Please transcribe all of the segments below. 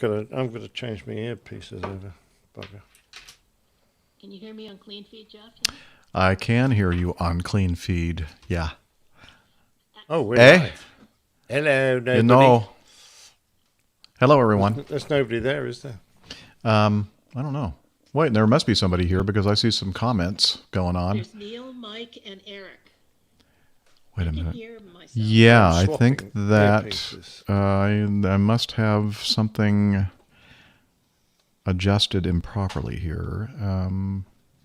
I'm gonna change my earpieces over. Bugger. Can you hear me on clean feed, Jeff? Yeah? I can hear you on clean feed. Yeah. Oh, we're Hey. live. Hello, nobody. You know. Hello, everyone. There's nobody there, is there? I don't know. Wait, there must be somebody here because I see some comments going on. There's Neil, Mike, and Eric. Wait a I can minute. hear myself. Yeah, I'm I think swapping that earpieces. I must have something adjusted improperly here.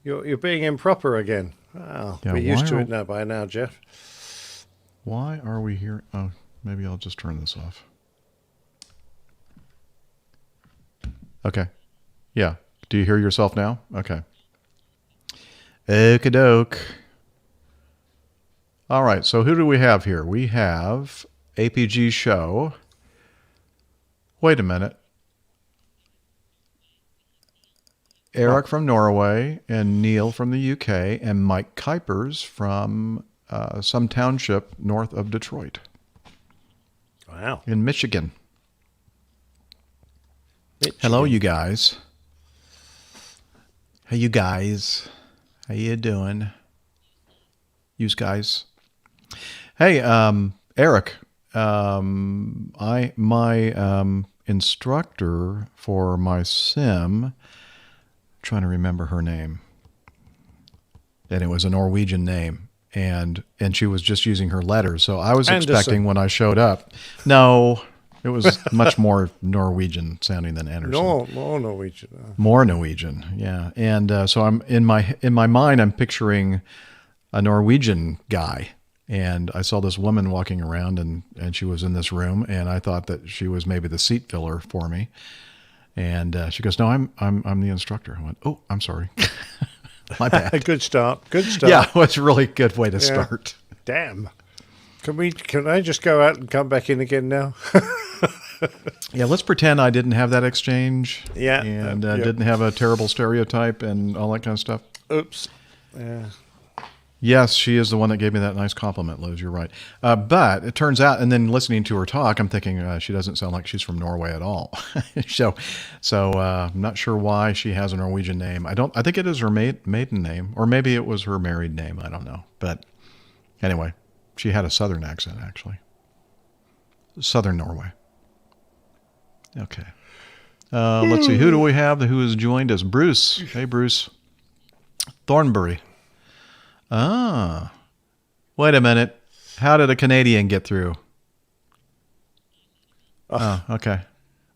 You're being improper again. Wow, Yeah, we're used why to are- it now by now, Jeff. Why are we here? Oh, maybe I'll just turn this off. Okay. Yeah. Do you hear yourself now? Okay. Okie doke. All right. So who do we have here? We have APG show. Wait a minute. Eric from Norway and Neil from the UK and Mike Kuipers from some township north of Detroit Wow. in Michigan. Hello, you guys. Hey, you guys. How you doing? Yous guys. Hey, Eric. My instructor for my sim. Trying to remember her name, and it was a Norwegian name, and she was just using her letters. So I was Anderson. expecting when I showed up. No. It was much more Norwegian sounding than Anderson. No, more Norwegian. More Norwegian, yeah. And so I'm in my mind, I'm picturing a Norwegian guy, and I saw this woman walking around, and she was in this room, and I thought that she was maybe the seat filler for me. And she goes, "No, I'm the instructor." I went, "Oh, I'm sorry, my bad." Good start. Good start. Yeah, it was a really good way to start. Damn. Can I just go out and come back in again now? Yeah, let's pretend I didn't have that exchange. Yeah, And yeah. didn't have a terrible stereotype and all that kind of stuff. Oops. Yeah. Yes, she is the one that gave me that nice compliment, Liz. You're right. But it turns out, and then listening to her talk, I'm thinking she doesn't sound like she's from Norway at all. so I'm not sure why she has a Norwegian name. I think it is her maiden name, or maybe it was her married name. I don't know. But anyway, she had a southern accent, actually. Southern Norway. Okay. Let's see. Who do we have who has joined us? Bruce. Hey, Bruce. Thornbury. Ah. Wait a minute. How did a Canadian get through? Oh, okay.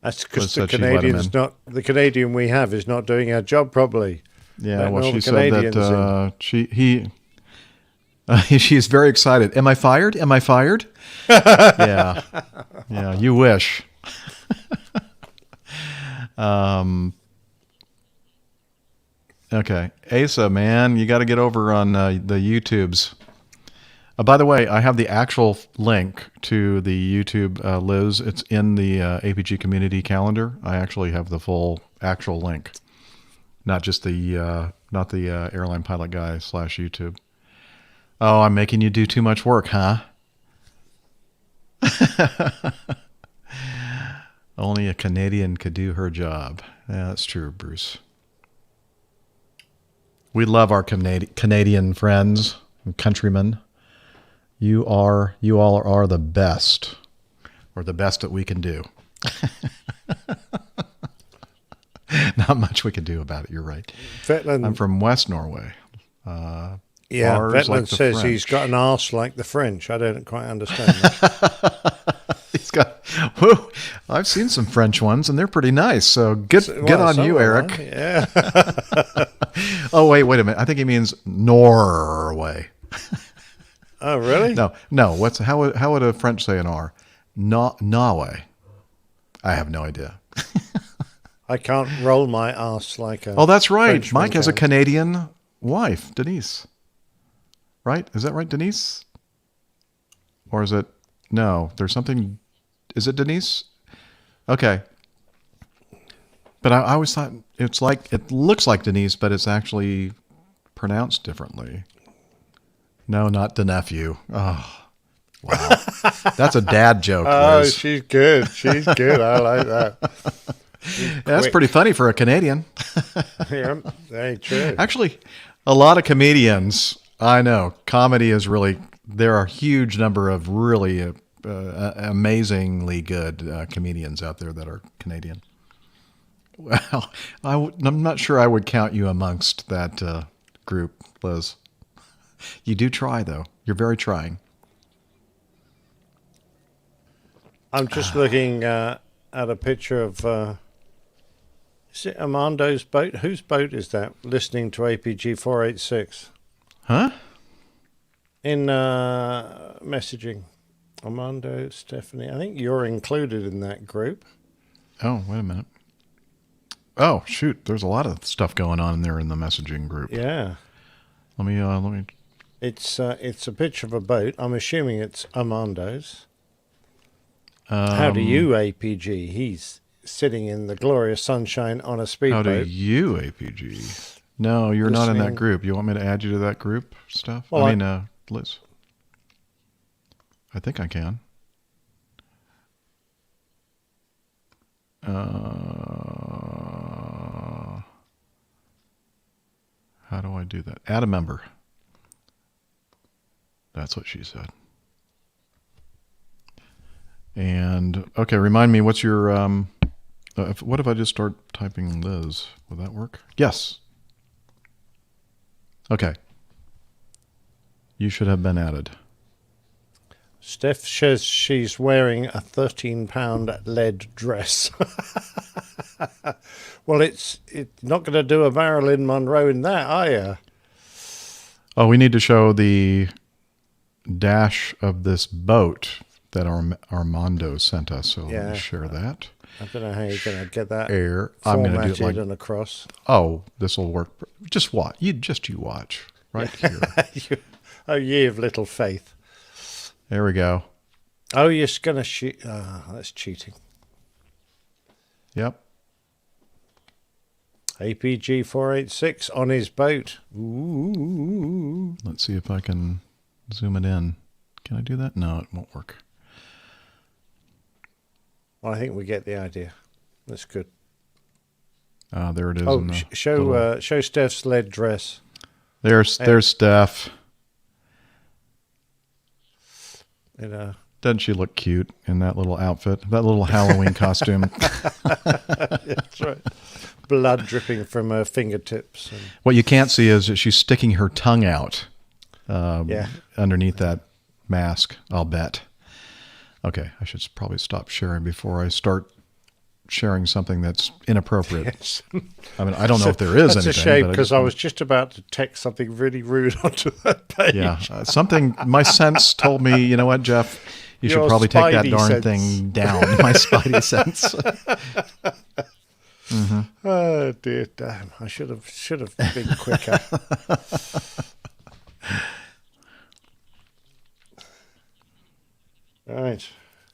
That's because Liz said she'd let him in. the Canadian we have is not doing our job properly. Yeah, Letting well, all she the said Canadians that she's very excited. Am I fired? Am I fired? Yeah. Yeah, you wish. Okay. Asa, man, you got to get over on the YouTubes. By the way, I have the actual link to the YouTube, Liz. It's in the APG community calendar. I actually have the full actual link, not just the airline pilot guy / YouTube. Oh, I'm making you do too much work, huh? Only a Canadian could do her job. Yeah, that's true, Bruce. We love our Canadian friends and countrymen. You all are the best, or the best that we can do. Not much we can do about it. You're right. Vetland, I'm from West Norway. yeah, Bars Vetland like the says French. he's got an arse like the French. I don't quite understand that. He's got. Whew, I've seen some French ones, and they're pretty nice. So good on some you, of Eric. them, yeah. Oh wait a minute. I think he means Norway. Oh, really? No. How would a French say an R? Norway. I have no idea. I can't roll my arse like a. Oh, that's right. Frenchman Mike has a can. Canadian wife, Denise. Right? Is that right, Denise? Or is it? No. There's something. Is it Denise? Okay. But I always thought it looks like Denise, but it's actually pronounced differently. No, not the nephew. Oh, wow. That's a dad joke, Oh, Liz. she's good. She's good. I like that. That's pretty funny for a Canadian. Yeah, very true. Actually, a lot of comedians, I know, comedy is really, there are a huge number of really amazingly good comedians out there that are Canadian. Well, I'm not sure I would count you amongst that group, Liz. You do try, though. You're very trying. I'm just looking at a picture of, is it Armando's boat? Whose boat is that? Listening to APG 486. Huh? In messaging. Armando, Stephanie. I think you're included in that group. Oh, wait a minute. Oh, shoot. There's a lot of stuff going on there in the messaging group. Yeah. Let me. It's a picture of a boat. I'm assuming it's Armando's. How do you, APG? He's sitting in the glorious sunshine on a speedboat. How do you, APG? No, you're not in that group. You want me to add you to that group stuff? Well, Liz. I think I can. How do I do that? Add a member. That's what she said. And, okay, remind me, what's your, what if I just start typing Liz? Will that work? Yes. Okay. You should have been added. Steph says she's wearing a 13-pound lead dress. Well, it's not going to do a Marilyn Monroe in that, are you? Oh, we need to show the dash of this boat that Armando sent us. So let me share that. I don't know how you're going to get that I'm going to do it formatted and across. Oh, this will work. Just watch. You watch right here. Oh, ye of little faith. There we go. Oh, you're going to shoot. That's cheating. Yep. APG 486 on his boat. Ooh. Let's see if I can zoom it in. Can I do that? No, it won't work. Well, I think we get the idea. That's good. There it is. Oh, show Steph's lead dress. There's Steph. Doesn't she look cute in that little outfit? That little Halloween costume. That's right. Blood dripping from her fingertips. What you can't see is that she's sticking her tongue out underneath that mask, I'll bet. Okay, I should probably stop sharing before I start sharing something that's inappropriate. Yes. I mean, I don't know if there is anything. That's a shame, because I was just about to text something really rude onto that page. Yeah, my sense told me, you know what, Jeff, you should probably take that darn thing down. My spidey sense. Mm-hmm. Oh dear, damn! I should have been quicker. Right.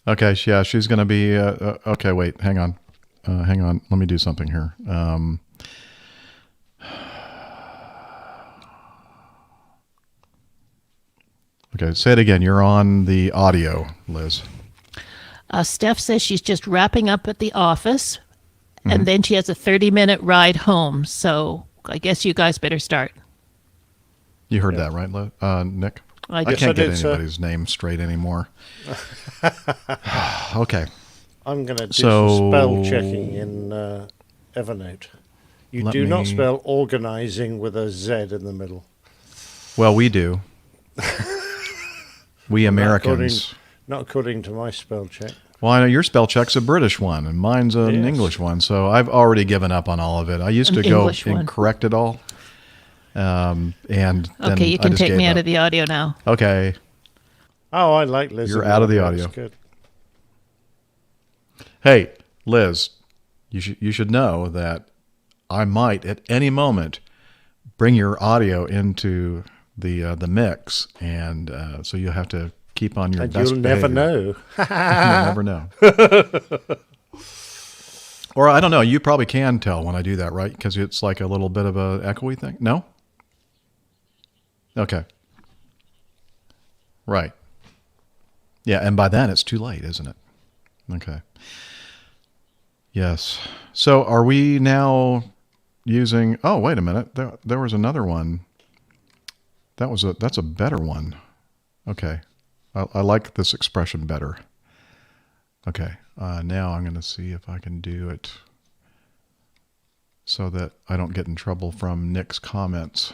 Okay. Yeah, she's going to be. Okay, wait. Hang on. Let me do something here. Okay, say it again. You're on the audio, Liz. Steph says she's just wrapping up at the office, and then she has a 30-minute ride home. So I guess you guys better start. You heard that, right, Nick? I can't get anybody's name straight anymore. Okay. I'm going to do some spell checking in Evernote. You do not spell organizing with a Z in the middle. Well, we do. We Americans. Not according to my spell check. Well, I know your spell check's a British one, and mine's an English one, so I've already given up on all of it. I used to go and correct it all. And then okay, you can take me out of the audio now. Okay. Oh, I like Liz. You're out of the audio. That's good. Hey, Liz, you should know that I might at any moment bring your audio into the mix, and so you'll have to keep on your best behavior. You'll never know. Or I don't know. You probably can tell when I do that, right? Because it's like a little bit of a echoey thing. No? Okay. Right. Yeah, and by then it's too late, isn't it? Okay. Yes. So are we now using? Oh, wait a minute. There was another one. That's a better one. Okay. I like this expression better. Okay. Now I'm going to see if I can do it so that I don't get in trouble from Nick's comments.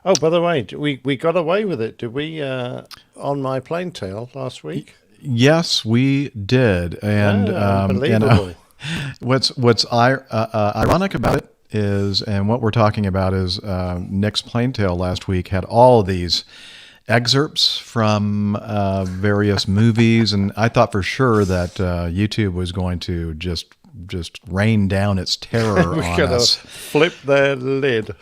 Oh, by the way, we got away with it, did we, on my plane tail last week? Yes, we did. And, unbelievable. What's ironic about it is, and what we're talking about is Nick's plane tail last week had all these excerpts from various movies, and I thought for sure that YouTube was going to just rain down its terror We're on gonna us. flip their lid.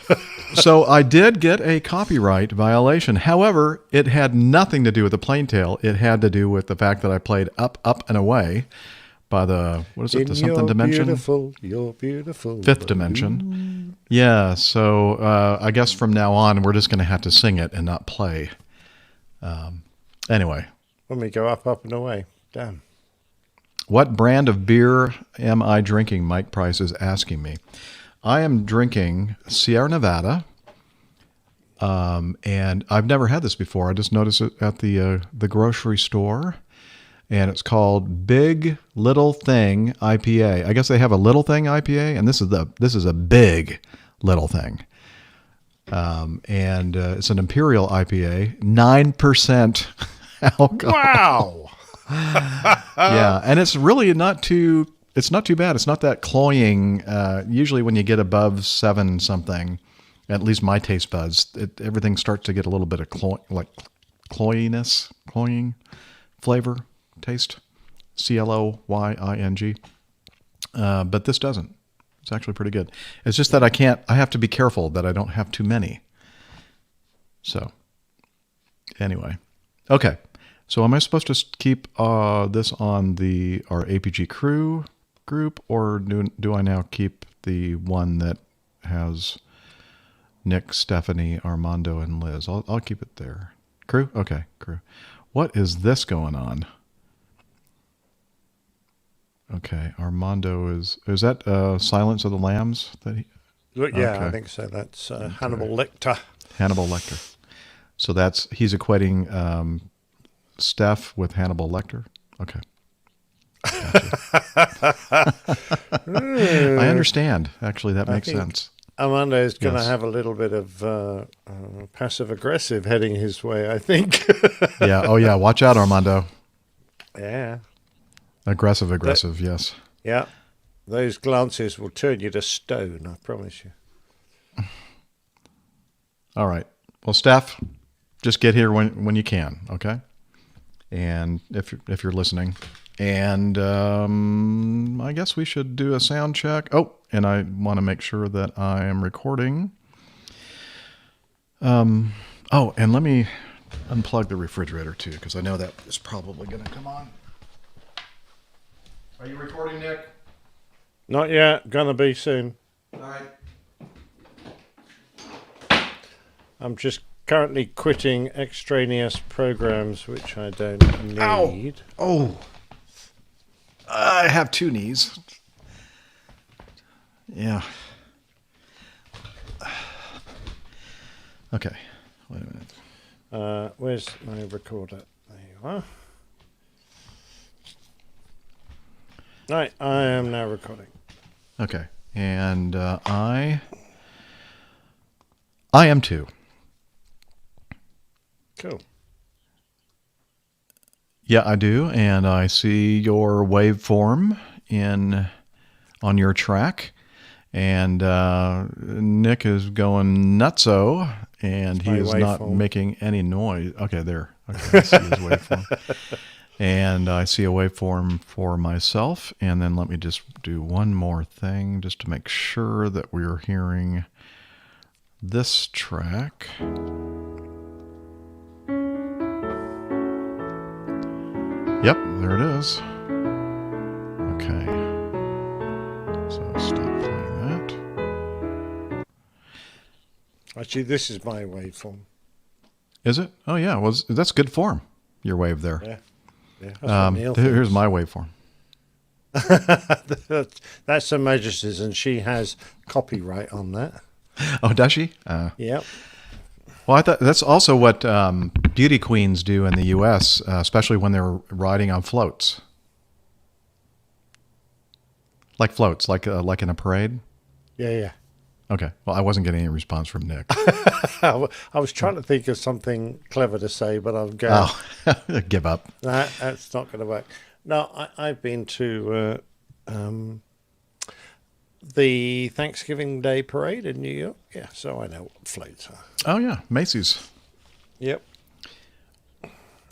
So I did get a copyright violation. However, it had nothing to do with the plane tail. It had to do with the fact that I played Up, Up, and Away by the, what is it, the something dimension? You're beautiful. Fifth dimension. Yeah, so I guess from now on, we're just going to have to sing it and not play. Anyway. When we go up, up, and away. Damn. What brand of beer am I drinking? Mike Price is asking me. I am drinking Sierra Nevada, and I've never had this before. I just noticed it at the grocery store, and it's called Big Little Thing IPA. I guess they have a Little Thing IPA, and this is a Big Little Thing, and it's an Imperial IPA, 9% alcohol. Wow. Yeah, and it's really not too bad. It's not that cloying. Usually when you get above 7 something, at least my taste buds, everything starts to get a little bit of cloying flavor, taste, cloying. But this doesn't. It's actually pretty good. It's just that I have to be careful that I don't have too many. So anyway, okay. So am I supposed to keep this on our APG crew group, or do I now keep the one that has Nick, Stephanie, Armando, and Liz? I'll keep it there. Crew? Okay, crew. What is this going on? Okay, Armando is that Silence of the Lambs? Yeah, Okay. I think so. That's Hannibal Lecter. Hannibal Lecter. So he's equating Steph with Hannibal Lecter. Okay. Gotcha. I understand. Actually, that makes sense. Armando is going to have a little bit of passive aggressive heading his way, I think. Yeah. Oh, yeah. Watch out, Armando. Yeah. Aggressive, yes. Yeah. Those glances will turn you to stone, I promise you. All right. Well, Steph, just get here when you can, okay? And if you're listening, and I guess we should do a sound check. Oh, and I want to make sure that I am recording. Oh, and let me unplug the refrigerator too, because I know that is probably going to come on. Are you recording, Nick? Not yet. Gonna be soon. All right. I'm just currently quitting extraneous programs which I don't need. Ow. Oh. I have 2 knees. Yeah. Okay. Wait a minute. Where's my recorder? There you are. Right, I am now recording. Okay. And I am too. Cool. Yeah, I do, and I see your waveform on your track, and Nick is going nutso, and he is not making any noise. Okay, there. Okay, I see his waveform, and I see a waveform for myself. And then let me just do one more thing, just to make sure that we're hearing this track. Yep, there it is. Okay. So stop playing that. Actually, this is my waveform. Is it? Oh, yeah. Well, that's good form, your wave there. Yeah. That's what Neil thinks. Here's my waveform. That's Her Majesty's, and she has copyright on that. Oh, does she? Yep. Well, I thought that's also what beauty queens do in the U.S., especially when they're riding on floats. Like floats, like in a parade? Yeah. Okay. Well, I wasn't getting any response from Nick. I was trying to think of something clever to say, but I'm going. Oh, give up. That's not going to work. No, I've been to the Thanksgiving Day Parade in New York. Yeah, so I know what floats are. Oh, yeah. Macy's. Yep.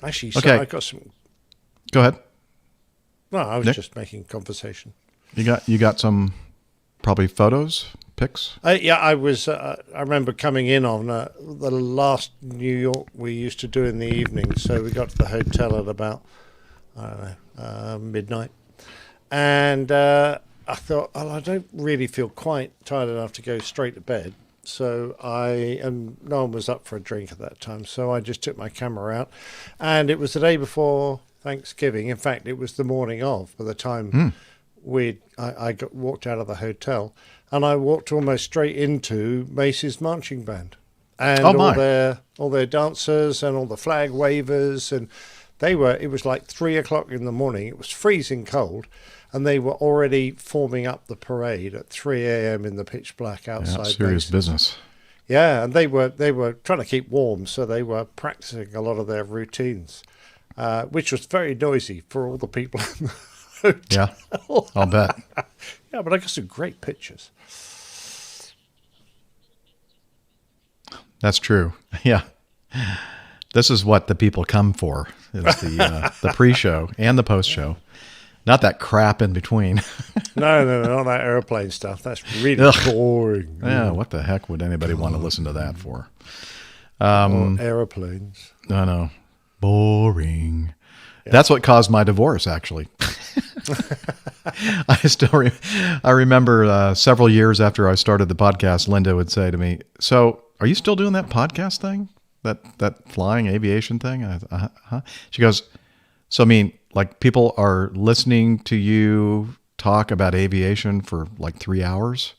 Actually, Okay. so I got some. Go ahead. No, I was Nick? just making conversation. You got some probably photos, pics? I was. I remember coming in on the last New York we used to do in the evening. So we got to the hotel at about, I don't know, midnight. And I thought, well, I don't really feel quite tired enough to go straight to bed. So and no one was up for a drink at that time. So I just took my camera out. And it was the day before Thanksgiving. In fact, it was the morning of by the time I walked out of the hotel. And I walked almost straight into Macy's marching band, and all their dancers and all the flag wavers, and it was like 3:00 in the morning. It was freezing cold, and they were already forming up the parade at 3 a.m. in the pitch black outside. Yeah, serious Macy's. business. Yeah, and they were trying to keep warm, so they were practicing a lot of their routines, which was very noisy for all the people in the hotel. Yeah, I'll bet. Yeah, but I got some great pictures. That's true. Yeah. This is what the people come for, is the pre-show and the post-show. Not that crap in between. No, not that airplane stuff. That's really boring. Yeah, what the heck would anybody want to listen to that for? Or airplanes. No. Boring. Yeah. That's what caused my divorce, actually. I remember several years after I started the podcast, Linda would say to me, "So, are you still doing that podcast thing? That flying aviation thing?" Huh? She goes, "So, I mean, like people are listening to you talk about aviation for like 3 hours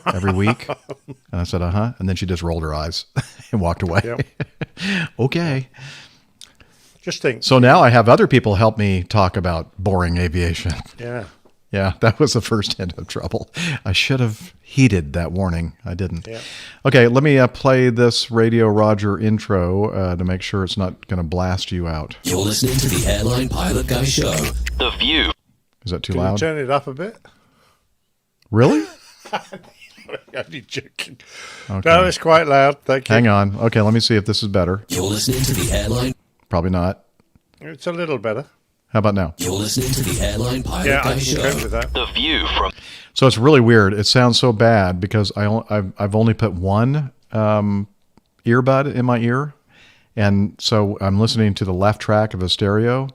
every week?" And I said, "Uh-huh." And then she just rolled her eyes and walked away. Yep. Okay. Just think. So now I have other people help me talk about boring aviation. Yeah. Yeah, that was the first hint of trouble. I should have heeded that warning. I didn't. Yeah. Okay, let me play this Radio Roger intro to make sure it's not going to blast you out. You're listening to the Airline Pilot Guy Show. The View. Is that too Can loud? you turn it up a bit? Really? I'm joking. Okay. No, it's quite loud. Thank you. Hang on. Okay, let me see if this is better. You're listening to the Airline. Probably not. It's a little better. How about now? You're listening to the Airline Pilot Yeah, Guy I can Show. cope with that. The View from. So it's really weird. It sounds so bad because I've only put one earbud in my ear, and so I'm listening to the left track of a stereo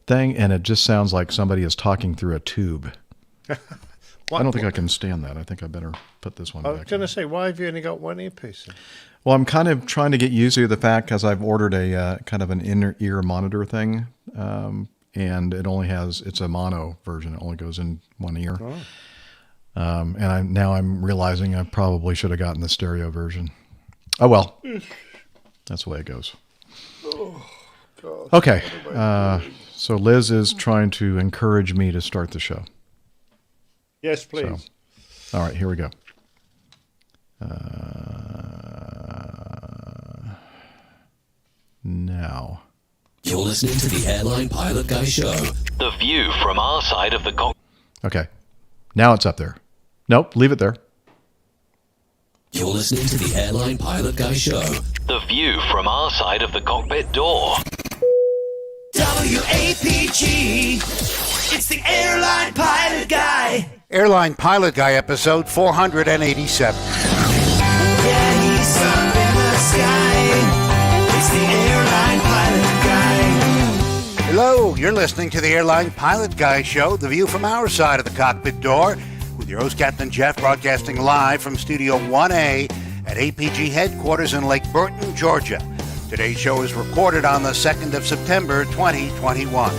thing, and it just sounds like somebody is talking through a tube. I don't think I can stand that. I think I better put this one I back. was going to say, why have you only got one earpiece in? Well, I'm kind of trying to get used to the fact because I've ordered a kind of an inner ear monitor thing, and it's a mono version. It only goes in one ear. Oh. And I'm realizing I probably should have gotten the stereo version. Oh, well, that's the way it goes. Oh, God. Okay. So Liz is trying to encourage me to start the show. Yes, please. So, all right, here we go. Now. You're listening to the Airline Pilot Guy Show. The view from our side of the cockpit. Okay. Now it's up there. Nope, leave it there. You're listening to the Airline Pilot Guy Show. The view from our side of the cockpit door. WAPG. It's the Airline Pilot Guy. Airline Pilot Guy, episode 487. Yeah, he's up in the sky. It's the Airline Pilot Guy. Hello, you're listening to the Airline Pilot Guy show, the view from our side of the cockpit door, with your host, Captain Jeff, broadcasting live from Studio 1A at APG headquarters in Lake Burton, Georgia. Today's show is recorded on the 2nd of September, 2021.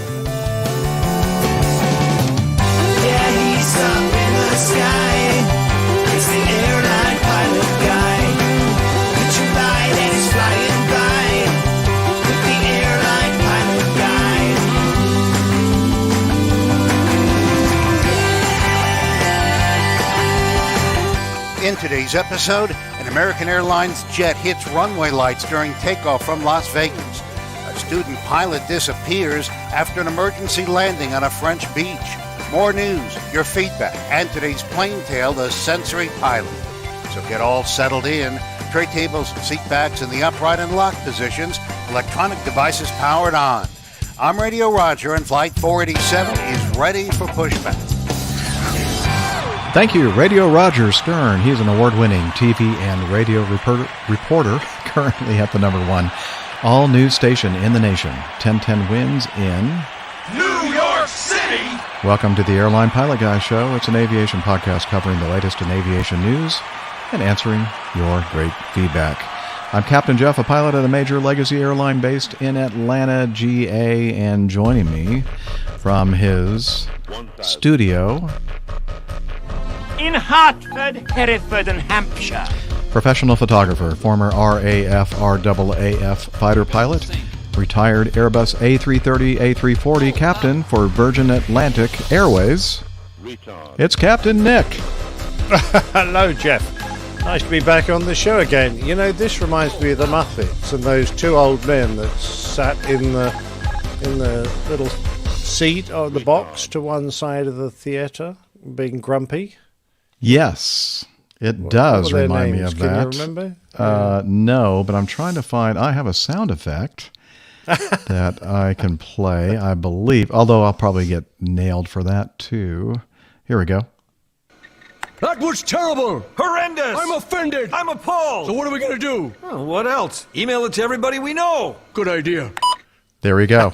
In today's episode, an American Airlines jet hits runway lights during takeoff from Las Vegas. A student pilot disappears after an emergency landing on a French beach. More news, your feedback, and today's plane tale, the sensory pilot. So get all settled in. Tray tables, seat backs in the upright and lock positions. Electronic devices powered on. I'm Radio Roger, and Flight 487 is ready for pushback. Thank you, Radio Roger Stern. He's an award-winning TV and radio reporter, currently at the #1 all-news station in the nation. 1010 wins in New York City! Welcome to the Airline Pilot Guy Show. It's an aviation podcast covering the latest in aviation news and answering your great feedback. I'm Captain Jeff, a pilot at a major legacy airline based in Atlanta, GA, and joining me from his studio in Hartford, Hereford, and Hampshire. Professional photographer, former RAF, RAAF fighter pilot, retired Airbus A330, A340 captain for Virgin Atlantic Airways. It's Captain Nick. Hello, Jeff. Nice to be back on the show again. You know, this reminds me of the Muppets and those two old men that sat in the little seat or the box to one side of the theatre, being grumpy. Yes, it does remind me of that. Can you remember? No, but I'm trying to find. I have a sound effect that I can play, I believe. Although I'll probably get nailed for that too. Here we go. That was terrible! Horrendous! I'm offended! I'm appalled! So what are we going to do? Oh, what else? Email it to everybody we know. Good idea. There we go.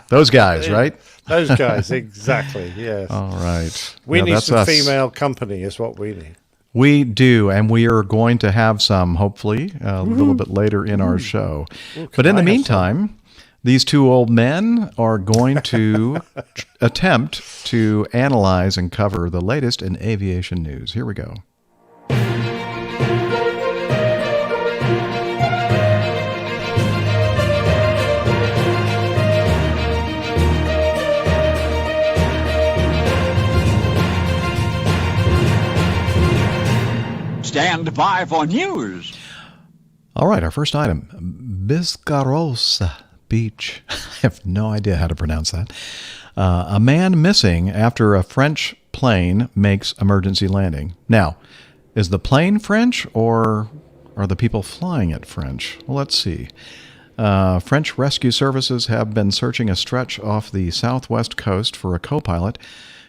Those guys, right? Those guys, exactly, yes. All right. We need some us. Female company is what we need. We do, and we are going to have some, hopefully, a little bit later in our show. But in the meantime, these two old men are going to attempt to analyze and cover the latest in aviation news. Here we go. Stand by for news. All right, our first item, Biscarosse Beach. I have no idea how to pronounce that. A man missing after a French plane makes emergency landing. Now, is the plane French or are the people flying it French? Well, let's see. French rescue services have been searching a stretch off the southwest coast for a co-pilot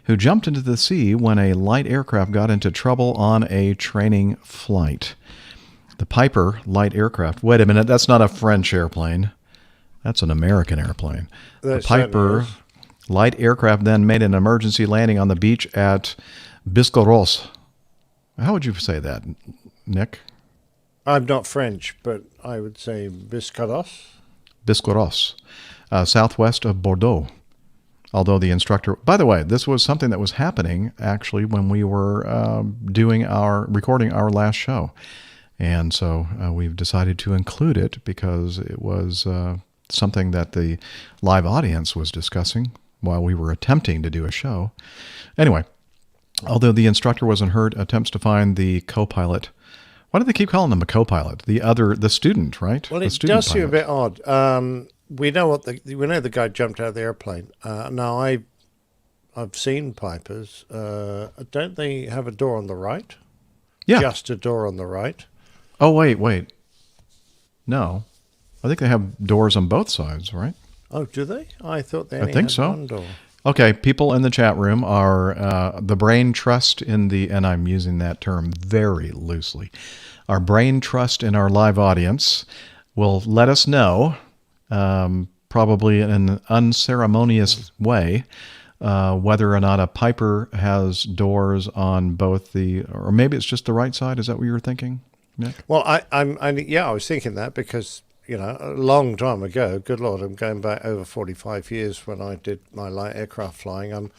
who jumped into the sea when a light aircraft got into trouble on a training flight. The Pyper light aircraft. Wait a minute, that's not a French airplane. That's an American airplane. The Pyper light aircraft then made an emergency landing on the beach at Biscarosse. How would you say that, Nick? I'm not French, but I would say Biscarosse. Biscarosse, southwest of Bordeaux. Although the instructor, by the way, this was something that was happening actually when we were recording our last show. And so we've decided to include it because it was something that the live audience was discussing while we were attempting to do a show. Anyway, although the instructor wasn't hurt, attempts to find the co-pilot. Why do they keep calling him a co-pilot? The student, right? Well, it does seem a bit odd. We know the guy jumped out of the airplane. Now I've seen Pipers. Don't they have a door on the right? Yeah, just a door on the right. Oh wait. No, I think they have doors on both sides, right? Oh, do they? I thought they. I think so. One door. Okay, people in the chat room are the brain trust in the, and I'm using that term very loosely. Our brain trust in our live audience will let us know. Probably in an unceremonious way, whether or not a Pyper has doors on both or maybe it's just the right side. Is that what you were thinking, Nick? Well, I was thinking that because, a long time ago, good Lord, I'm going back over 45 years when I did my light aircraft flying. I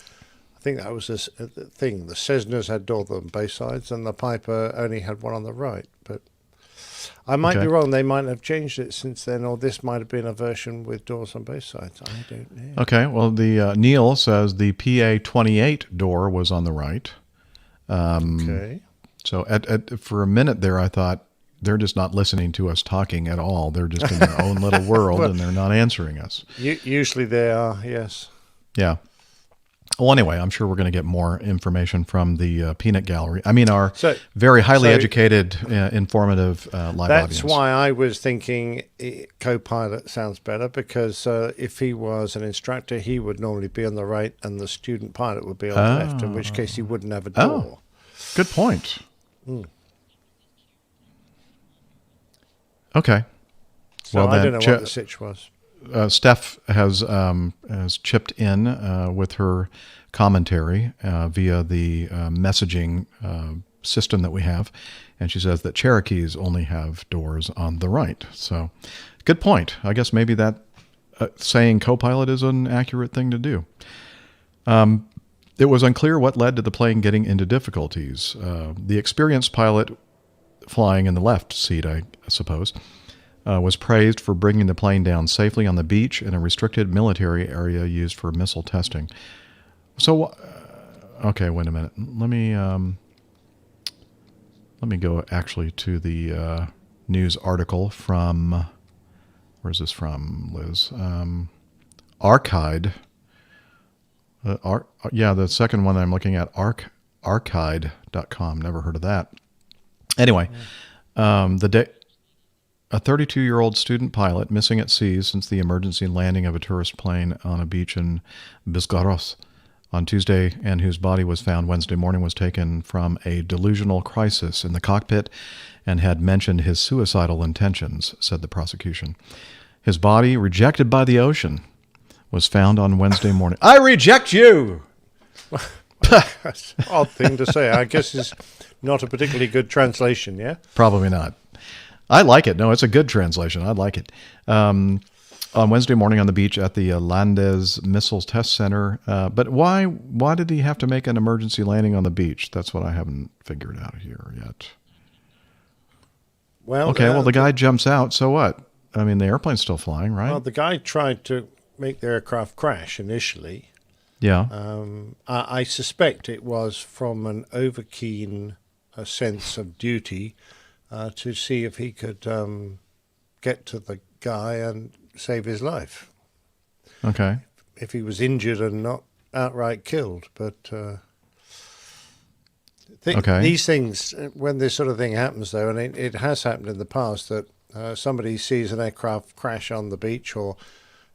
think that was this thing. The Cessnas had doors on both sides and the Pyper only had one on the right, but I might be wrong. They might have changed it since then, or this might have been a version with doors on both sides. I don't know. Okay. Well, the Neil says the PA-28 door was on the right. Okay. So for a minute there, I thought they're just not listening to us talking at all. They're just in their own little world, and they're not answering us. Usually they are, yes. Yeah. Well, anyway, I'm sure we're going to get more information from the peanut gallery. I mean, our very highly educated, informative live audience. That's why I was thinking co-pilot sounds better, because if he was an instructor, he would normally be on the right and the student pilot would be on the left, in which case he wouldn't have a door. Oh, good point. Okay. So I don't know what the sitch was. Steph has chipped in with her commentary via the messaging system that we have, and she says that Cherokees only have doors on the right. So, good point. I guess maybe that saying co-pilot is an accurate thing to do. It was unclear what led to the plane getting into difficulties. The experienced pilot flying in the left seat, I suppose, was praised for bringing the plane down safely on the beach in a restricted military area used for missile testing. So, okay, wait a minute. Let me go actually to the news article from, where's this from, Liz? Archide. The second one I'm looking at, archide.com. Never heard of that. Anyway, a 32-year-old student pilot missing at sea since the emergency landing of a tourist plane on a beach in Biscarosse on Tuesday, and whose body was found Wednesday morning, was taken from a delusional crisis in the cockpit and had mentioned his suicidal intentions, said the prosecution. His body, rejected by the ocean, was found on Wednesday morning. I reject you! That's an odd thing to say. I guess it's not a particularly good translation, yeah? Probably not. I like it. No, it's a good translation. I like it. On Wednesday morning on the beach at the Landes Missile Test Center. But why did he have to make an emergency landing on the beach? That's what I haven't figured out here yet. Well, okay, the guy jumps out. So what? I mean, the airplane's still flying, right? Well, the guy tried to make the aircraft crash initially. Yeah. I suspect it was from an overkeen sense of duty to see if he could get to the guy and save his life. Okay. If he was injured and not outright killed. But these things, when this sort of thing happens, though, and it has happened in the past, that somebody sees an aircraft crash on the beach or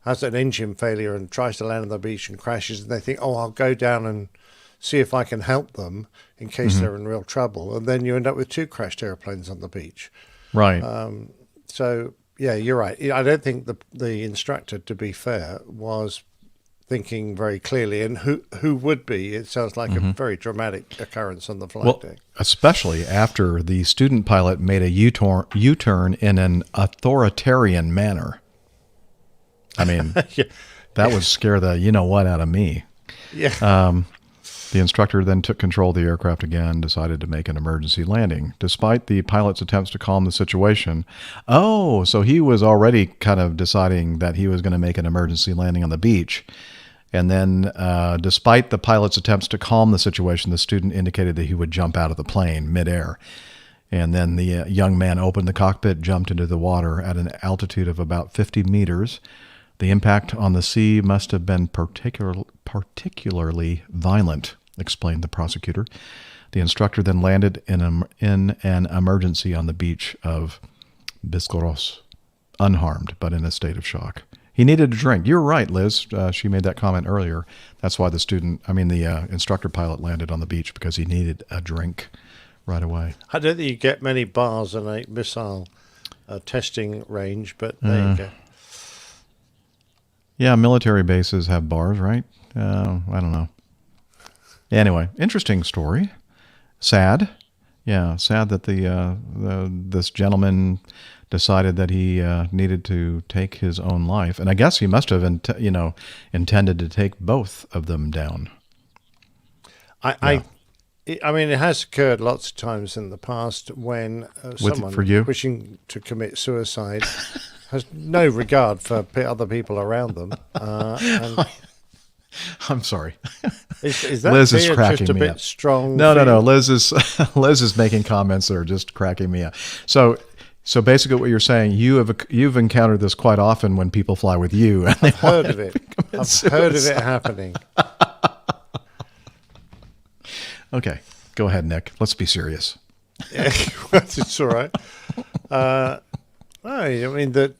has an engine failure and tries to land on the beach and crashes, and they think, I'll go down and see if I can help them in case they're in real trouble. And then you end up with 2 crashed airplanes on the beach. Right. So, yeah, you're right. I don't think the instructor, to be fair, was thinking very clearly. And who would be? It sounds like a very dramatic occurrence on the flight deck. Especially after the student pilot made a U-turn in an authoritarian manner. I mean, that would scare the you-know-what out of me. Yeah. The instructor then took control of the aircraft again, decided to make an emergency landing. Despite the pilot's attempts to calm the situation. Oh, so he was already kind of deciding that he was going to make an emergency landing on the beach. And then despite the pilot's attempts to calm the situation, the student indicated that he would jump out of the plane midair. And then the young man opened the cockpit, jumped into the water at an altitude of about 50 meters. The impact on the sea must have been particularly violent, explained the prosecutor. The instructor then landed in an emergency on the beach of Biscarosse, unharmed, but in a state of shock. He needed a drink. You're right, Liz. She made that comment earlier. That's why the instructor pilot landed on the beach, because he needed a drink right away. I don't think you get many bars on a missile testing range, but there you go. Yeah, military bases have bars, right? I don't know. Anyway, interesting story. Sad. Yeah, sad that this gentleman decided that he needed to take his own life. And I guess he must have intended to take both of them down. I mean, it has occurred lots of times in the past when someone wishing to commit suicide has no regard for other people around them. I'm sorry. Is that Liz is fear cracking just a me bit up. strong? No. fear? Liz is making comments that are just cracking me up. So basically, what you're saying, you've encountered this quite often when people fly with you. And I've heard of it. I've heard of it happening. Okay, go ahead, Nick. Let's be serious. Yeah, it's all right. No, I mean that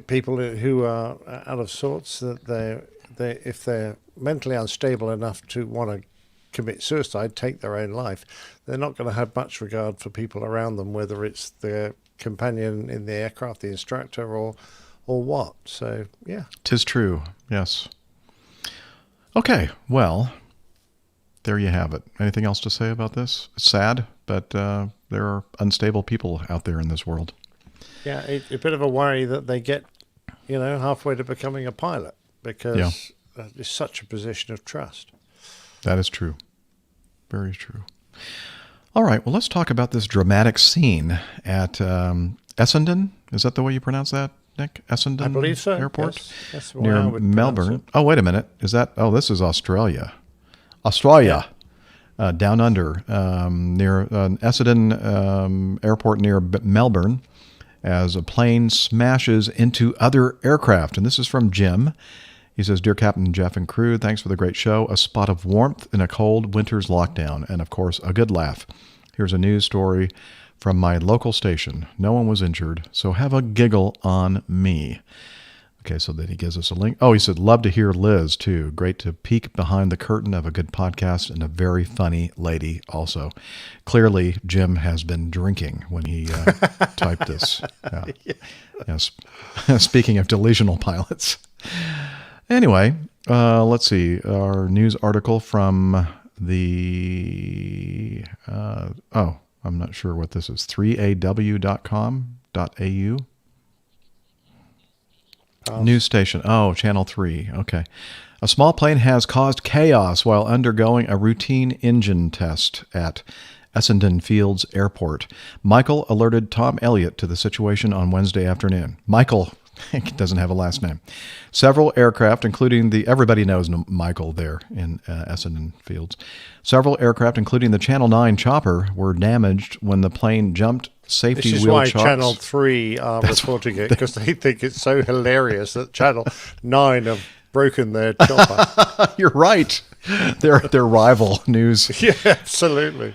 people who are out of sorts, that they if they're mentally unstable enough to want to commit suicide, take their own life, they're not going to have much regard for people around them, whether it's their companion in the aircraft, the instructor, or what. So yeah, 'Tis true. Yes. Okay. Well, there you have it. Anything else to say about this? It's sad, but there are unstable people out there in this world. yeah, it's a bit of a worry that they get, halfway to becoming a pilot, because it's such a position of trust. That is true. Very true. All right. Well, let's talk about this dramatic scene at Essendon. Is that the way you pronounce that, Nick? Essendon, I believe so. Airport? Yes, that's the way I Near would pronounce Melbourne. it. Oh, wait a minute. This is Australia. Down under, near Essendon Airport near Melbourne, as a plane smashes into other aircraft. And this is from Jim. He says, "Dear Captain Jeff and crew, thanks for the great show. A spot of warmth in a cold winter's lockdown, and of course, a good laugh. Here's a news story from my local station. No one was injured, so have a giggle on me." Okay, so then he gives us a link. Oh, he said, "Love to hear Liz, too. Great to peek behind the curtain of a good podcast, and a very funny lady also." Clearly, Jim has been drinking when he typed this. Yeah. Yes. Speaking of delusional pilots. Anyway, let's see. Our news article from the, I'm not sure what this is, 3aw.com.au. News station. Oh, Channel 3. Okay. A small plane has caused chaos while undergoing a routine engine test at Essendon Fields Airport. Michael alerted Tom Elliott to the situation on Wednesday afternoon. Michael doesn't have a last name. Several aircraft, including everybody knows Michael there in Essendon Fields. Several aircraft, including the Channel 9 chopper, were damaged when the plane jumped safety This is wheel why chocks. Channel 3 are reporting it, because they think it's so hilarious that Channel 9 have broken their chopper. You're right. Their rival news. Yeah, absolutely.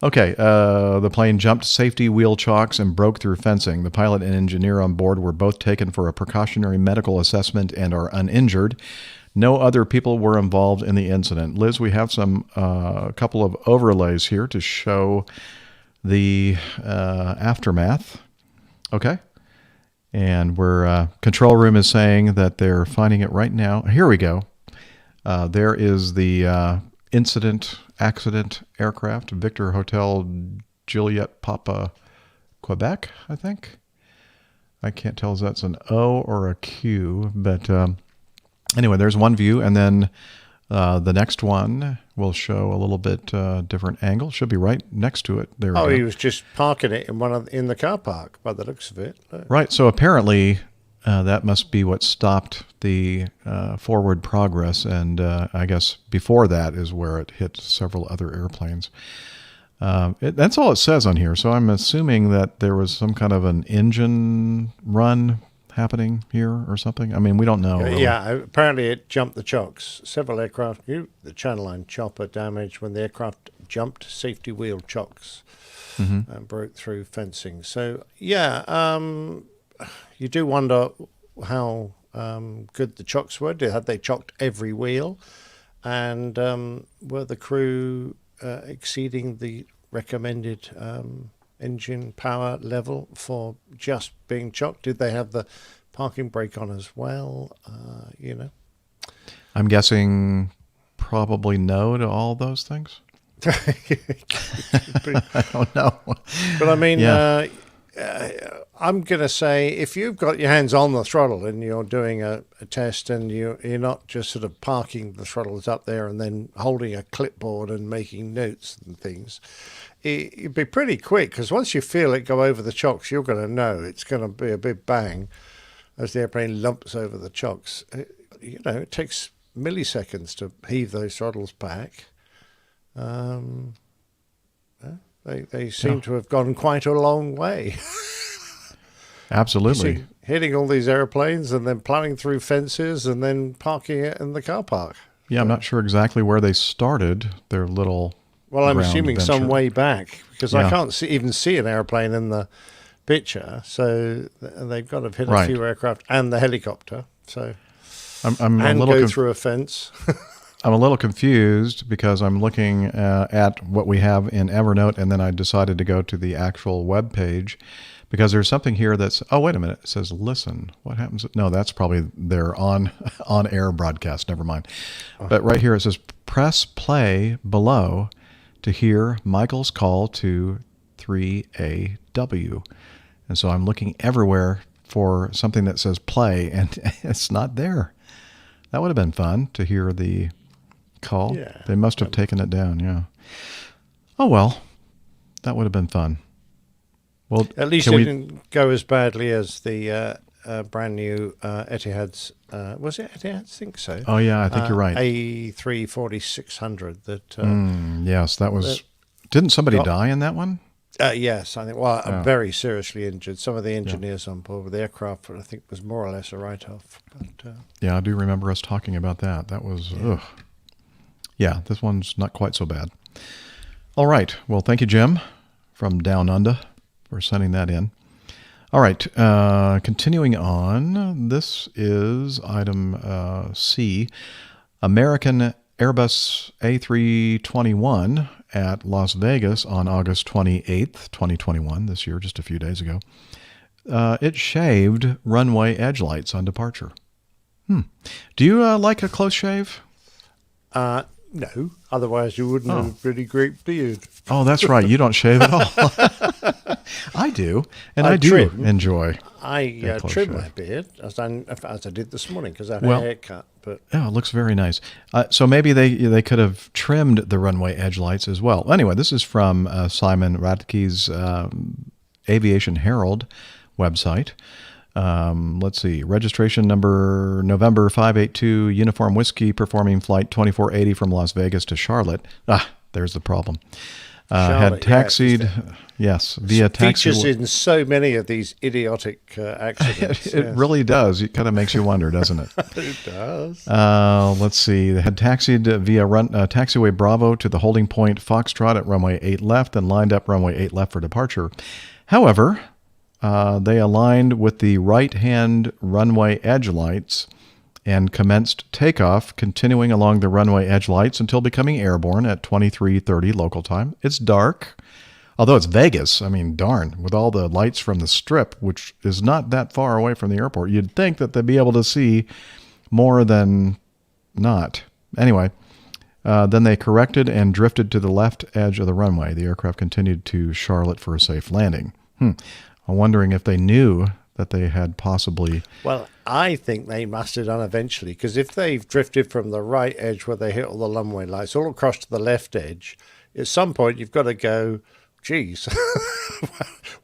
Okay, the plane jumped safety wheel chocks and broke through fencing. The pilot and engineer on board were both taken for a precautionary medical assessment and are uninjured. No other people were involved in the incident. Liz, we have a couple of overlays here to show the aftermath. Okay. And control room is saying that they're finding it right now. Here we go. There is the accident aircraft, Victor Hotel Juliet Papa Quebec, I think. I can't tell if that's an O or a Q, but anyway, there's one view, and then the next one will show a little bit different angle. Should be right next to it. There. Oh, he was just parking it in the car park, by the looks of it. Right. So apparently, that must be what stopped the forward progress, and I guess before that is where it hit several other airplanes. That's all it says on here, so I'm assuming that there was some kind of an engine run happening here or something. I mean, we don't know. Really. Yeah, apparently it jumped the chocks. Several aircraft, the Channel 9 chopper damaged when the aircraft jumped safety wheel chocks and broke through fencing. So, yeah, you do wonder how good the chocks were. Had they chocked every wheel? And were the crew exceeding the recommended engine power level for just being chocked? Did they have the parking brake on as well? I'm guessing probably no to all those things. I don't know. But I mean, yeah. I'm going to say if you've got your hands on the throttle and you're doing a test and you're not just sort of parking the throttles up there and then holding a clipboard and making notes and things, it'd be pretty quick, because once you feel it go over the chocks, you're going to know it's going to be a big bang as the airplane lumps over the chocks. It takes milliseconds to heave those throttles back. They seem to have gone quite a long way. Absolutely. Hitting all these airplanes and then plowing through fences and then parking it in the car park. Yeah, I'm not sure exactly where they started their little. Well, I'm ground assuming venture. some way back, because Yeah. I can't even see an airplane in the picture. So they've got to have hit a Right. few aircraft and the helicopter. So I'm a and little go through a fence. I'm a little confused because I'm looking at what we have in Evernote, and then I decided to go to the actual web page because there's something here that's, oh, wait a minute, it says listen. What happens? No, that's probably their on-air broadcast. Never mind. But right here it says press play below to hear Michael's call to 3AW. And so I'm looking everywhere for something that says play, and it's not there. That would have been fun to hear the call. Yeah. They must have taken it down, yeah. Oh, well, that would have been fun. Well, At least it didn't go as badly as the brand new Etihad's. Was it Etihad? I think so. Oh, yeah, I think you're right. A340-600. Yes, that was. Didn't somebody die in that one? Yes, I think. Well, very seriously injured. Some of the engineers on board with the aircraft, I think, was more or less a write-off. But, yeah, I do remember us talking about that. That was, yeah, this one's not quite so bad. All right. Well, thank you, Jim, from Down Under, for sending that in. All right. Continuing on, this is item C. American Airbus A321 at Las Vegas on August 28th, 2021, this year, just a few days ago. It shaved runway edge lights on departure. Do you like a close shave? no, otherwise you wouldn't have a pretty great beard. Oh, that's right. You don't shave at all. I do, and I do trim. enjoy. I trim my beard as I did this morning because I had a haircut. But yeah, it looks very nice. So maybe they could have trimmed the runway edge lights as well. Anyway, this is from Simon Radke's Aviation Herald website. Let's see. Registration number November 582 Uniform Whiskey performing flight 2480 from Las Vegas to Charlotte. There's the problem. Had taxied, via taxi. Features in so many of these idiotic accidents. It really does. It kind of makes you wonder, doesn't it? It does. Let's see. They had taxied via taxiway Bravo to the holding point Foxtrot at runway 8 left and lined up runway 8 left for departure. However, they aligned with the right-hand runway edge lights and commenced takeoff, continuing along the runway edge lights until becoming airborne at 23:30 local time. It's dark, although it's Vegas. I mean, darn, with all the lights from the Strip, which is not that far away from the airport, you'd think that they'd be able to see more than not. Anyway, then they corrected and drifted to the left edge of the runway. The aircraft continued to Charlotte for a safe landing. I'm wondering if they knew that they had possibly... Well, I think they must have done eventually, because if they've drifted from the right edge where they hit all the runway lights all across to the left edge, at some point you've got to go, geez,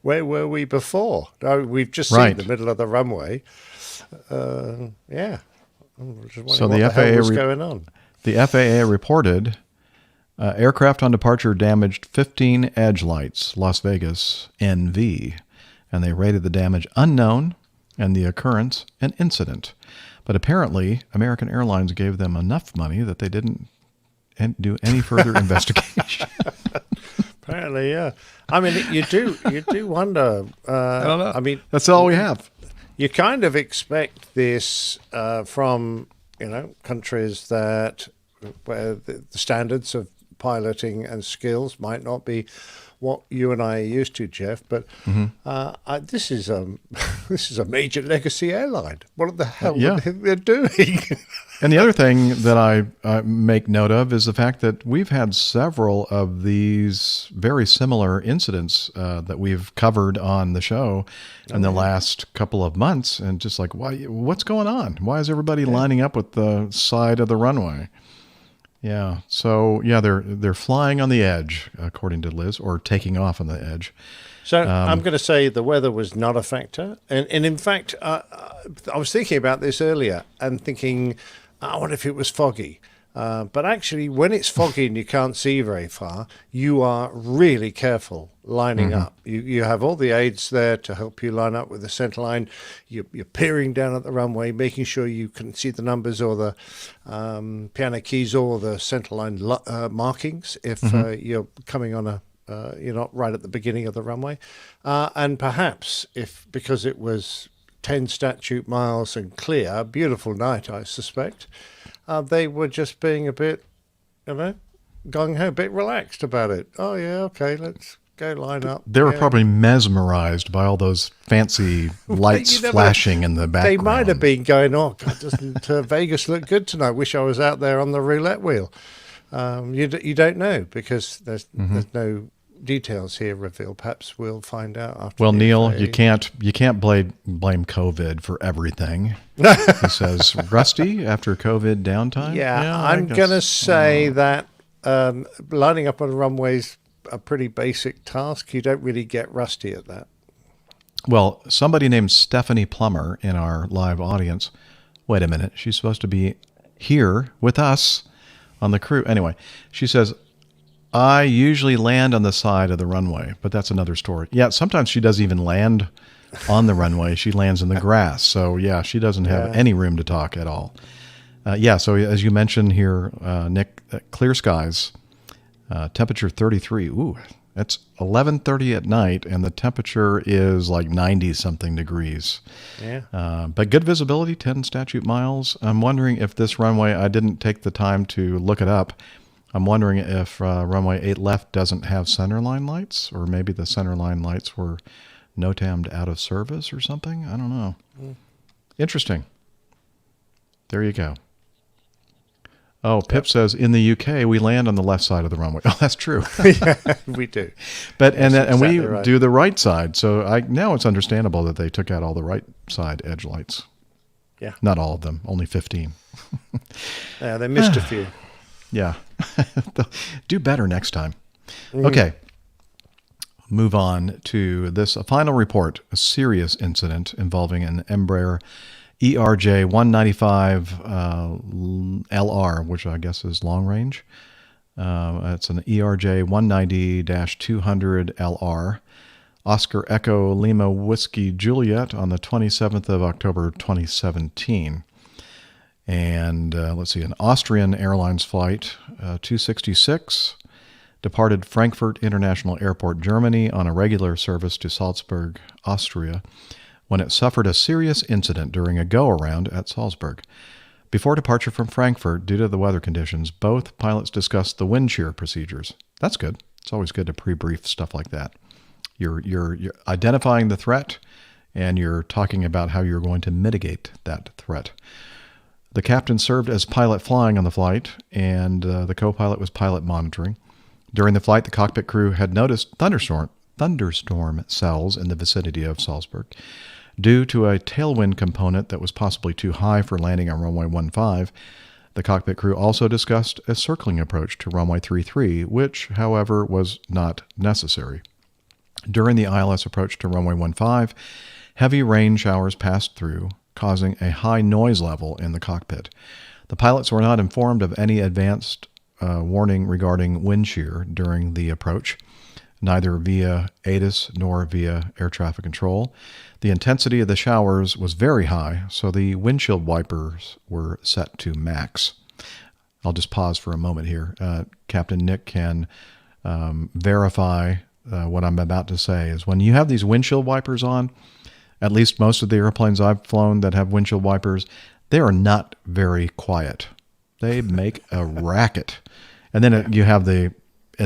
where were we before? No, we've just seen the middle of the runway. Yeah. I'm just wondering So what the hell was going on. The FAA reported aircraft on departure damaged 15 edge lights, Las Vegas NV, and they rated the damage unknown and the occurrence an incident. But apparently, American Airlines gave them enough money that they didn't do any further investigation. Apparently, yeah. I mean, you do wonder. I don't know. I mean, that's all we have. You kind of expect this from countries that where the standards of piloting and skills might not be what you and I are used to, Jeff. But this is a major legacy airline. What the hell do you think they're doing? And the other thing that I make note of is the fact that we've had several of these very similar incidents that we've covered on the show in the last couple of months. And just like, what's going on? Why is everybody lining up with the side of the runway? Yeah. So they're flying on the edge, according to Liz, or taking off on the edge. So I'm going to say the weather was not a factor, and in fact, I was thinking about this earlier and thinking I wonder if it was foggy. But actually, when it's foggy and you can't see very far, you are really careful lining up. You have all the aids there to help you line up with the center line. You're peering down at the runway, making sure you can see the numbers or the piano keys or the center line markings if you're coming on you're not right at the beginning of the runway. And perhaps because it was 10 statute miles and clear, beautiful night, I suspect, they were just being a bit, gung-ho, a bit relaxed about it. Oh, yeah, okay, let's go line up. They were probably mesmerized by all those fancy lights flashing in the background. They might have been going, oh, God, doesn't Vegas look good tonight? Wish I was out there on the roulette wheel. You don't know because there's no details here revealed. Perhaps we'll find out after. Well, Neil, you can't blame COVID for everything. He says, Rusty, after COVID downtime? Yeah, I'm going to say that lining up on a runway's a pretty basic task. You don't really get rusty at that. Well, somebody named Stephanie Plummer in our live audience, wait a minute, she's supposed to be here with us on the crew. Anyway, she says, I usually land on the side of the runway, but that's another story. Yeah, sometimes she doesn't even land on the runway. She lands in the grass. So, yeah, she doesn't have any room to talk at all. So as you mentioned here, Nick, clear skies, temperature 33. Ooh, it's 11:30 at night, and the temperature is like 90-something degrees. Yeah. But good visibility, 10 statute miles. I'm wondering if this runway, I didn't take the time to look it up. I'm wondering if runway 8 left doesn't have centerline lights, or maybe the centerline lights were NOTAM'd out of service or something. I don't know. Interesting. There you go. Oh, Pip says, in the UK, we land on the left side of the runway. Oh, that's true. Yeah, we do. But and we do the right side. So now it's understandable that they took out all the right side edge lights. Yeah. Not all of them, only 15. Yeah, they missed a few. Yeah. Do better next time. Okay. Move on to this final report, a serious incident involving an Embraer ERJ 195 LR, which I guess is long range. It's an ERJ 190-200 LR. Oscar Echo Lima Whiskey Juliet on the 27th of October 2017. And let's see, an Austrian Airlines flight 266 departed Frankfurt International Airport, Germany on a regular service to Salzburg, Austria, when it suffered a serious incident during a go-around at Salzburg. Before departure from Frankfurt, due to the weather conditions, both pilots discussed the wind shear procedures. That's good. It's always good to pre-brief stuff like that. You're identifying the threat, and you're talking about how you're going to mitigate that threat. The captain served as pilot flying on the flight, and the co-pilot was pilot monitoring. During the flight, the cockpit crew had noticed thunderstorm cells in the vicinity of Salzburg. Due to a tailwind component that was possibly too high for landing on runway 15, the cockpit crew also discussed a circling approach to runway 33, which, however, was not necessary. During the ILS approach to runway 15, heavy rain showers passed through, causing a high noise level in the cockpit. The pilots were not informed of any advanced warning regarding wind shear during the approach, neither via ATIS nor via air traffic control. The intensity of the showers was very high, so the windshield wipers were set to max. I'll just pause for a moment here. Captain Nick can verify what I'm about to say. Is when you have these windshield wipers on, at least most of the airplanes I've flown that have windshield wipers, they are not very quiet. They make a racket. And then you have and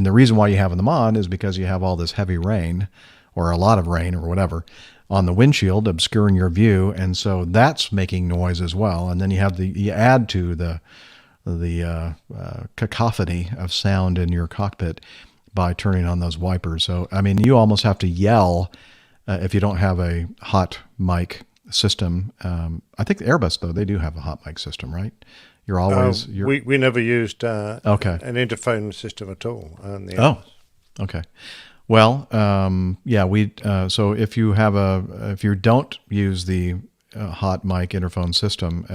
the reason why you have them on is because you have all this heavy rain, or a lot of rain or whatever, on the windshield obscuring your view, and so that's making noise as well. And then you add to the cacophony of sound in your cockpit by turning on those wipers. So, I mean, you almost have to yell if you don't have a hot mic system. I think the Airbus, though, they do have a hot mic system, right? You're always... We never used an interphone system at all. Okay. Well, so if you don't use the hot mic interphone system,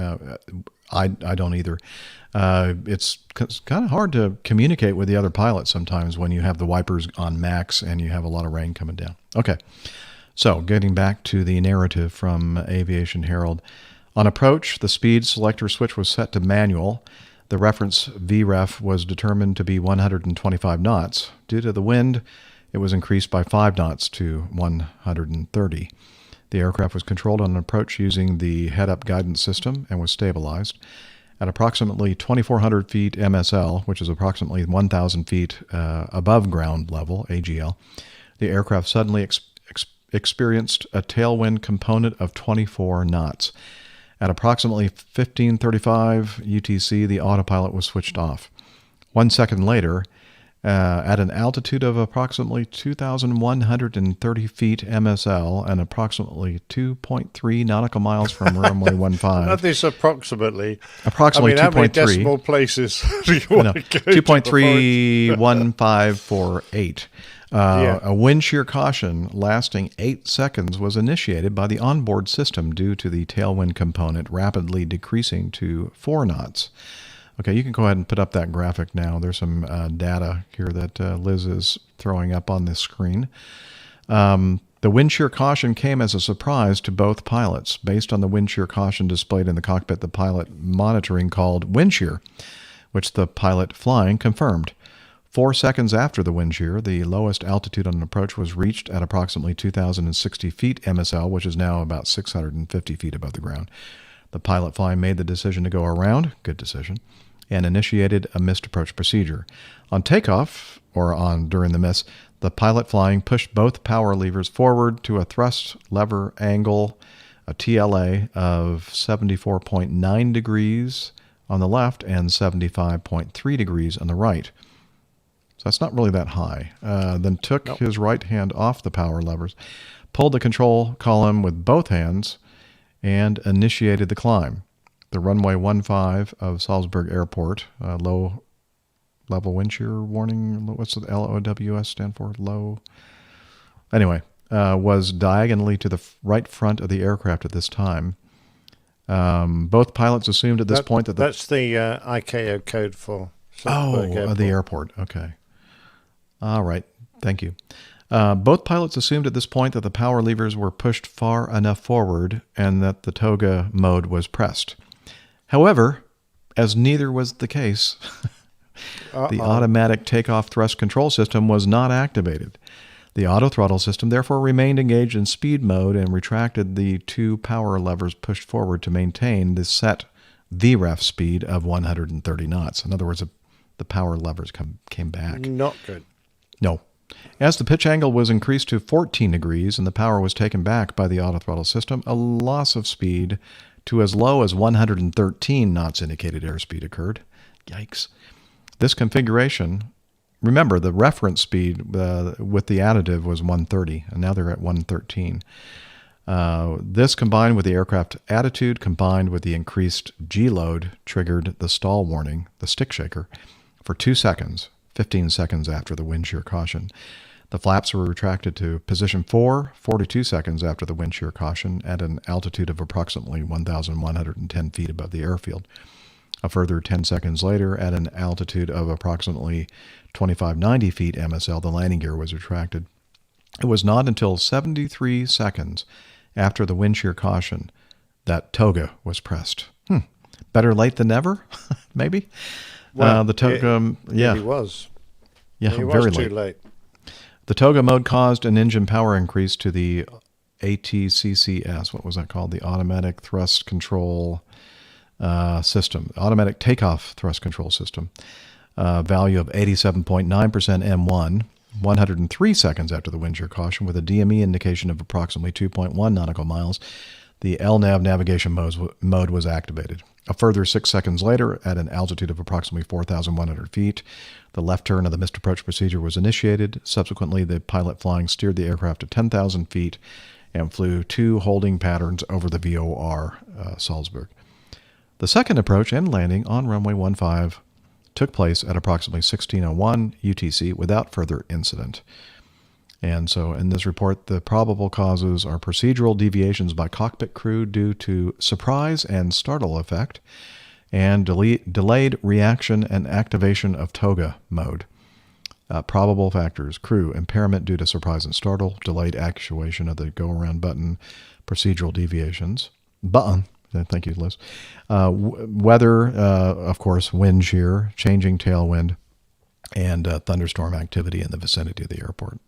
I don't either. It's kind of hard to communicate with the other pilots sometimes when you have the wipers on max and you have a lot of rain coming down. Okay, so getting back to the narrative from Aviation Herald. On approach, the speed selector switch was set to manual. The reference VREF was determined to be 125 knots. Due to the wind, it was increased by 5 knots to 130. The aircraft was controlled on approach using the head-up guidance system and was stabilized. At approximately 2,400 feet MSL, which is approximately 1,000 feet above ground level, AGL, the aircraft suddenly experienced a tailwind component of 24 knots. At approximately 1535 UTC, the autopilot was switched off. 1 second later, at an altitude of approximately 2,130 feet MSL and approximately 2.3 nautical miles from runway 15. That is approximately. Approximately 2.3. How many decimal places do you want to go 2.31548. A wind shear caution lasting 8 seconds was initiated by the onboard system due to the tailwind component rapidly decreasing to 4 knots. Okay, you can go ahead and put up that graphic now. There's some data here that Liz is throwing up on this screen. The wind shear caution came as a surprise to both pilots. Based on the wind shear caution displayed in the cockpit, the pilot monitoring called wind shear, which the pilot flying confirmed. 4 seconds after the wind shear, the lowest altitude on approach was reached at approximately 2,060 feet MSL, which is now about 650 feet above the ground. The pilot flying made the decision to go around, good decision, and initiated a missed approach procedure. On takeoff, during the miss, the pilot flying pushed both power levers forward to a thrust lever angle, a TLA of 74.9 degrees on the left and 75.3 degrees on the right. So that's not really that high. Then took his right hand off the power levers, pulled the control column with both hands, and initiated the climb. The runway 15 of Salzburg Airport, low level wind shear warning, what's the LOWS stand for? Low. Anyway, was diagonally to the right front of the aircraft at this time. Both pilots assumed at this point that that's the ICAO code for Salzburg Airport. The airport. Okay. All right. Thank you. Both pilots assumed at this point that the power levers were pushed far enough forward and that the toga mode was pressed. However, as neither was the case, the automatic takeoff thrust control system was not activated. The auto throttle system therefore remained engaged in speed mode and retracted the 2 power levers pushed forward to maintain the set VREF speed of 130 knots. In other words, the power levers came back. Not good. No. As the pitch angle was increased to 14 degrees and the power was taken back by the auto throttle system, a loss of speed to as low as 113 knots indicated airspeed occurred. Yikes. This configuration, remember the reference speed with the additive was 130, and now they're at 113. This combined with the aircraft attitude, combined with the increased G-load, triggered the stall warning, the stick shaker, for 2 seconds, 15 seconds after the wind shear caution. The flaps were retracted to position 4, 42 seconds after the wind shear caution at an altitude of approximately 1,110 feet above the airfield. A further 10 seconds later, at an altitude of approximately 2,590 feet MSL, the landing gear was retracted. It was not until 73 seconds after the wind shear caution that toga was pressed. Better late than never, maybe? Well, the toga, it was. Yeah, it very was too late. The toga mode caused an engine power increase to the ATCCS. What was that called? The Automatic Thrust Control System. Automatic Takeoff Thrust Control System. Value of 87.9% M1. 103 seconds after the wind shear caution with a DME indication of approximately 2.1 nautical miles. The LNAV navigation mode was activated. A further 6 seconds later, at an altitude of approximately 4,100 feet, the left turn of the missed approach procedure was initiated. Subsequently, the pilot flying steered the aircraft to 10,000 feet and flew 2 holding patterns over the VOR Salzburg. The second approach and landing on runway 15 took place at approximately 1601 UTC without further incident. And so in this report, the probable causes are procedural deviations by cockpit crew due to surprise and startle effect, and delayed reaction and activation of toga mode. Probable factors: crew impairment due to surprise and startle, delayed actuation of the go-around button, procedural deviations. Thank you, Liz. Weather, of course, wind shear, changing tailwind, and thunderstorm activity in the vicinity of the airport.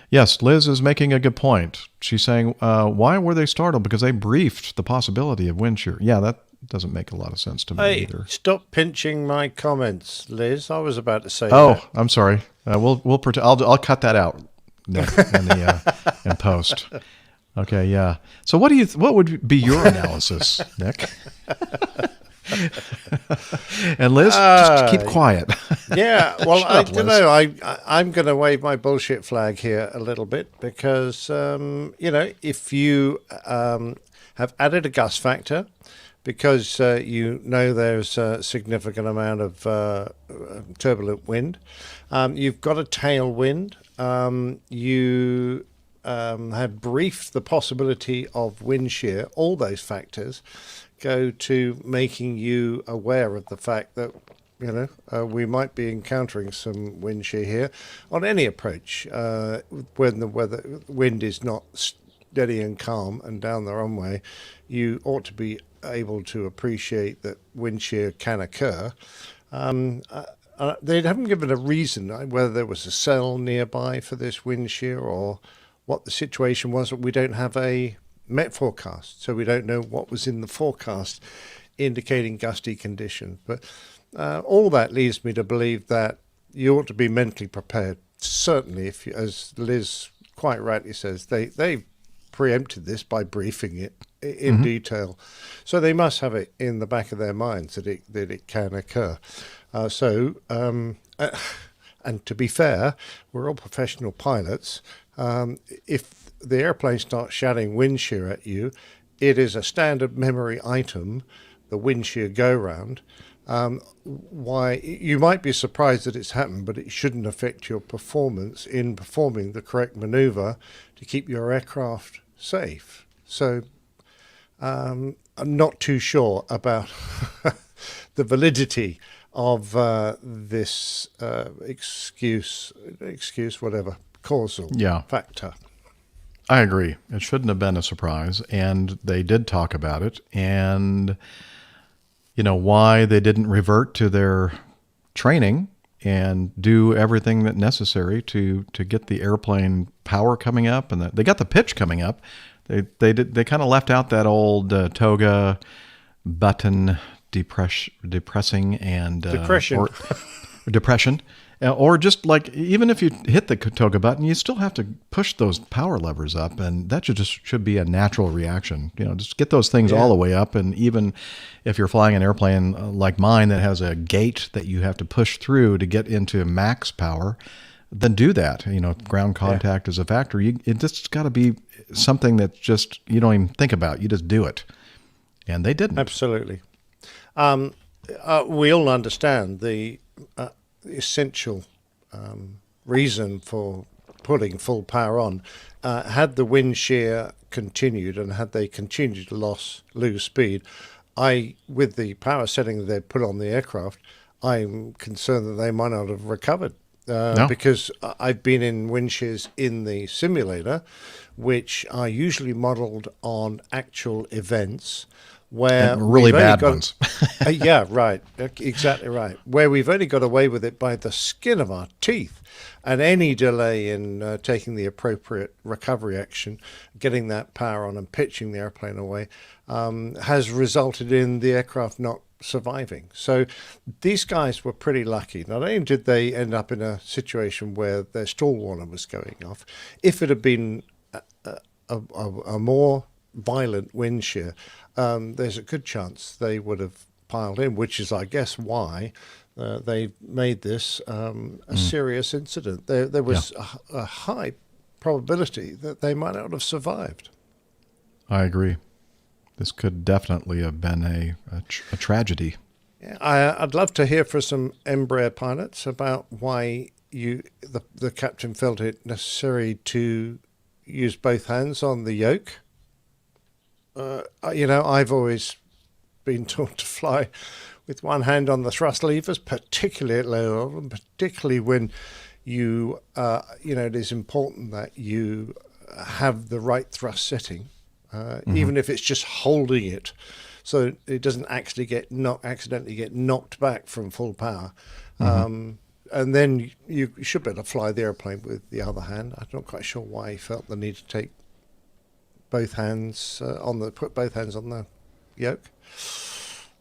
Yes, Liz is making a good point. She's saying, why were they startled? Because they briefed the possibility of wind shear. Yeah, that doesn't make a lot of sense to me either. Stop pinching my comments, Liz. I was about to say that. I'm sorry. We'll pretend. I'll cut that out, Nick, in post. Okay, yeah. So what would be your analysis, Nick? And Liz, just keep quiet. Yeah, well, I don't know. I'm going to wave my bullshit flag here a little bit because, if you have added a gust factor because there's a significant amount of turbulent wind, you've got a tailwind, you have briefed the possibility of wind shear, all those factors go to making you aware of the fact that we might be encountering some wind shear here on any approach when the wind is not steady and calm and down the runway. You ought to be able to appreciate that wind shear can occur. They haven't given a reason whether there was a cell nearby for this wind shear or what the situation was. We don't have a Met forecast, so we don't know what was in the forecast indicating gusty conditions. But all that leads me to believe that you ought to be mentally prepared. Certainly, if you, as Liz quite rightly says, they preempted this by briefing it in detail, so they must have it in the back of their minds that it can occur. And to be fair, we're all professional pilots. If the airplane starts shouting wind shear at you, it is a standard memory item, the wind shear go-round. Why you might be surprised that it's happened, but it shouldn't affect your performance in performing the correct maneuver to keep your aircraft safe. So I'm not too sure about the validity of this whatever causal factor. I agree. It shouldn't have been a surprise, and they did talk about it, and why they didn't revert to their training and do everything that necessary to get the airplane power coming up, and they got the pitch coming up. They kind of left out that old toga button depressing and depression. Or just like, even if you hit the toga button, you still have to push those power levers up, and that should be a natural reaction. Just get those things all the way up, and even if you're flying an airplane like mine that has a gate that you have to push through to get into max power, then do that. Ground contact is a factor. It just got to be something that just you don't even think about. You just do it, and they didn't. Absolutely. We all understand the essential reason for putting full power on. Had the wind shear continued and had they continued to lose speed, with the power setting that they put on the aircraft, I'm concerned that they might not have recovered. Because I've been in wind shears in the simulator, which are usually modeled on actual events, where really bad ones. Yeah, right. Exactly right. Where we've only got away with it by the skin of our teeth. And any delay in taking the appropriate recovery action, getting that power on and pitching the airplane away, has resulted in the aircraft not surviving. So these guys were pretty lucky. Not only did they end up in a situation where their stall warner was going off, if it had been a more violent wind shear, there's a good chance they would have piled in, which is, I guess, why they made this a serious incident. There was a high probability that they might not have survived. I agree. This could definitely have been a tragedy. Yeah, I'd love to hear from some Embraer pilots about why the captain felt it necessary to use both hands on the yoke. I've always been taught to fly with one hand on the thrust levers, particularly at low level, and particularly when you, it is important that you have the right thrust setting, even if it's just holding it, so it doesn't actually accidentally get knocked back from full power. And then you should be able to fly the airplane with the other hand. I'm not quite sure why he felt the need to take both hands put both hands on the yoke.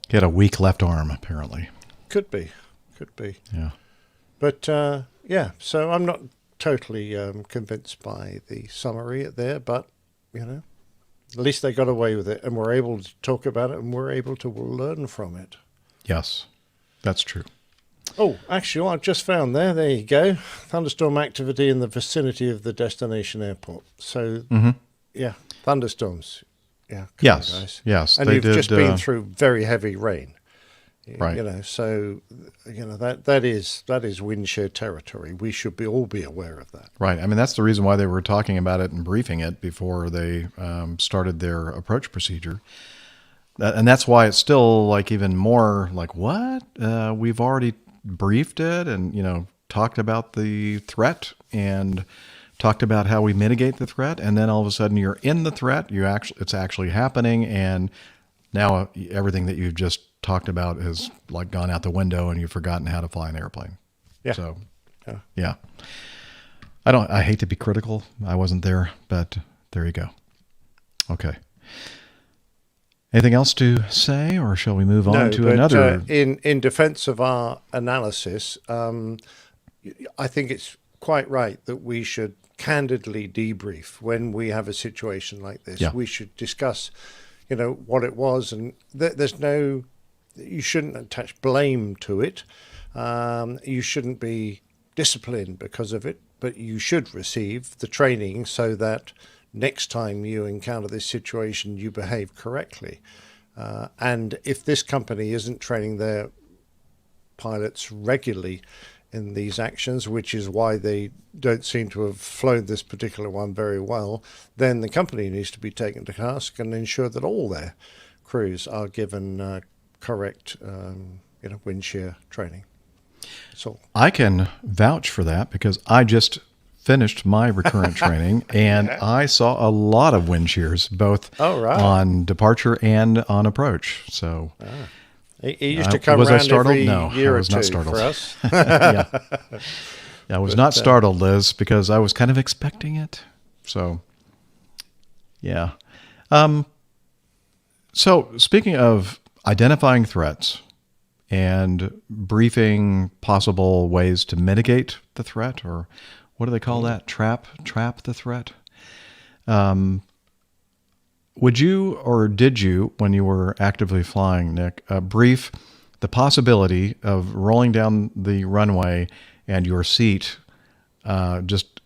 He had a weak left arm, apparently. Could be. Yeah. But so I'm not totally convinced by the summary there, but at least they got away with it, and we're able to talk about it, and we're able to learn from it. Yes, that's true. Oh, actually, what I've just found there you go. Thunderstorm activity in the vicinity of the destination airport. So, yeah, thunderstorms. Yeah. Yes, guys. yes. And you've just been through very heavy rain. Right. So, that is wind shear territory. We should all be aware of that. Right. I mean, that's the reason why they were talking about it and briefing it before they started their approach procedure. And that's why it's still like even more like, what? We've already briefed it and, talked about the threat and talked about how we mitigate the threat. And then all of a sudden you're in the threat. It's actually happening. And now everything that you've just talked about has like gone out the window and you've forgotten how to fly an airplane. Yeah. So, yeah. I hate to be critical. I wasn't there, but there you go. Okay. Anything else to say, or shall we move on to another? In defense of our analysis, I think it's quite right that we should candidly debrief when we have a situation like this. Yeah. We should discuss, what it was, and you shouldn't attach blame to it. You shouldn't be disciplined because of it, but you should receive the training so that next time you encounter this situation, you behave correctly. And if this company isn't training their pilots regularly in these actions, which is why they don't seem to have flown this particular one very well, then the company needs to be taken to task and ensure that all their crews are given correct wind shear training. That's all. I can vouch for that because I just finished my recurrent training, and I saw a lot of wind shears, both on departure and on approach. So, he used to come around every year or two for us. Yeah. I was not startled, Liz, because I was kind of expecting it. So, yeah. So, speaking of identifying threats and briefing possible ways to mitigate the threat, or what do they call that? Trap the threat. Would you, or did you, when you were actively flying, Nick, brief the possibility of rolling down the runway and your seat just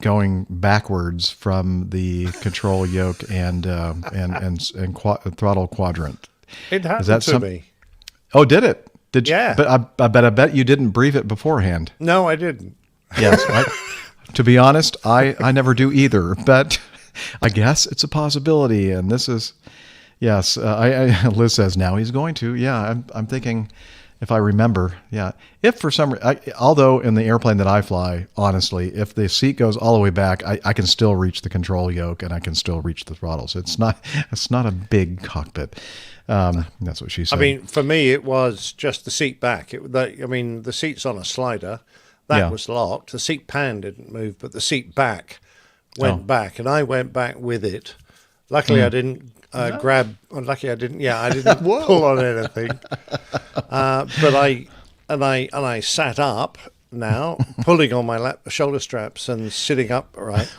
going backwards from the control yoke and throttle quadrant? It happened to me. Oh, did it? Did you? Yeah. But I bet you didn't brief it beforehand. No, I didn't. Yes. To be honest, I never do either, but I guess it's a possibility. And this is, yes, Liz says now he's going to. Yeah, I'm thinking, if I remember, yeah. If for some although in the airplane that I fly, honestly, if the seat goes all the way back, I can still reach the control yoke and I can still reach the throttles. It's not a big cockpit. That's what she said. I mean, for me, it was just the seat back. The seat's on a slider. That was locked. The seat pan didn't move, but the seat back went back, and I went back with it. Luckily, I didn't grab. Luckily, I didn't. Yeah, I didn't pull on anything. But I sat up now, pulling on my shoulder straps and sitting upright,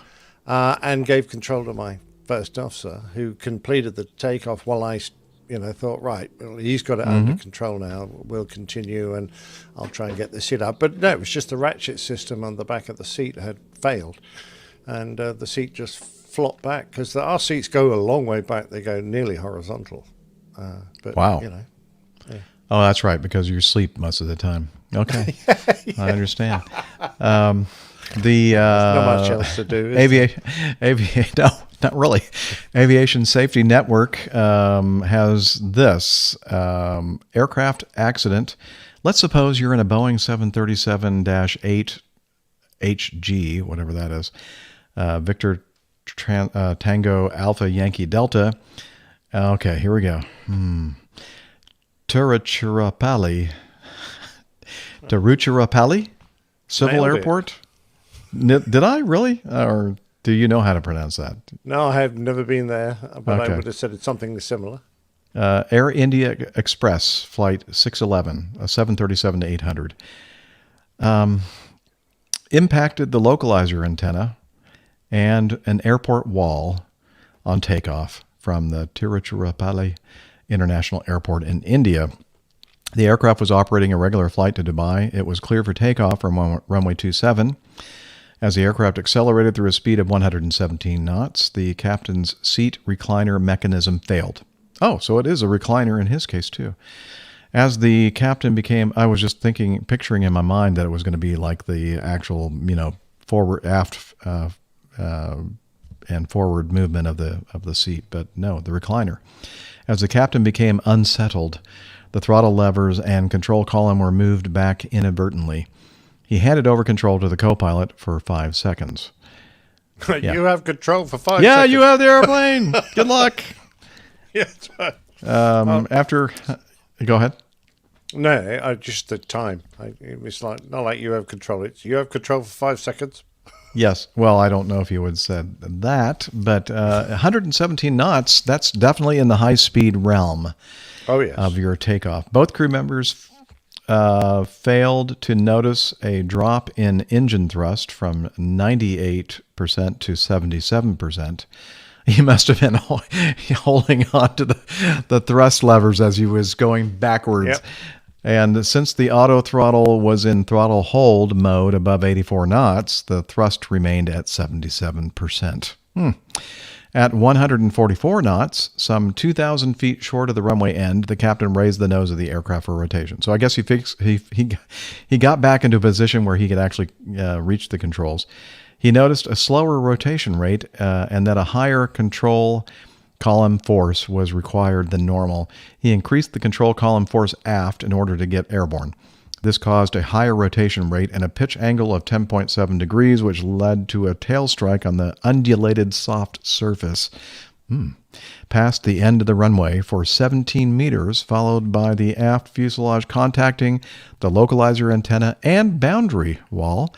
and gave control to my first officer, who completed the takeoff while I thought, right, well, he's got it under control now. We'll continue, and I'll try and get the seat up. But no, it was just the ratchet system on the back of the seat had failed, and the seat just flopped back, because our seats go a long way back. They go nearly horizontal. But, wow. Yeah. Oh, that's right, because you sleep most of the time. Okay. I understand. There's not much else to do. Aviation. No, Not really. Aviation Safety Network has this aircraft accident. Let's suppose you're in a Boeing 737-8 HG, whatever that is, Victor Tango Alpha Yankee Delta. Okay, here we go. Tiruchirappalli-Civil Airport. Did I really? Or do you know how to pronounce that? No, I have never been there, but I would have said it's something similar. Air India Express Flight 611, a 737-800. Impacted the localizer antenna and an airport wall on takeoff from the Tiruchirappalli International Airport in India. The aircraft was operating a regular flight to Dubai. It was clear for takeoff from runway 27. As the aircraft accelerated through a speed of 117 knots, the captain's seat recliner mechanism failed. Oh, so it is a recliner in his case, too. As the captain became, I was just picturing in my mind that it was going to be like the actual, forward, aft, and forward movement of the seat, but no, the recliner. As the captain became unsettled, the throttle levers and control column were moved back inadvertently. He handed over control to the co-pilot for 5 seconds. Yeah. You have control for 5 seconds. Yeah, you have the airplane. Good luck. Yeah, that's right. Go ahead. No, just the time. It's like not like you have control. It's you have control for 5 seconds. Yes. Well, I don't know if you would have said that, but 117 knots, that's definitely in the high-speed realm of your takeoff. Both crew members failed to notice a drop in engine thrust from 98% to 77%. He must have been holding on to the thrust levers as he was going backwards. Yep. And since the auto throttle was in throttle hold mode above 84 knots, the thrust remained at 77%. At 144 knots, some 2,000 feet short of the runway end, the captain raised the nose of the aircraft for rotation. So I guess he got back into a position where he could actually reach the controls. He noticed a slower rotation rate and that a higher control column force was required than normal. He increased the control column force aft in order to get airborne. This caused a higher rotation rate and a pitch angle of 10.7 degrees, which led to a tail strike on the undulated soft surface past the end of the runway for 17 meters, followed by the aft fuselage contacting the localizer antenna and boundary wall.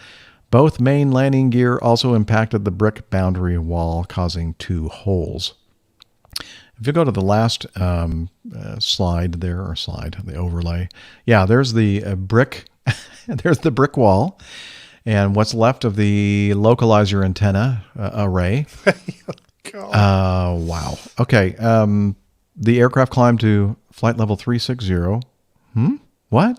Both main landing gear also impacted the brick boundary wall, causing 2 holes. If you go to the last slide, the overlay. Yeah, there's the brick. There's the brick wall, and what's left of the localizer antenna array. Wow. Okay. The aircraft climbed to flight level 360. What?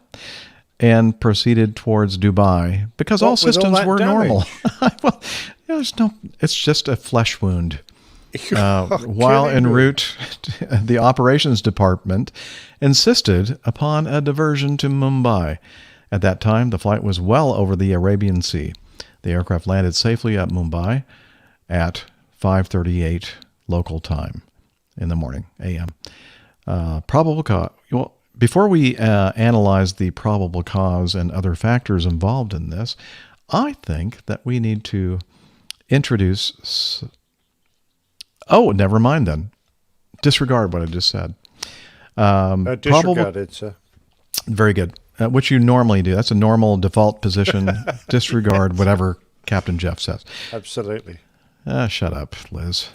And proceeded towards Dubai because all systems were normal. Well, it's just a flesh wound. While en route, the operations department insisted upon a diversion to Mumbai. At that time, the flight was well over the Arabian Sea. The aircraft landed safely at Mumbai at 5:38 local time in the morning, a.m. Probable cause. Well, before we analyze the probable cause and other factors involved in this, I think that we need to introduce... Oh, never mind then. Disregard what I just said. Disregard it, sir. Very good. Which you normally do. That's a normal default position. Disregard whatever Captain Jeff says. Absolutely. Shut up, Liz.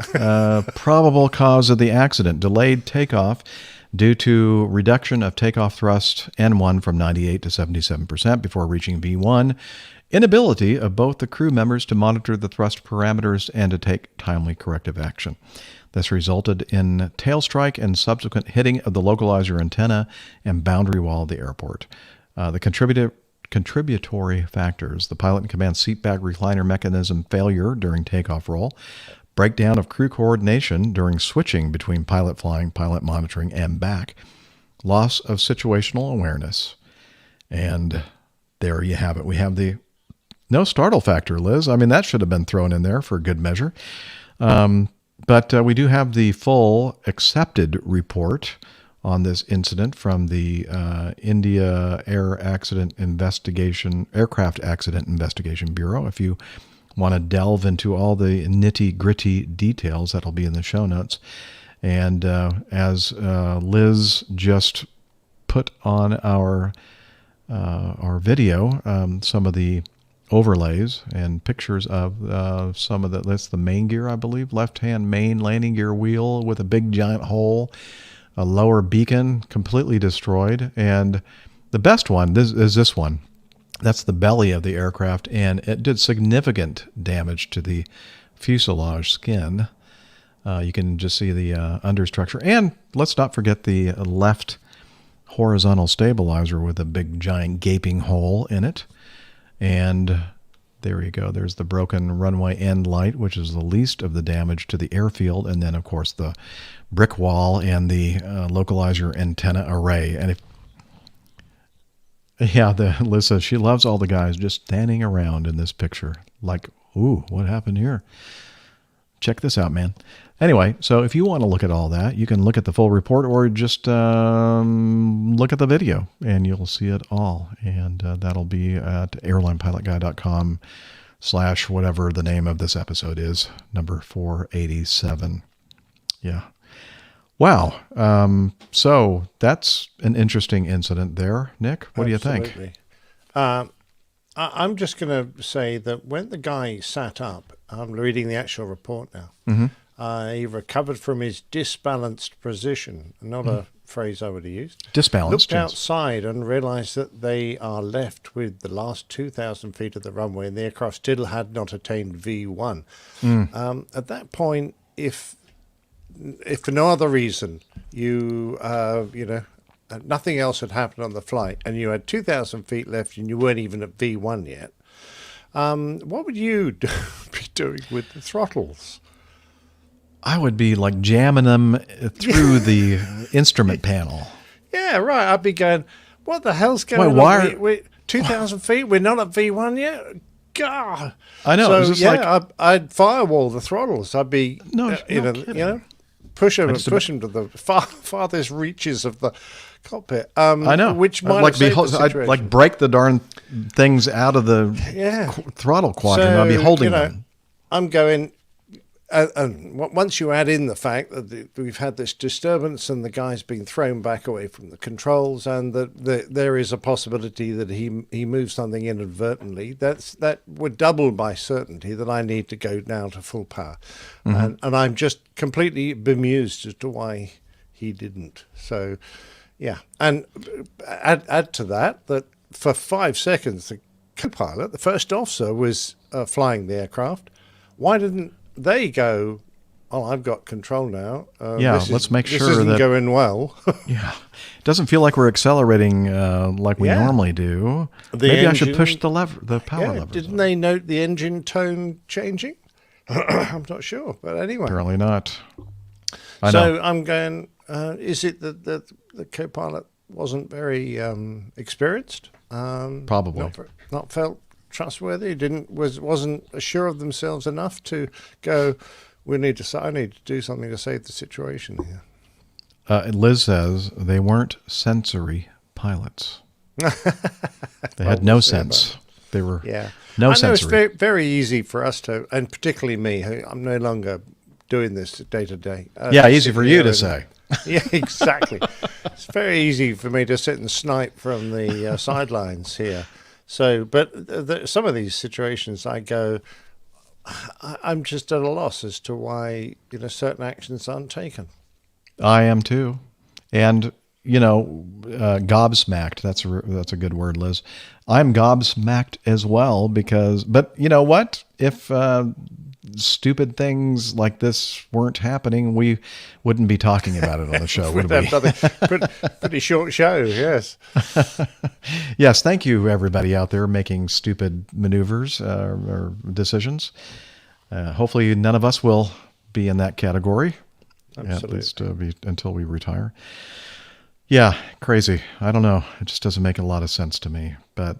Probable cause of the accident. Delayed takeoff due to reduction of takeoff thrust N1 from 98 to 77% before reaching V1. Inability of both the crew members to monitor the thrust parameters and to take timely corrective action. This resulted in tail strike and subsequent hitting of the localizer antenna and boundary wall of the airport. The contributory factors: the pilot and command seatback recliner mechanism failure during takeoff roll, breakdown of crew coordination during switching between pilot flying, pilot monitoring, and back, loss of situational awareness. And there you have it. We have the no startle factor, Liz. I mean, that should have been thrown in there for good measure. But we do have the full accepted report on this incident from the India Aircraft Accident Investigation Bureau. If you want to delve into all the nitty-gritty details, that'll be in the show notes. And as Liz just put on our video, some of the overlays and pictures of some of that's the main gear, I believe, left-hand main landing gear wheel with a big giant hole, a lower beacon completely destroyed, and the best one is this one. That's the belly of the aircraft, and it did significant damage to the fuselage skin. You can just see the understructure, and let's not forget the left horizontal stabilizer with a big giant gaping hole in it. And there you go. There's the broken runway end light, which is the least of the damage to the airfield. And then, of course, the brick wall and the localizer antenna array. And Liz says she loves all the guys just standing around in this picture. Like, ooh, what happened here? Check this out, man. Anyway, so if you want to look at all that, you can look at the full report or just look at the video and you'll see it all. And that'll be at airlinepilotguy.com/whatever the name of this episode is, number 487. Yeah. Wow. So that's an interesting incident there. Nick, what do you think? I'm just going to say that when the guy sat up, I'm reading the actual report now, he recovered from his disbalanced position, not a phrase I would have used. Disbalanced. Looked outside and realized that they are left with the last 2,000 feet of the runway and the aircraft still had not attained V1. At that point, if for no other reason, nothing else had happened on the flight and you had 2,000 feet left and you weren't even at V1 yet, what would you be doing with the throttles? I would be like jamming them through the instrument panel. Yeah, right. I'd be going, what the hell's going on? We're 2,000 feet, we're not at V1 yet? God. I know. So, I'd firewall the throttles. I'd be, push them to the farthest reaches of the cockpit. I know. Which might have saved the situation. I'd like break the darn things out of the throttle quadrant. I'd be holding them. I'm going, and once you add in the fact that we've had this disturbance and the guy's been thrown back away from the controls and that there is a possibility that he moves something inadvertently, that would double my certainty that I need to go down to full power. And I'm just completely bemused as to why he didn't. So, yeah. And add to that for 5 seconds, the co-pilot, the first officer, was flying the aircraft. Why didn't they go, I've got control now. Let's make sure this isn't that going well. Yeah. It doesn't feel like we're accelerating like we normally do. Maybe I should push the power lever. Didn't they note the engine tone changing? I'm not sure, but anyway. Apparently not. So I'm going, is it that the co-pilot wasn't very experienced? Probably. Not felt trustworthy, wasn't sure of themselves enough to go, I need to do something to save the situation here. Liz says they weren't sensory pilots. They had no sense. They were no sensory. It's very, very easy for us to, and particularly me, I'm no longer doing this day to day. Easy for you to say. Yeah, exactly. It's very easy for me to sit and snipe from the sidelines here. So, but some of these situations, I go, I'm just at a loss as to why certain actions aren't taken. I am too, and gobsmacked. That's a good word, Liz. I'm gobsmacked as well but you know what? If stupid things like this weren't happening, we wouldn't be talking about it on the show, would we? Pretty short show, yes. Yes, thank you, everybody out there making stupid maneuvers or decisions. Hopefully none of us will be in that category, Absolutely. at least until we retire. Yeah, crazy. I don't know. It just doesn't make a lot of sense to me. But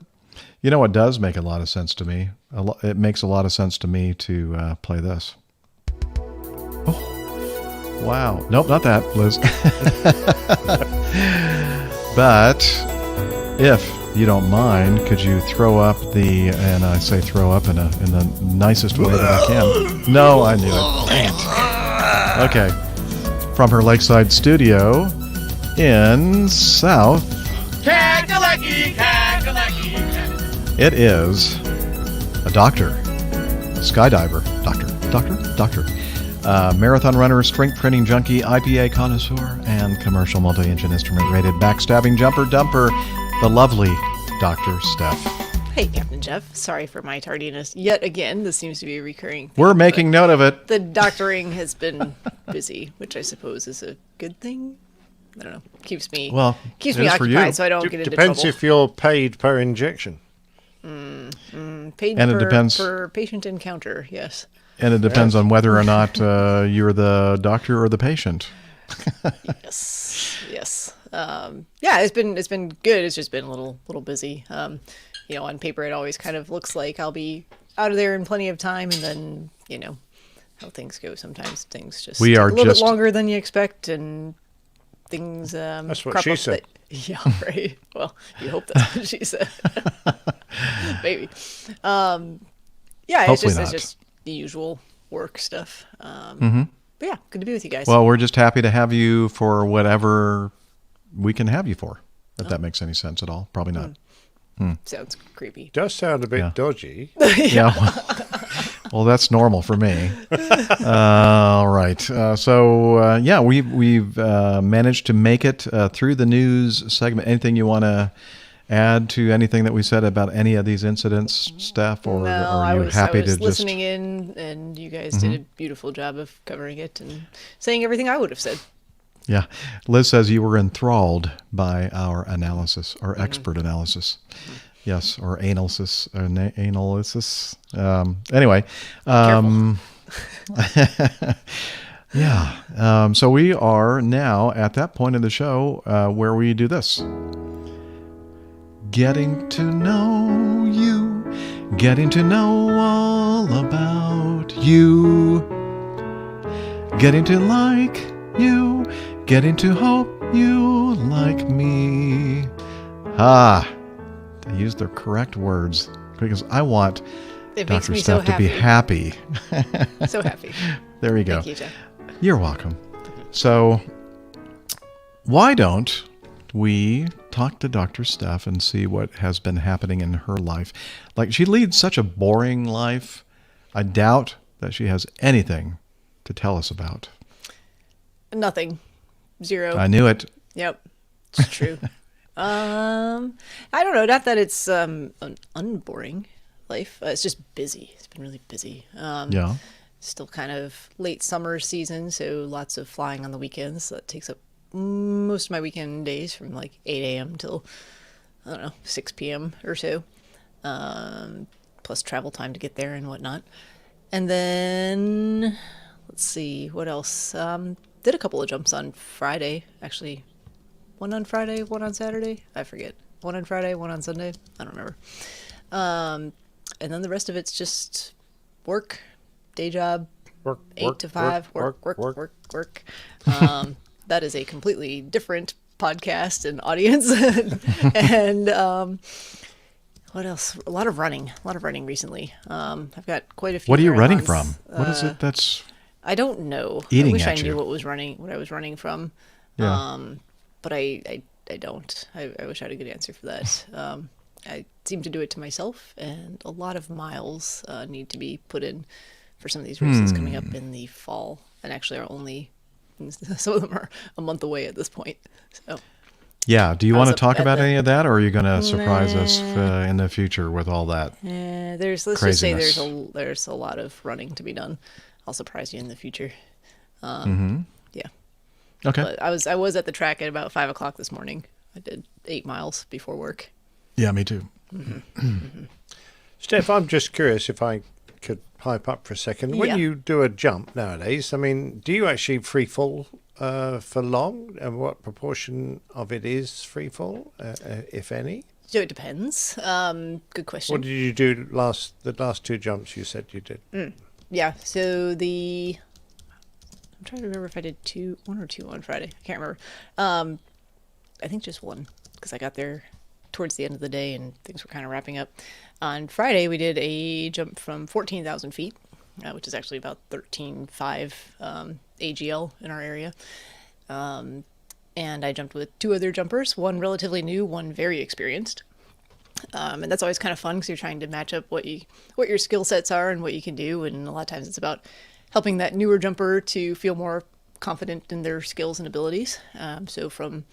you know what does make a lot of sense to me? It makes a lot of sense to me to play this. Oh. Wow. Nope, not that, Liz. But if you don't mind, could you throw up and I say throw up in the nicest way that I can. No, I knew it. Dang it. Okay. From her lakeside studio in South. It is a doctor, a skydiver, doctor, marathon runner, strength training junkie, IPA connoisseur, and commercial multi-engine instrument rated backstabbing jumper dumper, the lovely Dr. Steph. Hey, Captain Jeff. Sorry for my tardiness. Yet again, this seems to be a recurring thing. We're making note of it. The doctoring has been busy, which I suppose is a good thing. I don't know. Keeps me occupied so I don't get into trouble. Depends if you're paid per injection. Paid and it depends per patient encounter, yes. And it depends on whether or not you're the doctor or the patient. Yes. Yeah, it's been good. It's just been a little busy. On paper it always kind of looks like I'll be out of there in plenty of time, and then how things go. Sometimes things just take a little bit longer than you expect, and things that's what she said. Yeah, right. Well, you hope that's what she said. Maybe. Yeah, it's just the usual work stuff. But yeah, good to be with you guys. Well, we're just happy to have you for whatever we can have you for. If that makes any sense at all. Probably not. Sounds creepy. Does sound a bit dodgy. Yeah. Well, that's normal for me. All right. We've managed to make it through the news segment. Anything you want to add to anything that we said about any of these incidents, Steph, or are you happy to just... I was listening in, and you guys did a beautiful job of covering it and saying everything I would have said. Yeah. Liz says you were enthralled by our analysis, our expert analysis. Yes, or analysis. Anyway. Yeah. So we are now at that point in the show where we do this. Getting to know you. Getting to know all about you. Getting to like you. Getting to hope you like me. They use the correct words because I want Dr. Steph to be happy. So happy. There you go. Thank you, Jeff. You're welcome. So why don't we talk to Dr. Steph and see what has been happening in her life? Like, she leads such a boring life. I doubt that she has anything to tell us about. Nothing. Zero. I knew it. Yep. It's true. I don't know. Not that it's an unboring life. It's just busy. It's been really busy. Yeah. Still kind of late summer season, so lots of flying on the weekends. So that takes up most of my weekend days from like 8 a.m. till, 6 p.m. or so. Plus travel time to get there and whatnot. And then, let's see, what else? Did a couple of jumps on Friday, actually. One on Friday, one on Saturday. I forget. One on Friday, one on Sunday. I don't remember. And then the rest of it's just work, day job, 8 to 5, work. That is a completely different podcast and audience. And what else? A lot of running recently. I've got quite a few. What are you running marathons. from? What is it that's... I don't know. Eating I wish at I knew you. what I was running from. Yeah. But I don't. I wish I had a good answer for that. I seem to do it to myself, and a lot of miles need to be put in for some of these races coming up in the fall, and actually some of them are a month away at this point. So. Yeah. Do you want to talk about any of that, or are you going to surprise us in the future with all that? Let's craziness? just say there's a lot of running to be done. I'll surprise you in the future. Yeah. Okay. But I was at the track at about 5 o'clock this morning. I did 8 miles before work. Yeah, me too. Steph, I'm just curious if I could pipe up for a second. When you do a jump nowadays, I mean, do you actually free fall for long? And what proportion of it is free fall, if any? So it depends. Good question. What did you do the last 2 jumps you said you did? Yeah, so I'm trying to remember if I did one or two on Friday. I can't remember. I think just one, because I got there towards the end of the day and things were kind of wrapping up. On Friday, we did a jump from 14,000 feet, which is actually about 13.5 AGL in our area. And I jumped with two other jumpers, one relatively new, one very experienced. And that's always kind of fun because you're trying to match up what your skill sets are and what you can do. And a lot of times it's about helping that newer jumper to feel more confident in their skills and abilities. So from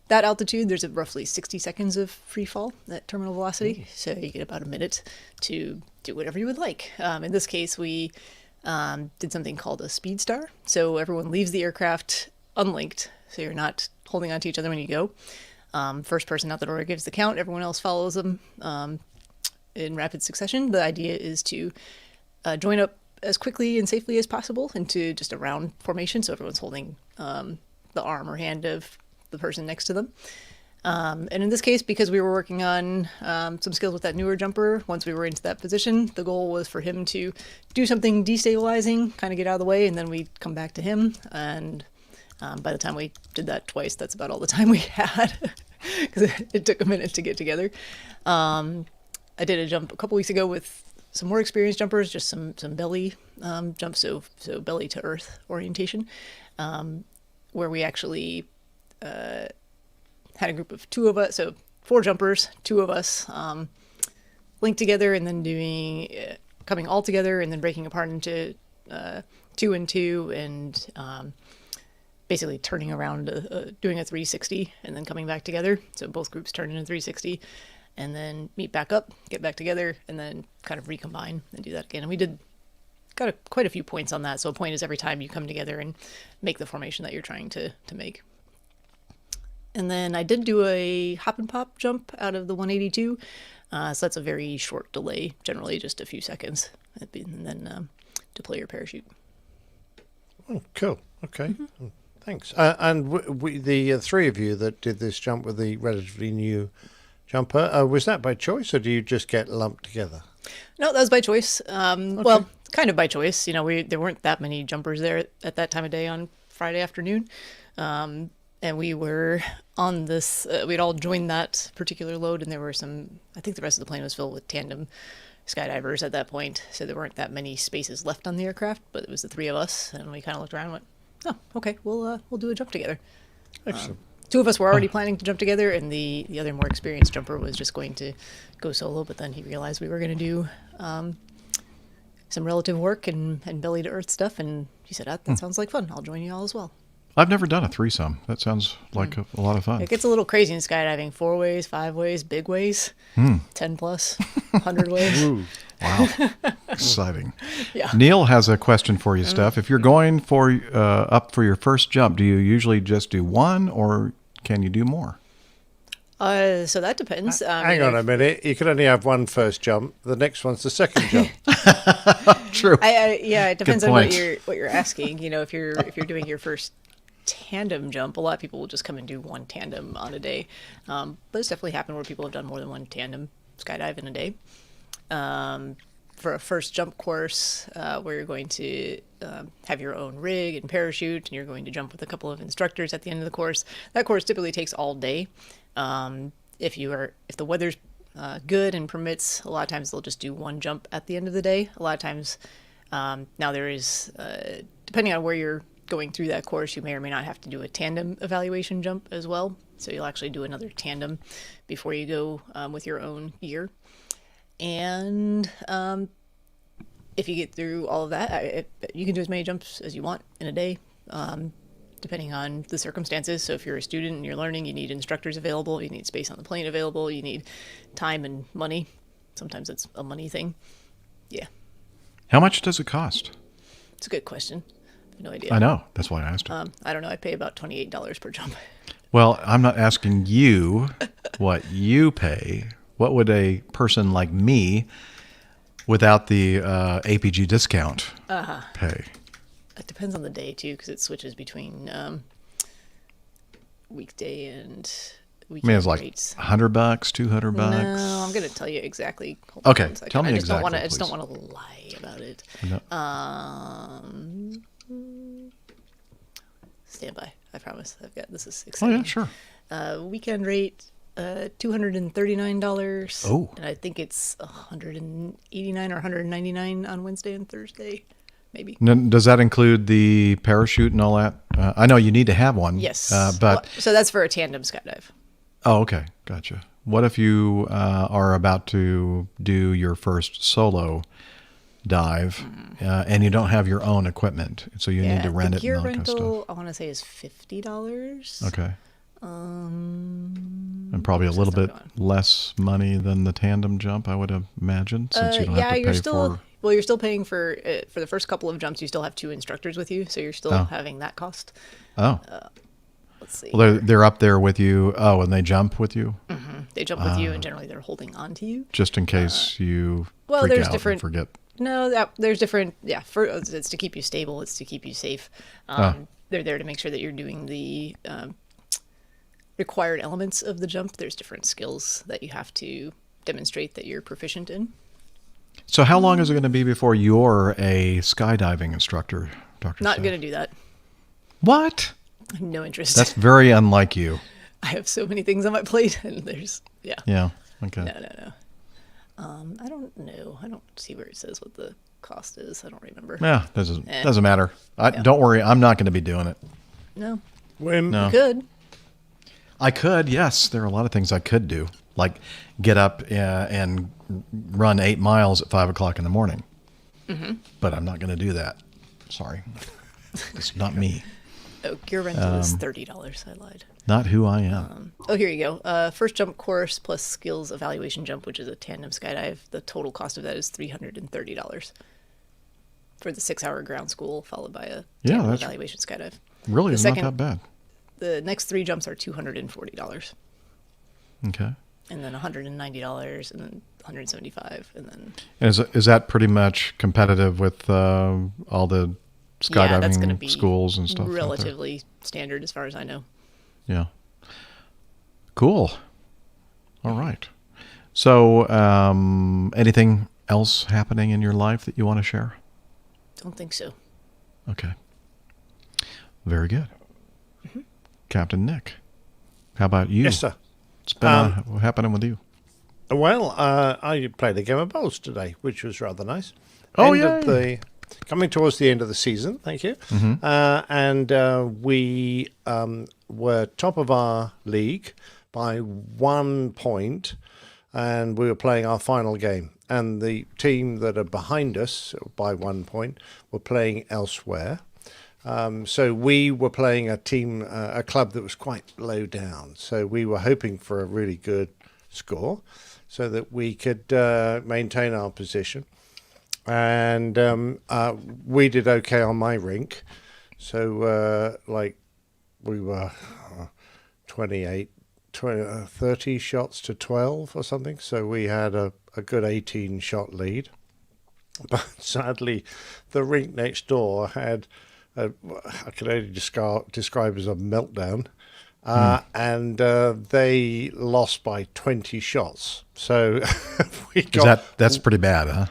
that altitude, there's roughly 60 seconds of free fall at terminal velocity. So you get about a minute to do whatever you would like. In this case, we did something called a speed star. So everyone leaves the aircraft unlinked. So you're not holding on to each other when you go. First person out the door gives the count. Everyone else follows them in rapid succession. The idea is to join up as quickly and safely as possible into just a round formation. So everyone's holding the arm or hand of the person next to them. And in this case, because we were working on some skills with that newer jumper, once we were into that position, the goal was for him to do something destabilizing, kind of get out of the way, and then we'd come back to him. And by the time we did that twice, that's about all the time we had, because it took a minute to get together. I did a jump a couple weeks ago with some more experienced jumpers, just some belly jumps, so belly to earth orientation, where we actually had a group of two of us, so 4 jumpers, 2 of us linked together, and then coming all together and then breaking apart into 2 and 2, and basically turning around, doing a 360 and then coming back together. So both groups turn in a 360 and then meet back up, get back together, and then kind of recombine and do that again. And we got quite a few points on that. So a point is every time you come together and make the formation that you're trying to make. And then I did do a hop and pop jump out of the 182. So that's a very short delay, generally just a few seconds, and then deploy your parachute. Oh, cool. Okay. Mm-hmm. Thanks. And the 3 of you that did this jump with the relatively new jumper, was that by choice, or do you just get lumped together? No, that was by choice. Okay. Well, kind of by choice. There weren't that many jumpers there at that time of day on Friday afternoon. And we were on this, we'd all joined that particular load, and there were I think the rest of the plane was filled with tandem skydivers at that point. So there weren't that many spaces left on the aircraft, but it was the 3 of us, and we kind of looked around and went, oh, okay, we'll do a jump together. Excellent. 2 of us were already planning to jump together, and the other more experienced jumper was just going to go solo, but then he realized we were going to do some relative work and belly to earth stuff, and he said, that sounds like fun. I'll join you all as well. I've never done a threesome. That sounds like a lot of fun. It gets a little crazy in skydiving. 4 ways, 5 ways, big ways, 10 plus, 100 ways. Ooh, wow. Exciting. Yeah. Neil has a question for you, Steph. If you're going up for your first jump, do you usually just do one, or can you do more? So that depends. Hang on a minute. You can only have one first jump. The next one's the second jump. True. It depends on what you're asking. If you're doing your first tandem jump, a lot of people will just come and do one tandem on a day. But it's definitely happened where people have done more than one tandem skydive in a day. For a first jump course, where you're going to have your own rig and parachute, and you're going to jump with a couple of instructors at the end of the course, that course typically takes all day. If the weather's good and permits, a lot of times they'll just do one jump at the end of the day. A lot of times, now there is, depending on where you're going through that course, you may or may not have to do a tandem evaluation jump as well. So you'll actually do another tandem before you go with your own gear. And if you get through all of that, you can do as many jumps as you want in a day, depending on the circumstances. So if you're a student and you're learning, you need instructors available, you need space on the plane available, you need time and money. Sometimes it's a money thing. Yeah. How much does it cost? It's a good question. I have no idea. I know. That's why I asked it. I don't know. I pay about $28 per jump. Well, I'm not asking you what you pay. What would a person like me, without the APG discount, pay? It depends on the day, too, because it switches between weekday and weekend it's like rates. $100, $200. No, I'm going to tell you exactly. Okay, tell me exactly, I just don't want to lie about it. No. stand by. I promise. This is Oh exciting. yeah, sure. Weekend rate, $239. Oh. And I think it's $189 or $199 on Wednesday and Thursday, maybe. Does that include the parachute and all that? I know you need to have one. Yes. But So that's for a tandem skydive. oh, okay, gotcha. What if you are about to do your first solo dive and you don't have your own equipment, so you need to rent it Gear and all that kind of rental, stuff? I want to say, is $50. Okay. And probably a little bit less money than the tandem jump, I would imagine, since you don't have to pay you're still for. well, you're still paying for the first couple of jumps. You still have 2 instructors with you, so you're still having that cost. Oh. Let's see. Well, they're up there with you. Oh, and they jump with you? Mm-hmm. They jump with you, and generally they're holding on to you. Just in case you Well, freak there's out different. and forget. No, there's different. Yeah, it's to keep you stable. It's to keep you safe. They're there to make sure that you're doing the required elements of the jump. There's different skills that you have to demonstrate that you're proficient in. So how long is it going to be before you're a skydiving instructor, Dr. Not Steph? going to do that. What? No interest. That's very unlike you. I have so many things on my plate, and there's Yeah. Okay. No. I don't know. I don't see where it says what the cost is. I don't remember. Yeah, doesn't matter. Don't worry. I'm not going to be doing it. No. No. You could. I could. Yes, there are a lot of things I could do, like get up and run 8 miles at 5:00 in the morning. Mm-hmm. But I'm not going to do that. Sorry, it's not me. Oh, gear rental is $30. I lied. Not who I am. Here you go. First jump course plus skills evaluation jump, which is a tandem skydive. The total cost of that is $330 for the 6-hour ground school, followed by a tandem evaluation skydive. Really, it's not that bad. The next 3 jumps are $240. Okay. And then $190, and then $175, and then. Is that pretty much competitive with all the skydiving that's gonna be schools and stuff? Relatively standard, as far as I know. Yeah. Cool. All right. So, anything else happening in your life that you want to share? Don't think so. Okay. Very good. Mm-hmm. Captain Nick, how about you? Yes, sir. It's been what's happening with you? Well, I played a game of bowls today, which was rather nice. Oh, yeah. Coming towards the end of the season, thank you. Mm-hmm. And we were top of our league by 1 point, and we were playing our final game. And the team that are behind us by 1 point were playing elsewhere. So we were playing a club that was quite low down. So we were hoping for a really good score so that we could maintain our position. And we did okay on my rink. So we were 30 shots to 12 or something. So we had a good 18-shot lead. But sadly, the rink next door had... I could only describe as a meltdown, and they lost by 20 shots. So that's pretty bad, huh?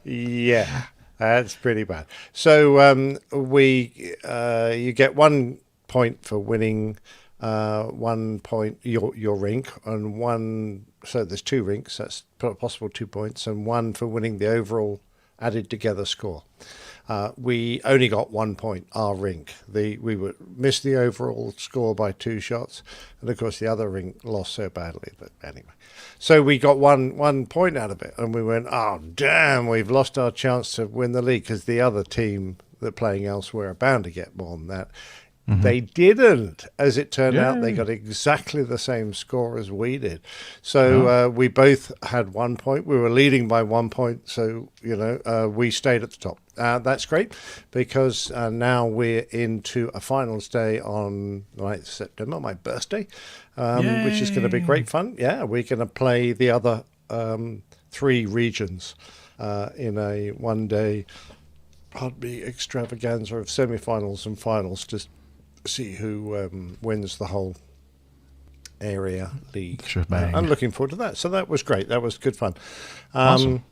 Yeah, that's pretty bad. So you get 1 point for winning 1 point your rink, and one. So there's 2 rinks. That's possible 2 points, and 1 for winning the overall added together score. We only got 1 point, our rink. We missed the overall score by 2 shots, and of course the other rink lost so badly. But anyway, so we got one point out of it, and we went, oh damn, we've lost our chance to win the league, because the other team that playing elsewhere are bound to get more than that. Mm-hmm. They didn't. As it turned out, they got exactly the same score as we did. So we both had 1 point. We were leading by 1 point. So, we stayed at the top. That's great, because now we're into a finals day on 9th September, my birthday, which is going to be great fun. Yeah, we're going to play the other 3 regions in a one-day extravaganza of semi-finals and finals to see who wins the whole area league. I'm looking forward to that. So that was great. That was good fun. Awesome.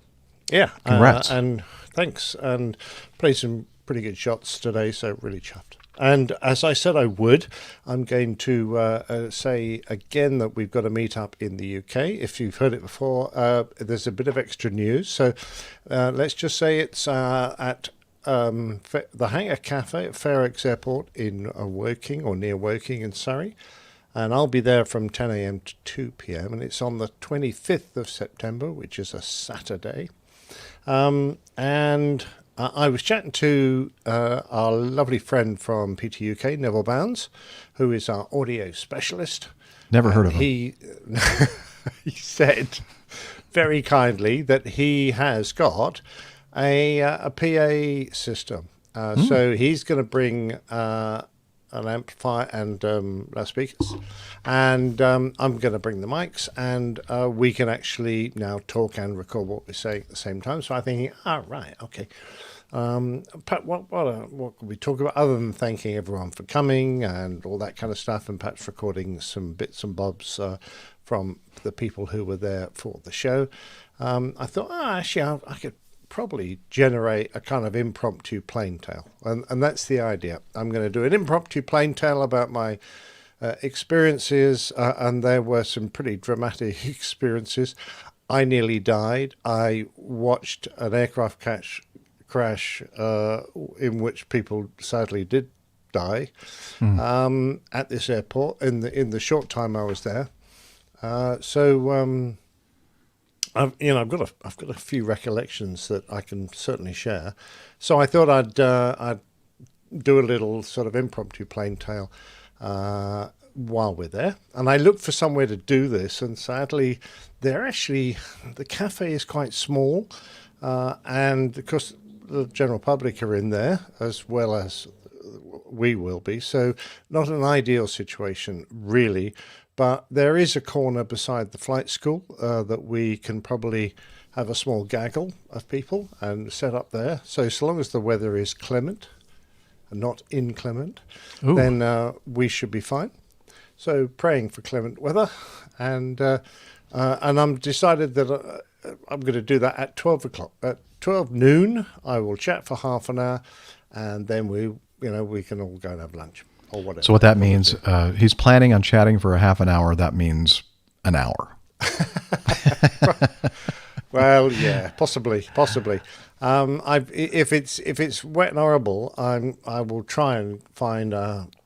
Yeah. Congrats. And thanks. And played some pretty good shots today, so really chuffed. And as I said I would, I'm going to say again that we've got a meet-up in the UK. If you've heard it before, there's a bit of extra news. So let's just say it's at the Hangar Cafe at Fair Oaks Airport in Woking, or near Woking in Surrey. And I'll be there from 10 a.m. to 2 p.m. And it's on the 25th of September, which is a Saturday. And I was chatting to our lovely friend from PT UK, Neville Bounds, who is our audio specialist. Never heard of him. He said very kindly that he has got a PA system. So he's going to bring an amplifier and loudspeakers, and I'm going to bring the mics, and we can actually now talk and record what we're saying at the same time. So I'm thinking, right, okay. Pat, what could we talk about other than thanking everyone for coming and all that kind of stuff, and perhaps recording some bits and bobs from the people who were there for the show. I thought, actually, I could probably generate a kind of impromptu plain tale, and that's the idea. I'm going to do an impromptu plain tale about my experiences, and there were some pretty dramatic experiences. I nearly died. I watched an aircraft crash in which people sadly did die at this airport in the short time I was there. I've got a few recollections that I can certainly share. So I thought I'd do a little sort of impromptu plain tale while we're there. And I looked for somewhere to do this, and sadly, the cafe is quite small, and of course the general public are in there as well as we will be. So not an ideal situation really. But there is a corner beside the flight school that we can probably have a small gaggle of people and set up there. So long as the weather is clement and not inclement, then we should be fine. So praying for clement weather. And I'm decided that I'm going to do that at 12 o'clock. At 12 noon, I will chat for half an hour, and then we can all go and have lunch. Or whatever. So what that means, he's planning on chatting for a half an hour. That means an hour. Well, yeah, possibly. If it's wet and horrible, I will try and find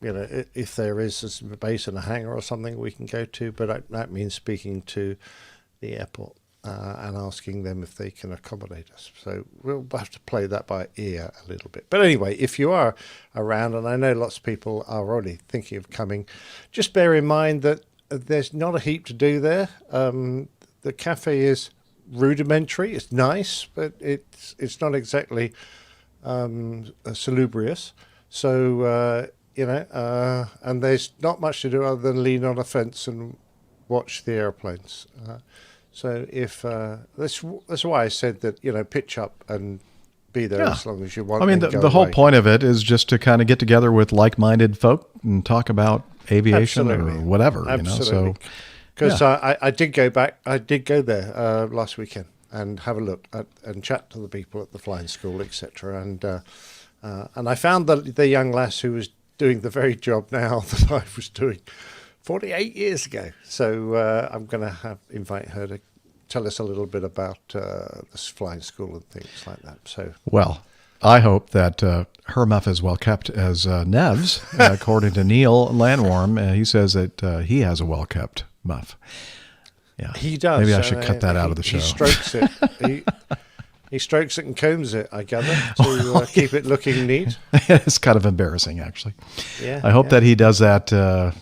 if there is a base and a hangar or something we can go to. But that means speaking to the airport and asking them if they can accommodate us. So we'll have to play that by ear a little bit. But anyway, if you are around, and I know lots of people are already thinking of coming, just bear in mind that there's not a heap to do there. The cafe is rudimentary. It's nice, but it's not exactly salubrious. So, and there's not much to do other than lean on a fence and watch the airplanes. So if that's why I said that, pitch up and be there as long as you want. I mean, the whole point of it is just to kind of get together with like-minded folk and talk about aviation or whatever. Absolutely. Because I did go back. I did go there last weekend and have a look at and chat to the people at the flying school, etc. And I found the young lass who was doing the very job now that I was doing 48 years ago. So I'm going to invite her to tell us a little bit about this flying school and things like that. So well, I hope that her muff is well kept as Nev's. According to Neil Landwarm, he says that he has a well kept muff. Yeah, he does. Maybe I should cut that out of the show. He strokes it. He strokes it and combs it, I gather, to keep it looking neat. It's kind of embarrassing, actually. Yeah. I hope that he does that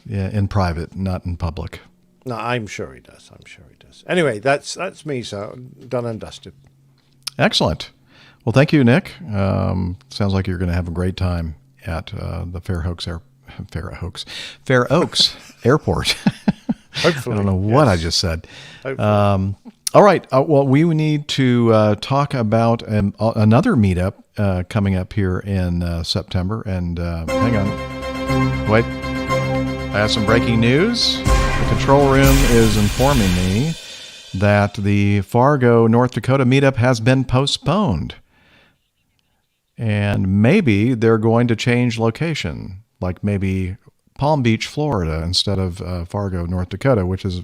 in private, not in public. No, I'm sure he does. Anyway, that's me, so done and dusted. Excellent. Well, thank you, Nick. Sounds like you're going to have a great time at the Fair Oaks Airport. Hopefully. I don't know what I just said. All right. Well, we need to talk about another meetup coming up here in September. And hang on. Wait. I have some breaking news. The control room is informing me that the Fargo, North Dakota meetup has been postponed. And maybe they're going to change location, like maybe Palm Beach, Florida, instead of Fargo, North Dakota, which is,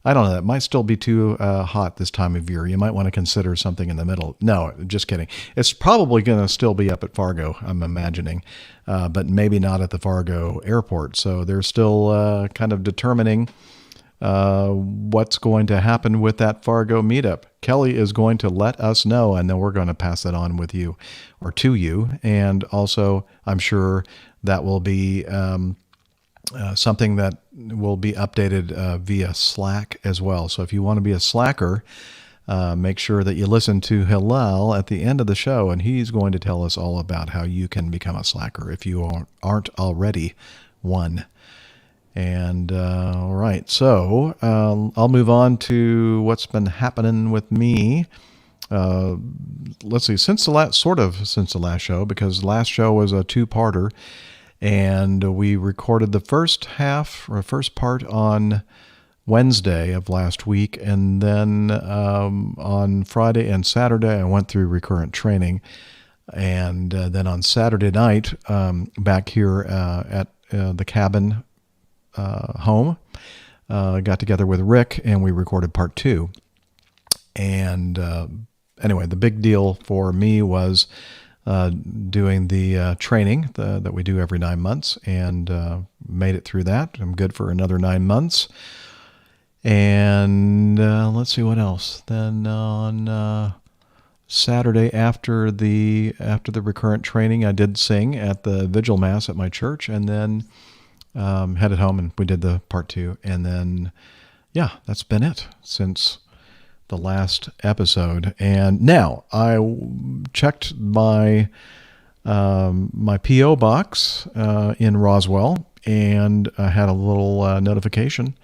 I don't know, that might still be too hot this time of year. You might want to consider something in the middle. No, just kidding. It's probably going to still be up at Fargo, I'm imagining, but maybe not at the Fargo airport. So they're still kind of determining what's going to happen with that Fargo meetup. Kelly is going to let us know, and then we're going to pass that on with you or to you. And also, I'm sure that will be something that will be updated via Slack as well. So if you want to be a Slacker, make sure that you listen to Hillel at the end of the show, and he's going to tell us all about how you can become a Slacker if you aren't already one. And all right, so I'll move on to what's been happening with me. Let's see, since the last show, because the last show was a two-parter, and we recorded the first part on Wednesday of last week, and then on Friday and Saturday I went through recurrent training, and then on Saturday night back here at the cabin home, got together with Rick and we recorded part 2. And anyway, the big deal for me was doing the training that we do every 9 months, and made it through that. I'm good for another 9 months. And let's see what else. Then on Saturday after the recurrent training, I did sing at the Vigil Mass at my church, and then headed home and we did the part 2. And then, yeah, that's been it since the last episode. And now I checked my P.O. box in Roswell, and I had a little notification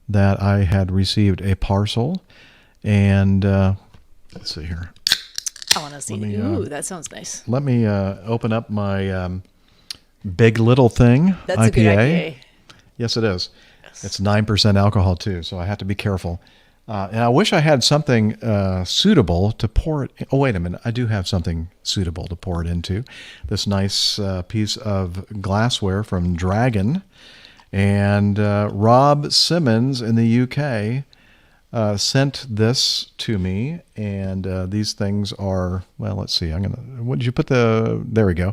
that I had received a parcel. And let's see here. I want to see. Ooh, that sounds nice. Let me open up my Big Little Thing. That's IPA. a good IPA. Yes, it is. Yes. It's 9% alcohol too, so I have to be careful. And I wish I had something suitable to pour it. Oh, wait a minute. I do have something suitable to pour it into. This nice piece of glassware from Dragon. And Rob Simmons in the UK sent this to me. And these things are, well, let's see. What did you put there we go.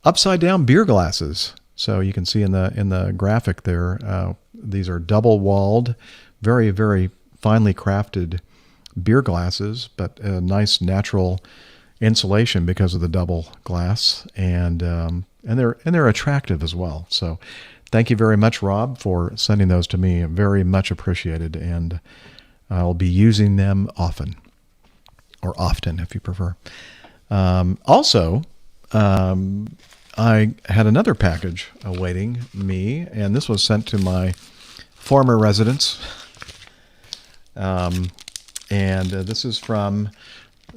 Upside down beer glasses. So you can see in the graphic there, these are double-walled, very, very finely crafted beer glasses, but a nice natural insulation because of the double glass, and they're attractive as well. So thank you very much, Rob, for sending those to me. Very much appreciated, and I'll be using them often, or often if you prefer. Also, I had another package awaiting me, and this was sent to my former residence. And this is from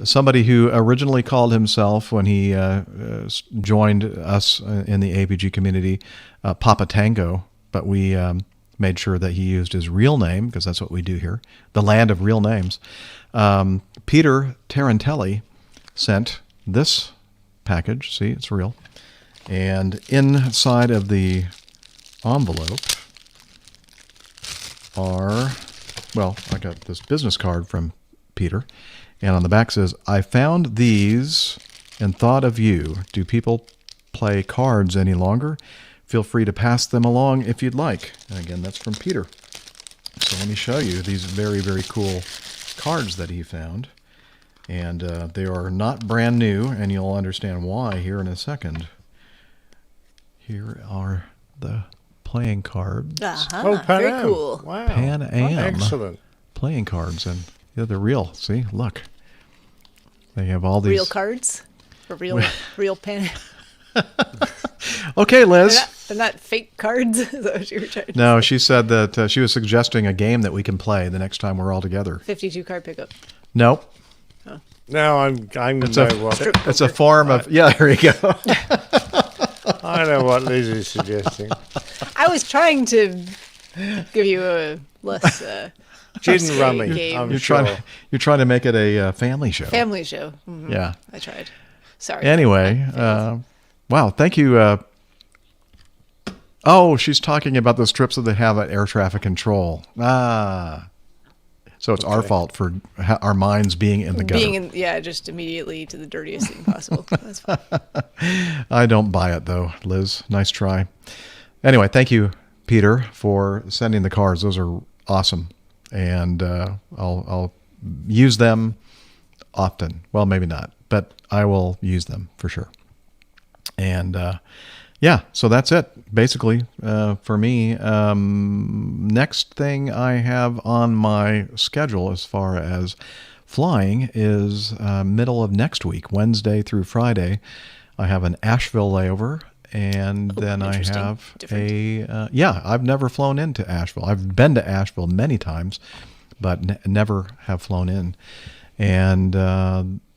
somebody who originally called himself, when he joined us in the APG community, Papa Tango, but we made sure that he used his real name, because that's what we do here, the land of real names. Peter Tarantelli sent this package. See, it's real. And inside of the envelope are, well, I got this business card from Peter, and on the back says, "I found these and thought of you. Do people play cards any longer? Feel free to pass them along if you'd like." And again, that's from Peter. So let me show you these very, very cool cards that he found. And they are not brand new, and you'll understand why here in a second. Here are the playing cards. Oh, very cool. Wow. Pan Am. Excellent. Playing cards, and they're real. See, look. They have all these real cards, or real pen. Okay, Liz. They're not fake cards. Is that what you were trying to No, say? she said that she was suggesting a game that we can play the next time we're all together. 52 card pickup. Nope. Oh. No, I'm it's a form of, yeah, there you go. I know what Liz is suggesting. I was trying to give you a less gin rummy. game. I'm You're sure. trying to make it a family show. Family show. Mm-hmm. Yeah. I tried. Sorry. Anyway, wow, thank you. She's talking about those trips that they have at air traffic control. So it's our fault for our minds being in the gutter. Just immediately to the dirtiest thing possible. That's fine. I don't buy it, though, Liz. Nice try. Anyway, thank you, Peter, for sending the cards. Those are awesome. And I'll use them often. Well, maybe not, but I will use them for sure. And so that's it, basically, for me. Next thing I have on my schedule as far as flying is middle of next week, Wednesday through Friday. I have an Asheville layover, and then I have I've never flown into Asheville. I've been to Asheville many times, but never have flown in. And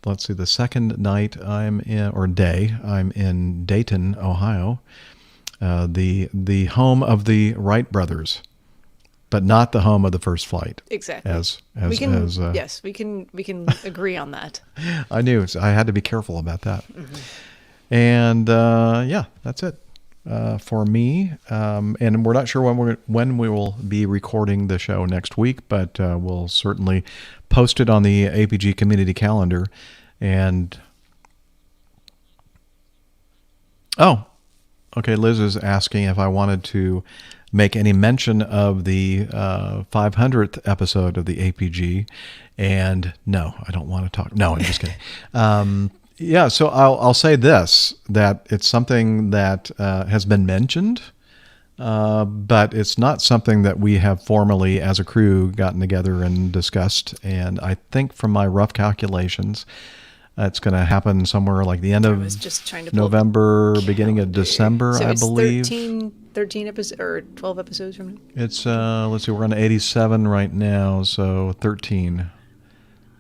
let's see, the second night I'm in Dayton, Ohio, the home of the Wright brothers, but not the home of the first flight. Exactly. Yes, we can agree on that. I knew, so I had to be careful about that. Mm-hmm. And that's it for me. And we're not sure when we will be recording the show next week, but we'll certainly post it on the APG community calendar. And Liz is asking if I wanted to make any mention of the 500th episode of the APG, and no, I don't want to talk. No, I'm just kidding. So I'll say this, that it's something that has been mentioned, but it's not something that we have formally as a crew gotten together and discussed. And I think from my rough calculations, it's going to happen somewhere like the end of November, beginning of December, I believe. 13 episodes or 12 episodes from now? It's, let's see, we're on 87 right now, so 13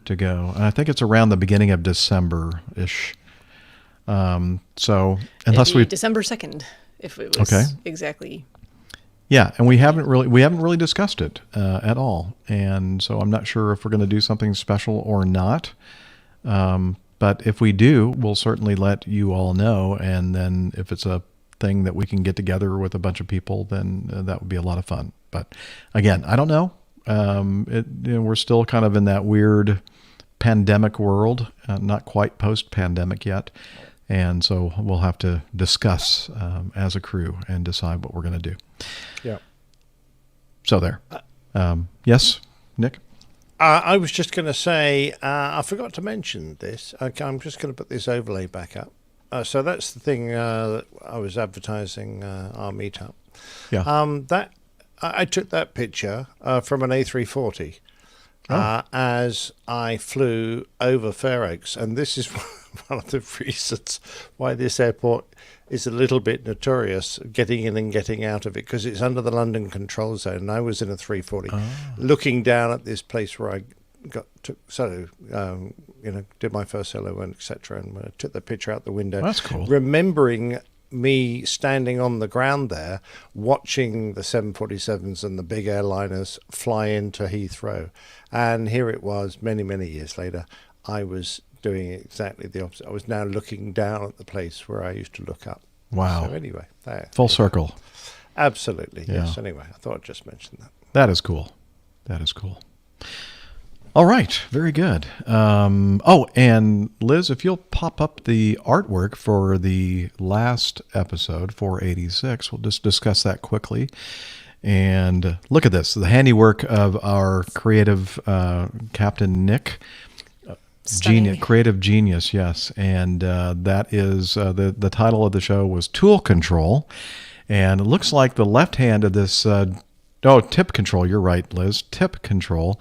to go. And I think it's around the beginning of December-ish. So unless we December 2nd, if it was exactly. Yeah, and we haven't really discussed it at all. And so I'm not sure if we're going to do something special or not. But if we do, we'll certainly let you all know. And then if it's a thing that we can get together with a bunch of people, then that would be a lot of fun. But again, I don't know. We're still kind of in that weird pandemic world, not quite post-pandemic yet. And so we'll have to discuss as a crew and decide what we're going to do. Yeah. So there. Yes, Nick? I was just going to say, I forgot to mention this. Okay, I'm just going to put this overlay back up. So that's the thing that I was advertising our meetup. Yeah. I took that picture from an A340 as I flew over Fair Oaks, and this is one of the reasons why this airport is a little bit notorious getting in and getting out of it, because it's under the London control zone. And I was in a 340 looking down at this place where I did my first solo and etc. And I took the picture out the window. That's cool. Remembering me standing on the ground there, watching the 747s and the big airliners fly into Heathrow. And here it was, many, many years later, I was doing exactly the opposite. I was now looking down at the place where I used to look up. Wow. So anyway, full circle. Absolutely, yeah. Yes. Anyway, I thought I'd just mention that. That is cool. All right, very good. And Liz, if you'll pop up the artwork for the last episode, 486, we'll just discuss that quickly. And look at this, the handiwork of our creative Captain Nick. Creative genius, yes. And that is the title of the show was Tool Control. And it looks like the left hand of this, tip control. You're right, Liz. Tip control,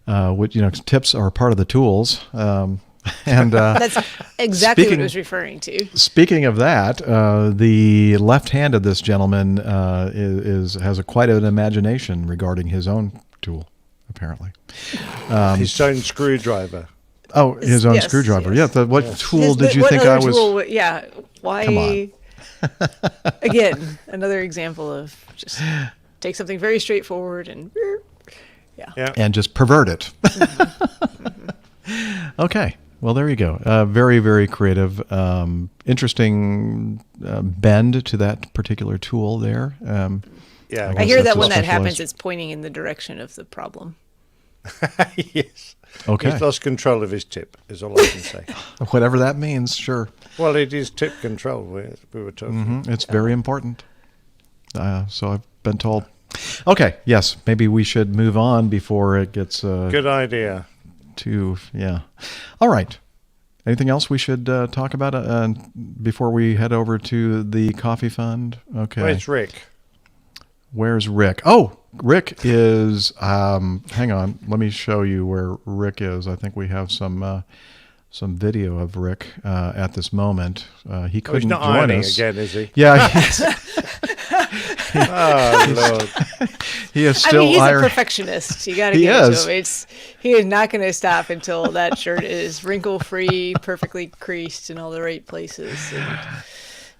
which, tips are part of the tools. And that's exactly what it was referring to. Speaking of that, the left hand of this gentleman has quite an imagination regarding his own tool, apparently. His own screwdriver. Oh, his own screwdriver. Yes. Yeah. What tool did you think I was? Why? Come on. Again, another example of just take something very straightforward and and just pervert it. Okay. Well, there you go. Very, very creative. Interesting bend to that particular tool there. I hear that when that happens, it's pointing in the direction of the problem. Yes. Okay. He's lost control of his tip, is all I can say. Whatever that means, sure. Well, it is tip control we were talking. It's very important. So I've been told. Okay, yes, maybe we should move on before it gets... Good idea. All right. Anything else we should talk about before we head over to the coffee fund? Okay. Where's Rick? Where's Rick? Oh, Rick is... hang on. Let me show you where Rick is. I think we have some video of Rick at this moment. He couldn't he's not join ironing us again, is he? Yeah. Oh, Lord. He is still he's a perfectionist. You got to give it to him. He is not going to stop until that shirt is wrinkle-free, perfectly creased in all the right places. And,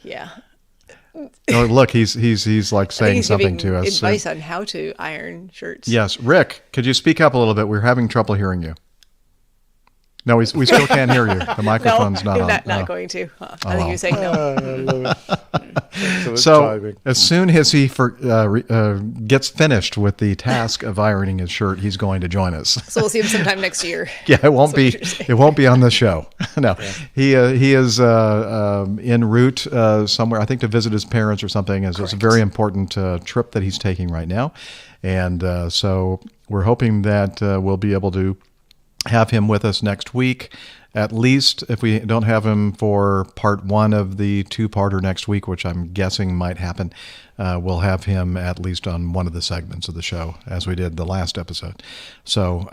yeah. Oh, look, he's like saying something to us. Advice on how to iron shirts. Yes, Rick, could you speak up a little bit? We're having trouble hearing you. No, we still can't hear you. The microphone's not on. Not going to. I think he was saying no. So as soon as he gets finished with the task of ironing his shirt, he's going to join us. So we'll see him sometime next year. Yeah, it won't be on the show. No, yeah. He is en route somewhere, I think, to visit his parents or something. It's a very important trip that he's taking right now, and so we're hoping that we'll be able to have him with us next week. At least if we don't have him for part one of the two-parter next week, which I'm guessing might happen, we'll have him at least on one of the segments of the show, as we did the last episode. So,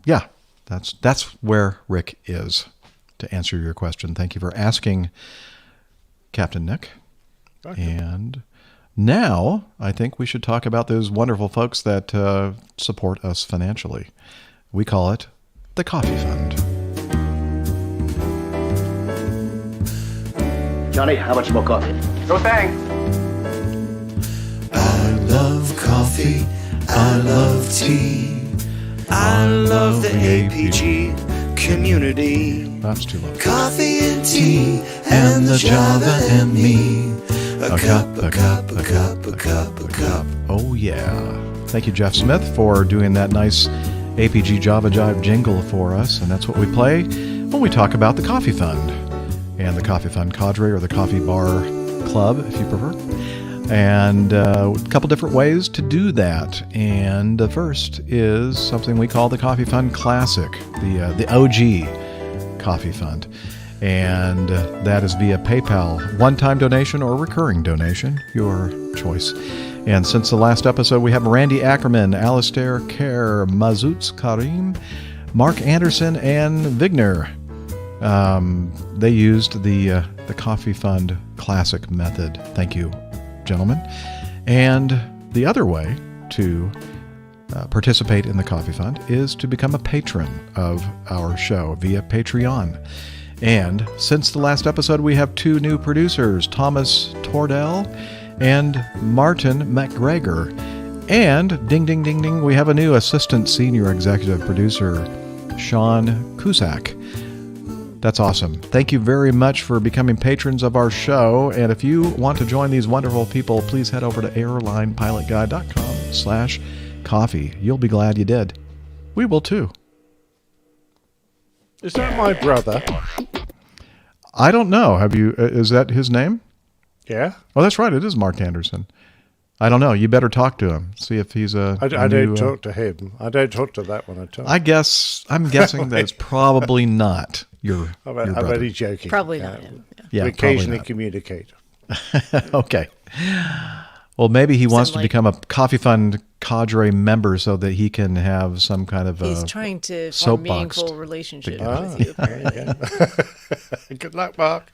yeah, that's where Rick is, to answer your question. Thank you for asking, Captain Nick. Okay. And now I think we should talk about those wonderful folks that support us financially. We call it the Coffee Fund. Johnny, how much more coffee? No thanks. I love coffee. I love tea. I love the APG community. That's too low. Coffee and tea and the Java and me. A cup, a cup, a cup, a cup, a cup. Oh, yeah. Thank you, Jeff Smith, for doing that nice APG Java Jive jingle for us. And that's what we play when we talk about the Coffee Fund and the Coffee Fund Cadre, or the Coffee Bar Club, if you prefer. And a couple different ways to do that. And the first is something we call the Coffee Fund Classic, the OG Coffee Fund. And that is via PayPal, one-time donation or recurring donation, your choice. And since the last episode, we have Randy Ackerman, Alistair Kerr, Mazutz Karim, Mark Anderson, and Vigner. They used the Coffee Fund Classic method. Thank you, gentlemen. And the other way to participate in the Coffee Fund is to become a patron of our show via Patreon. And since the last episode, we have two new producers, Thomas Tordell and Martin McGregor. And ding, ding, ding, ding, we have a new assistant senior executive producer, Sean Cusack. That's awesome. Thank you very much for becoming patrons of our show. And if you want to join these wonderful people, please head over to airlinepilotguy.com/coffee. You'll be glad you did. We will too. Is that my brother? I don't know. Have you? Is that his name? Yeah. Oh, that's right. It is Mark Anderson. I don't know. You better talk to him. See if he's a. I don't talk to him. I don't talk to that one at all. I'm guessing that it's probably not your brother. I'm only joking. Probably not him. Yeah, we occasionally communicate. Okay. Well, maybe he wants to become a Coffee Fund cadre member so that he can have some kind of He's trying to form a meaningful relationship with you, apparently. Good luck, Mark.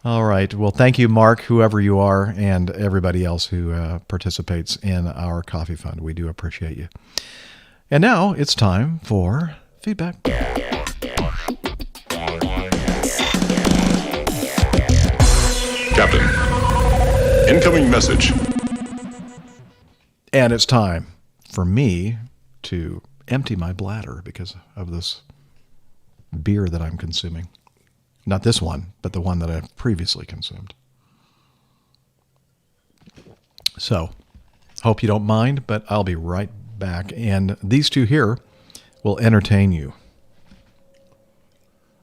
All right. Well, thank you, Mark, whoever you are, and everybody else who participates in our Coffee Fund. We do appreciate you. And now it's time for feedback. Captain, incoming message. And it's time for me to empty my bladder because of this beer that I'm consuming. Not this one, but the one that I've previously consumed. So, hope you don't mind, but I'll be right back. And these two here will entertain you.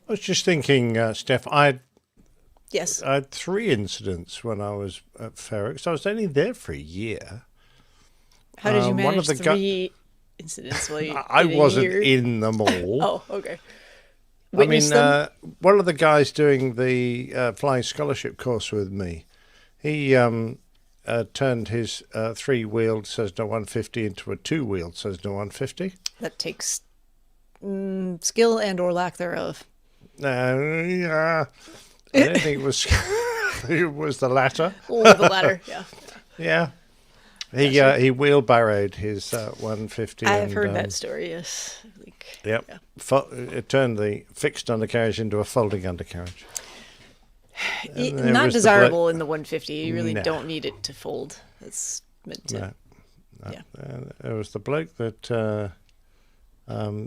I was just thinking, Steph, I had 3 incidents when I was at Ferrex. I was only there for a year. How did you manage 3 incidents while you I wasn't in them all. Oh, okay. One of the guys doing the flying scholarship course with me, he turned his 3-wheeled Cessna 150 into a 2-wheeled Cessna 150. That takes skill and or lack thereof. I don't think it was it was the latter. Or the latter, yeah. Yeah. He wheelbarrowed his 150. I have heard that story, yes. Yep. Yeah. It turned the fixed undercarriage into a folding undercarriage. Not desirable in the 150. You really don't need it to fold. It's meant to. No. Yeah. There was the bloke that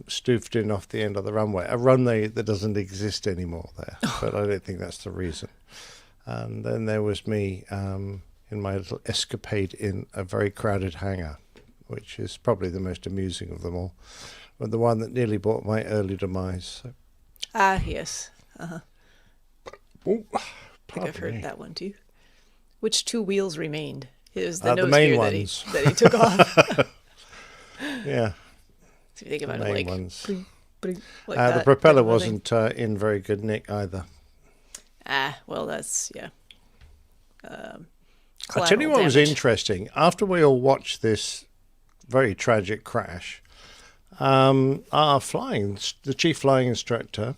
stoofed in off the end of the runway. A runway that doesn't exist anymore there, but I don't think that's the reason. And then there was me in my little escapade in a very crowded hangar, which is probably the most amusing of them all, but the one that nearly brought my early demise. So. Yes. Uh-huh. Ooh, I think I've heard that one too. Which 2 wheels remained? It was the the nose main gear ones. that he took off. Yeah. So you think about the it main ones. Like the propeller wasn't in very good nick either. Well, that's, yeah. I'll tell you what was interesting. After we all watched this very tragic crash, the chief flying instructor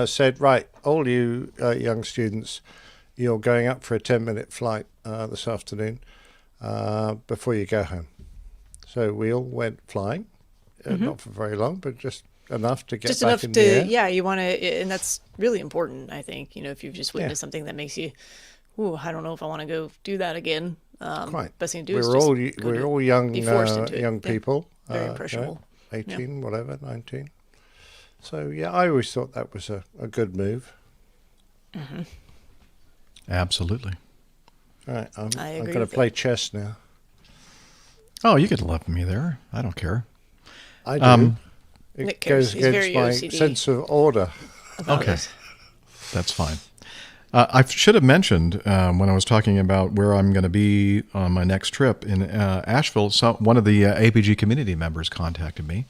said, right, all you young students, you're going up for a 10-minute flight this afternoon before you go home. So we all went flying, not for very long, but just enough to get back in the air. Yeah, you want to, and that's really important, I think. If you've just witnessed something that makes you, I don't know if I want to go do that again. Quite. Best thing to do we're all young people. Very impressionable. 18, whatever, 19. So, yeah, I always thought that was a good move. Mm-hmm. Absolutely. All right, I'm going to play chess now. Oh, you could love me there. I don't care. I do. Nick It goes against my OCD. sense of order. Okay. That's fine. I should have mentioned when I was talking about where I'm going to be on my next trip in Asheville, one of the APG community members contacted me,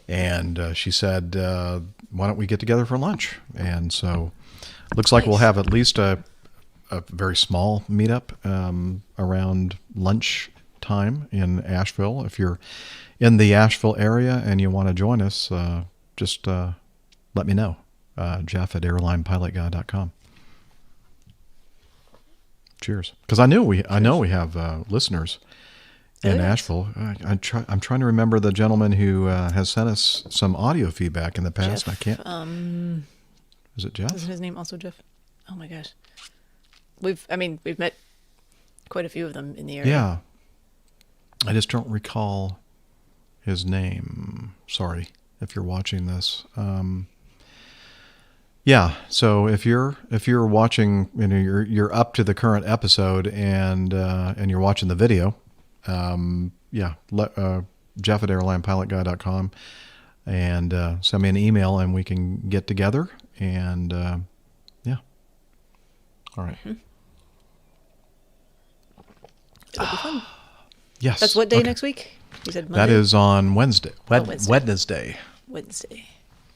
and she said, why don't we get together for lunch? And so looks like we'll have at least a very small meetup around lunch time in Asheville. If you're in the Asheville area and you want to join us, just let me know. Jeff at airlinepilotguy.com. Cheers. Because I know we have listeners in Asheville. I'm trying to remember the gentleman who has sent us some audio feedback in the past. Jeff, I can't. Is it Jeff? Isn't his name also Jeff? Oh my gosh. We've met quite a few of them in the area. Yeah. I just don't recall his name. Sorry if you're watching this. Yeah, so if you're watching, you're up to the current episode and you're watching the video, Jeff at airlinepilotguy.com and send me an email and we can get together and all right. Mm-hmm. It'll be fun. Yes. That's what day next week? You said Monday? That is on Wednesday. Wednesday.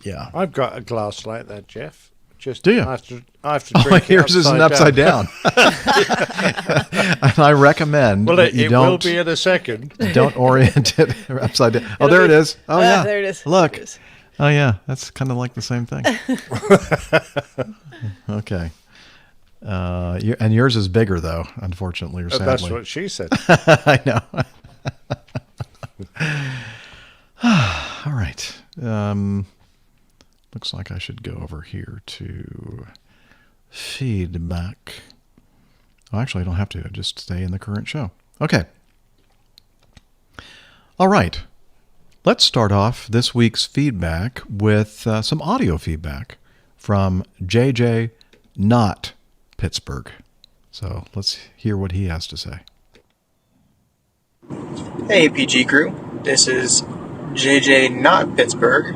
Yeah. I've got a glass like that, Jeff. Just do you? I have to drink yours isn't upside down. And I recommend that you it don't. Will be in a second. Don't orient it upside down. Oh, there it is. Oh, yeah. There it is. Look. There it is. Oh, yeah. That's kind of like the same thing. Okay. And yours is bigger, though, unfortunately or sadly. That's what she said. I know. All right. Looks like I should go over here to feedback. Oh, actually, I don't have to. I just stay in the current show. Okay. All right. Let's start off this week's feedback with some audio feedback from JJ, Not Pittsburgh. So let's hear what he has to say. Hey, APG crew. This is JJ, Not Pittsburgh,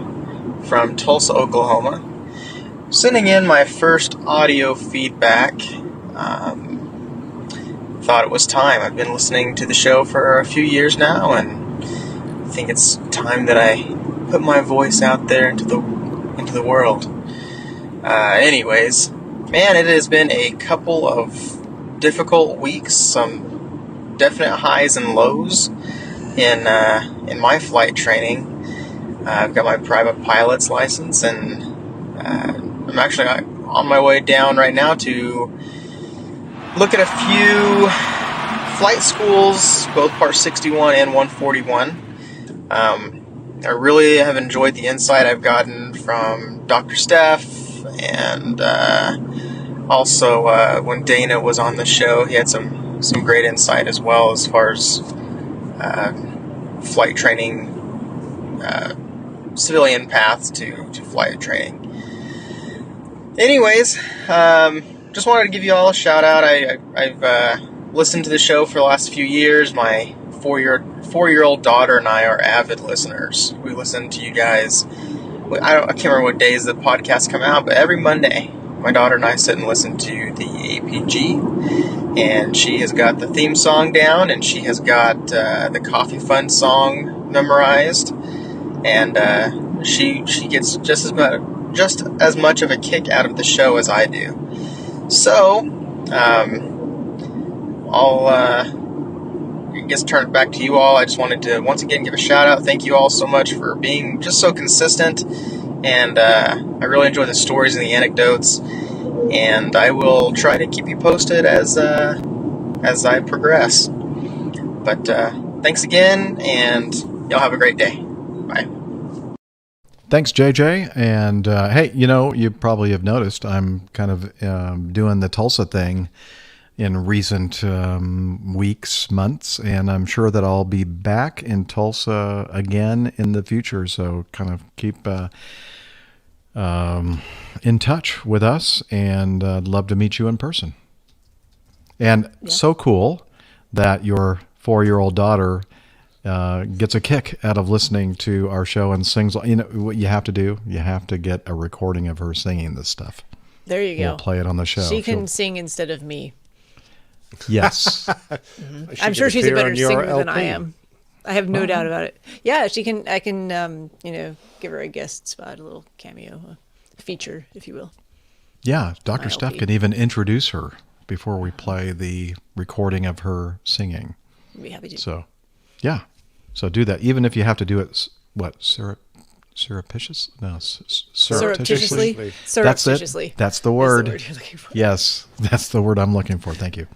from Tulsa, Oklahoma. Sending in my first audio feedback. Thought it was time. I've been listening to the show for a few years now, and I think it's time that I put my voice out there into the world. Anyways, man, it has been a couple of difficult weeks, some definite highs and lows in my flight training. I've got my private pilot's license, and I'm actually on my way down right now to look at a few flight schools, both Part 61 and 141. I really have enjoyed the insight I've gotten from Dr. Steph, and also when Dana was on the show, he had some great insight as well as far as flight training, civilian paths to flight training. Anyways, just wanted to give you all a shout out. I've listened to the show for the last few years. My four-year-old daughter and I are avid listeners. We listen to you guys. I can't remember what days the podcasts come out, but every Monday, my daughter and I sit and listen to the APG, and she has got the theme song down, and she has got the Coffee Fund song memorized, and she gets just as much of a kick out of the show as I do. So, I'll I guess turn it back to you all. I just wanted to once again give a shout out. Thank you all so much for being just so consistent, and I really enjoy the stories and the anecdotes, and I will try to keep you posted as I progress. But thanks again, and y'all have a great day. Bye. Thanks, JJ. And hey, you probably have noticed I'm kind of doing the Tulsa thing in recent weeks, months, and I'm sure that I'll be back in Tulsa again in the future. So kind of keep in touch with us, and I'd love to meet you in person. And so cool that your 4-year-old daughter gets a kick out of listening to our show and sings. You know what you have to do? You have to get a recording of her singing this stuff. There you go. We'll play it on the show. She can sing instead of me. Yes. Mm-hmm. I'm sure she's a better singer than I am. I have no doubt about it. Yeah, she can. I can, give her a guest spot, a little cameo, a feature, if you will. Yeah, Dr. Steph can even introduce her before we play the recording of her singing. I'd be happy to. So, yeah. So do that. Even if you have to do it, surreptitious? No, surreptitiously. Surreptitiously. That's the word. That's the word you're looking for. Yes, that's the word I'm looking for. Thank you.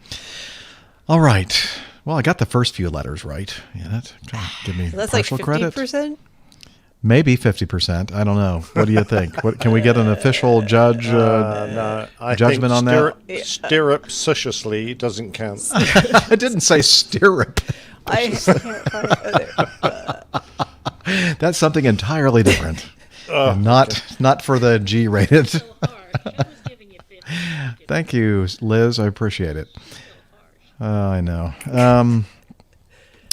All right. Well, I got the first few letters right. Yeah, that's give me that's partial like 50%? credit. Maybe 50%. I don't know. What do you think? What can we get an official judge no, I judgment on that? Surreptitiously doesn't count. I didn't say stirrup. I can't find it. That's something entirely different. Not for the G-rated. Thank you, Liz. I appreciate it. I know.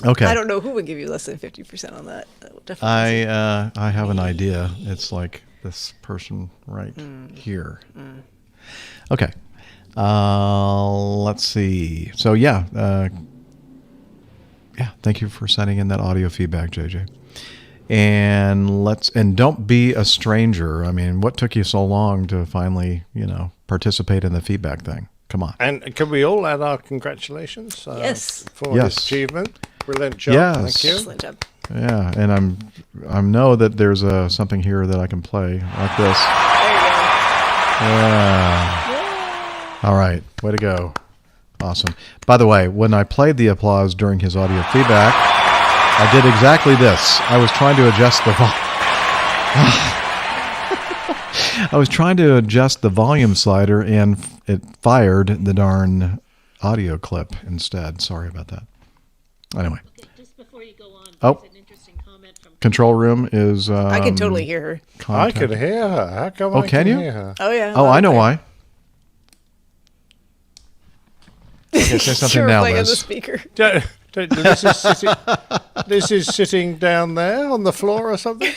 Okay. I don't know who would give you less than 50% on that. Definitely. I have an idea. It's like this person right here. Okay. Let's see. So yeah. Thank you for sending in that audio feedback, JJ. And don't be a stranger. I mean, what took you so long to finally, participate in the feedback thing? Come on. And can we all add our congratulations for this achievement? Brilliant job. Yes. Thank you. Excellent job. Yeah, and I know that there's something here that I can play like this. There you go. Yeah. All right. Way to go. Awesome. By the way, when I played the applause during his audio feedback, I did exactly this. I was trying to adjust the volume slider, and it fired the darn audio clip instead. Sorry about that. Anyway. Just before you go on, there's an interesting comment from control room is. I can totally hear her. I could hear her. How come I can you? hear her? Oh, yeah. Oh, I know why. Okay, say something now, playing on the Liz. speaker. This is sitting down there on the floor or something.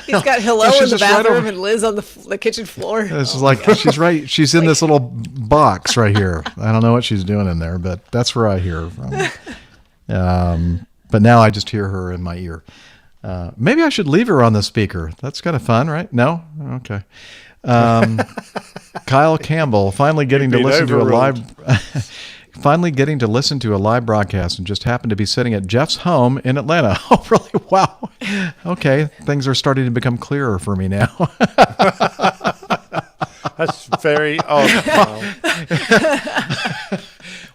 He's got hello she's in the just right bathroom over- and Liz on the kitchen floor. This is like she's right. She's in this little box right here. I don't know what she's doing in there, but that's where I hear her from. But now I just hear her in my ear. Maybe I should leave her on the speaker. That's kind of fun, right? No? Okay. Kyle Campbell finally getting to listen to a live. Finally getting to listen to a live broadcast and just happened to be sitting at Jeff's home in Atlanta. Oh, really? Wow. Okay. Things are starting to become clearer for me now. That's very odd.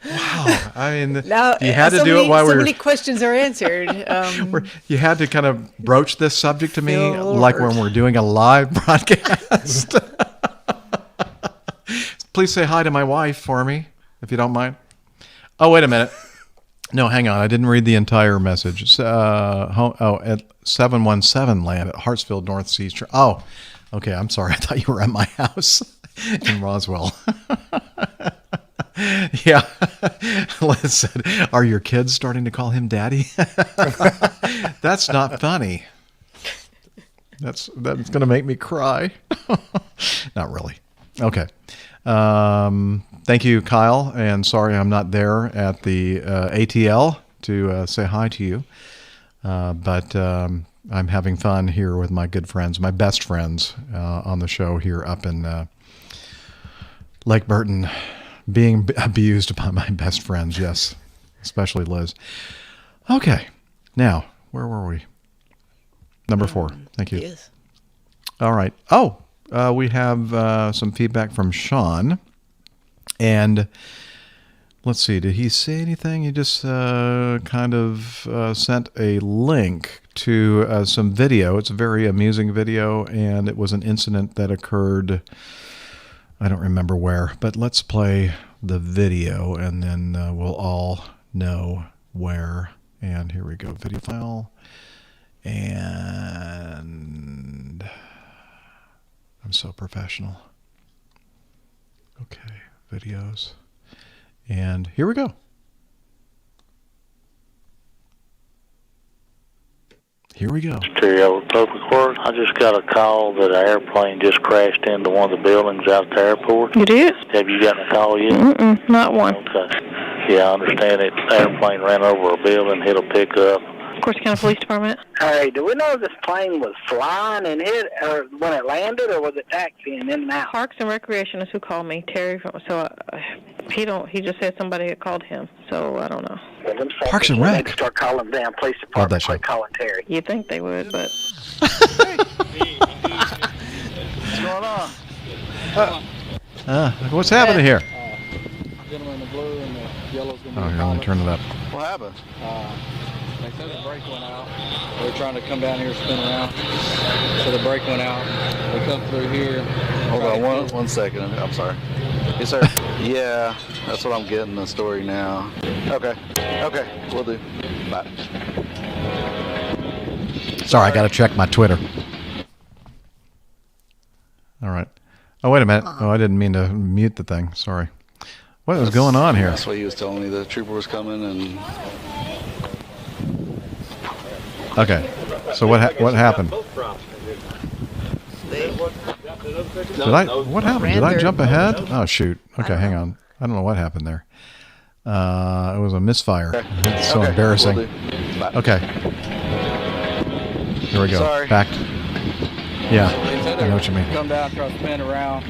Wow. I mean, Now, you had to do it while we so were... many questions are answered. You had to kind of broach this subject to me Feel a little like hurt. when we're doing a live broadcast. Please say hi to my wife for me, if you don't mind. Oh, wait a minute. No, hang on. I didn't read the entire message. At 717 land at Hartsfield North Sea. Oh, okay. I'm sorry. I thought you were at my house in Roswell. Yeah. Liz said, are your kids starting to call him daddy? That's not funny. That's going to make me cry. Not really. Okay. Thank you, Kyle, and sorry I'm not there at the ATL to say hi to you, but I'm having fun here with my good friends, my best friends on the show here up in Lake Burton, being abused by my best friends, yes, especially Liz. Okay, now, where were we? Number 4, thank you. Yes. All right. Oh, we have some feedback from Sean. And let's see, did he say anything? He just kind of sent a link to some video. It's a very amusing video, and it was an incident that occurred, I don't remember where, but let's play the video, and then we'll all know where. And here we go, video file. And I'm so professional. Okay. Videos, and here we go. Here we go. Stereo Public Works. I just got a call that an airplane just crashed into one of the buildings out at the airport. It is? Have you gotten a call yet? Mm-mm, not one. Okay. Yeah, I understand it. The airplane ran over a building, hit a pickup. Of course, County Police Department. Hey, do we know if this plane was flying and hit, or when it landed, or was it taxiing in and out? Parks and Recreation is who called me, Terry. So he just said somebody had called him. So I don't know. Well, Parks and Rec. Start calling down police Love department, that show. like calling Terry. You'd think they would, but. What's going on? What's happening here? Gentleman in the blue and the yellow's going to Oh, here, let me turn it up. What happened? They said the brake went out. They were trying to come down here, spin around. So the brake went out. They come through here. Hold on one second. I'm sorry. Yes, sir. Yeah, that's what I'm getting the story now. Okay. Okay, we'll do. Bye. Sorry, I got to check my Twitter. All right. Oh, wait a minute. Oh, I didn't mean to mute the thing. Sorry. What was going on here? That's what he was telling me. The trooper was coming and... Okay. So what happened? What happened? Did I jump ahead? Oh, shoot. Okay, hang on. I don't know what happened there. It was a misfire. It's so embarrassing. Okay. Here we go. Sorry. Back. Yeah, They said I know what you mean. Come down, try to spin around.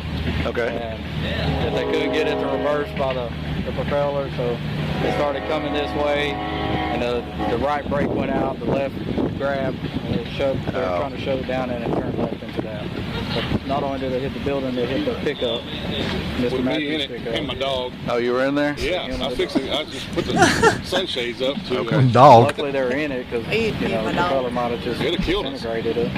Okay. And that they couldn't get it to reverse by the propeller, so they started coming this way, and the right brake went out, the left grabbed, and they were trying to shove it down, and it turned left into that. But not only did they hit the building, they hit the pickup. With me in it and my dog. Oh, you were in there? Yeah, I fixed it. I just put the sunshades up to Dog. Luckily they were in it because the propeller might have just disintegrated it.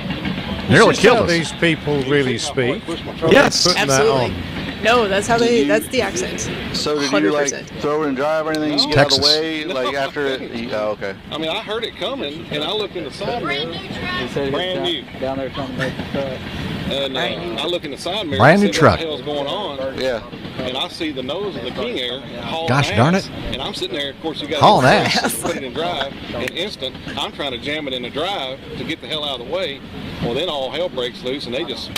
Nearly killed us. These people really speak. Yes. Absolutely. No, that's how that's the accent. So did you like 100%. throw it and drive or anything? No. Just get out of the Texas. way, like after it? Oh, okay. I mean, I heard it coming, and I looked in the side mirror. He said he Brand was new. down there trying to make the truck. And I look in the side mirror. Brand and new see truck. What the hell's going on? Yeah. And I see the nose of the KingAir hauling Gosh ass, darn it. And I'm sitting there, of course, you got Hauling ass. put it in drive. In instant, I'm trying to jam it in the drive to get the hell out of the way. Well, then all hell breaks loose, and they just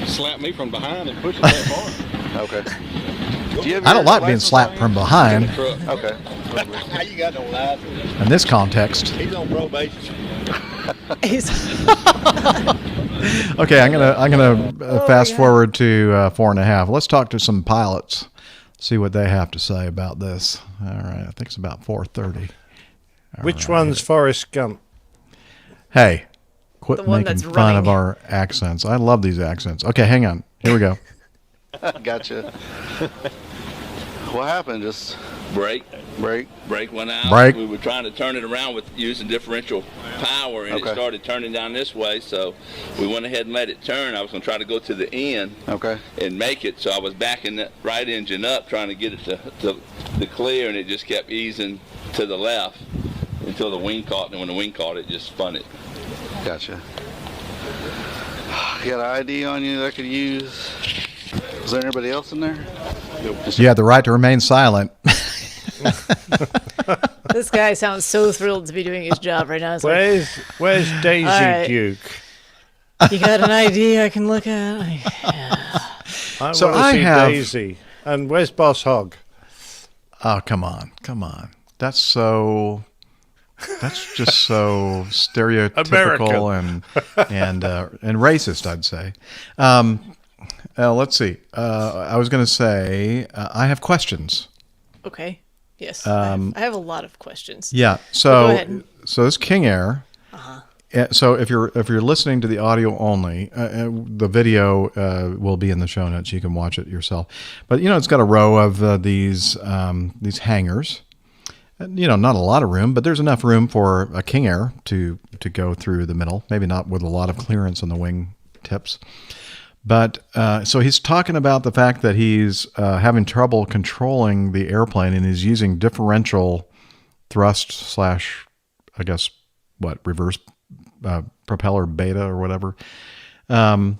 slap me from behind and push it that far. Okay. I don't like being slapped from behind Okay. You got no license. in this context. He's on probation. Okay, I'm gonna fast forward to 4.5. Let's talk to some pilots, see what they have to say about this. All right, I think it's about 4:30. Which one's Forrest Gump? Hey, quit The one making that's fun running. of our accents. I love these accents. Okay, hang on. Here we go. Gotcha. What happened? Just Brake break. went out. Brake. We were trying to turn it around with using differential power, and Okay. it started turning down this way. So we went ahead and let it turn. I was going to try to go to the end and make it. So I was backing the right engine up, trying to get it to clear, and it just kept easing to the left until the wing caught. And when the wing caught, it just spun it. Gotcha. You got an ID on you that I could use? Is there anybody else in there? You have the right to remain silent. This guy sounds so thrilled to be doing his job right now. It's like, Where's Daisy All right. Duke? you got an ID I can look at? I So want to I see have- Daisy. And where's Boss Hogg? Oh, come on. That's just so stereotypical and racist, I'd say. Let's see. I was going to say I have questions. Okay. Yes. Um, I have a lot of questions. Yeah. Go So ahead. this KingAir. So if you're listening to the audio only, the video will be in the show notes. You can watch it yourself. But it's got a row of these hangars. Not a lot of room, but there's enough room for a KingAir to go through the middle. Maybe not with a lot of clearance on the wing tips. But so he's talking about the fact that he's having trouble controlling the airplane, and he's using differential thrust / I guess reverse propeller beta or whatever to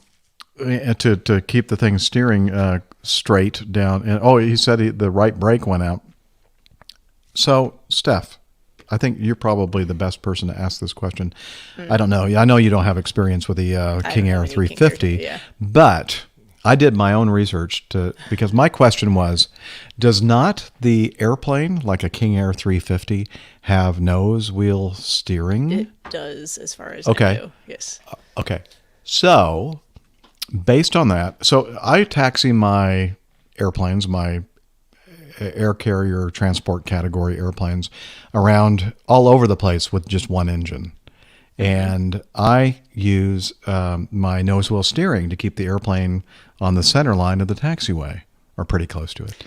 keep the thing steering straight down. And he said the right brake went out. So, Steph, I think you're probably the best person to ask this question. I don't know. I know you don't have experience with the KingAir 350, but I did my own research because my question was, does not the airplane, like a KingAir 350, have nose wheel steering? It does, as far as I know. Yes. Okay. So, based on that, so I taxi my airplanes, my air carrier transport category airplanes around all over the place with just one engine. And I use my nose wheel steering to keep the airplane on the center line of the taxiway, or pretty close to it.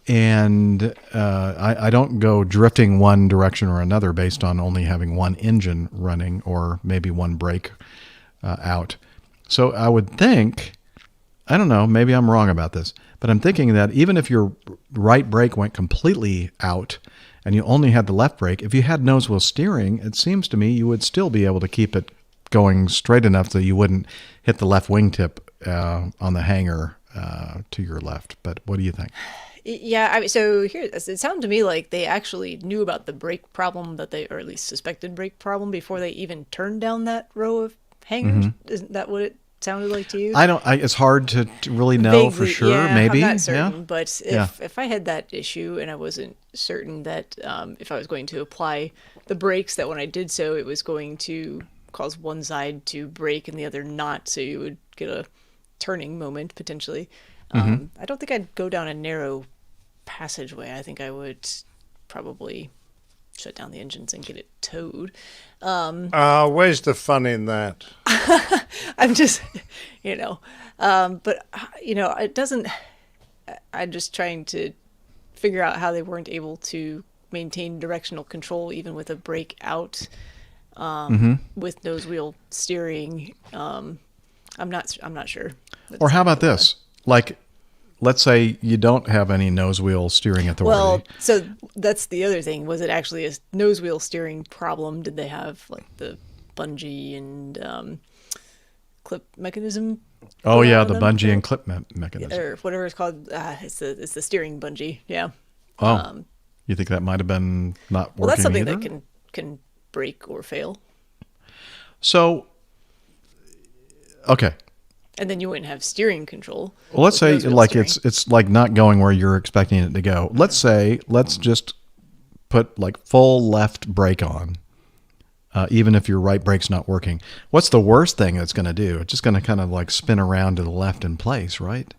And I don't go drifting one direction or another based on only having one engine running or maybe one brake out. So I would think, I don't know, maybe I'm wrong about this, but I'm thinking that even if your right brake went completely out and you only had the left brake, if you had nose wheel steering, it seems to me you would still be able to keep it going straight enough that you wouldn't hit the left wingtip on the hangar to your left. But what do you think? Yeah, so here, it sounded to me like they actually knew about the brake problem or at least suspected brake problem before they even turned down that row of hangars. Mm-hmm. Isn't that what it sounded like to you? It's hard to really know Vaguely, for sure. yeah, Maybe. I'm not certain, yeah. but if I had that issue and I wasn't certain that if I was going to apply the brakes, that when I did so, it was going to cause one side to brake and the other not, so you would get a turning moment potentially. Mm-hmm. I don't think I'd go down a narrow passageway. I think I would probably shut down the engines and get it towed. Where's the fun in that? I'm just, but it doesn't. I'm just trying to figure out how they weren't able to maintain directional control even with a brake out. with nose wheel steering. I'm not sure. Or how about this? Like, let's say you don't have any nose wheel steering authority. Well, so that's the other thing. Was it actually a nose wheel steering problem? Did they have like the bungee and clip mechanism? Oh yeah, the bungee and clip mechanism, or whatever it's called. It's the steering bungee. Yeah. Oh, you think that might have been not working? Well, that's something either? that can break or fail. So, okay. And then you wouldn't have steering control. Well, let's say like it's like not going where you're expecting it to go. Let's just put like full left brake on, even if your right brake's not working. What's the worst thing it's going to do? It's just going to kind of like spin around to the left in place, right?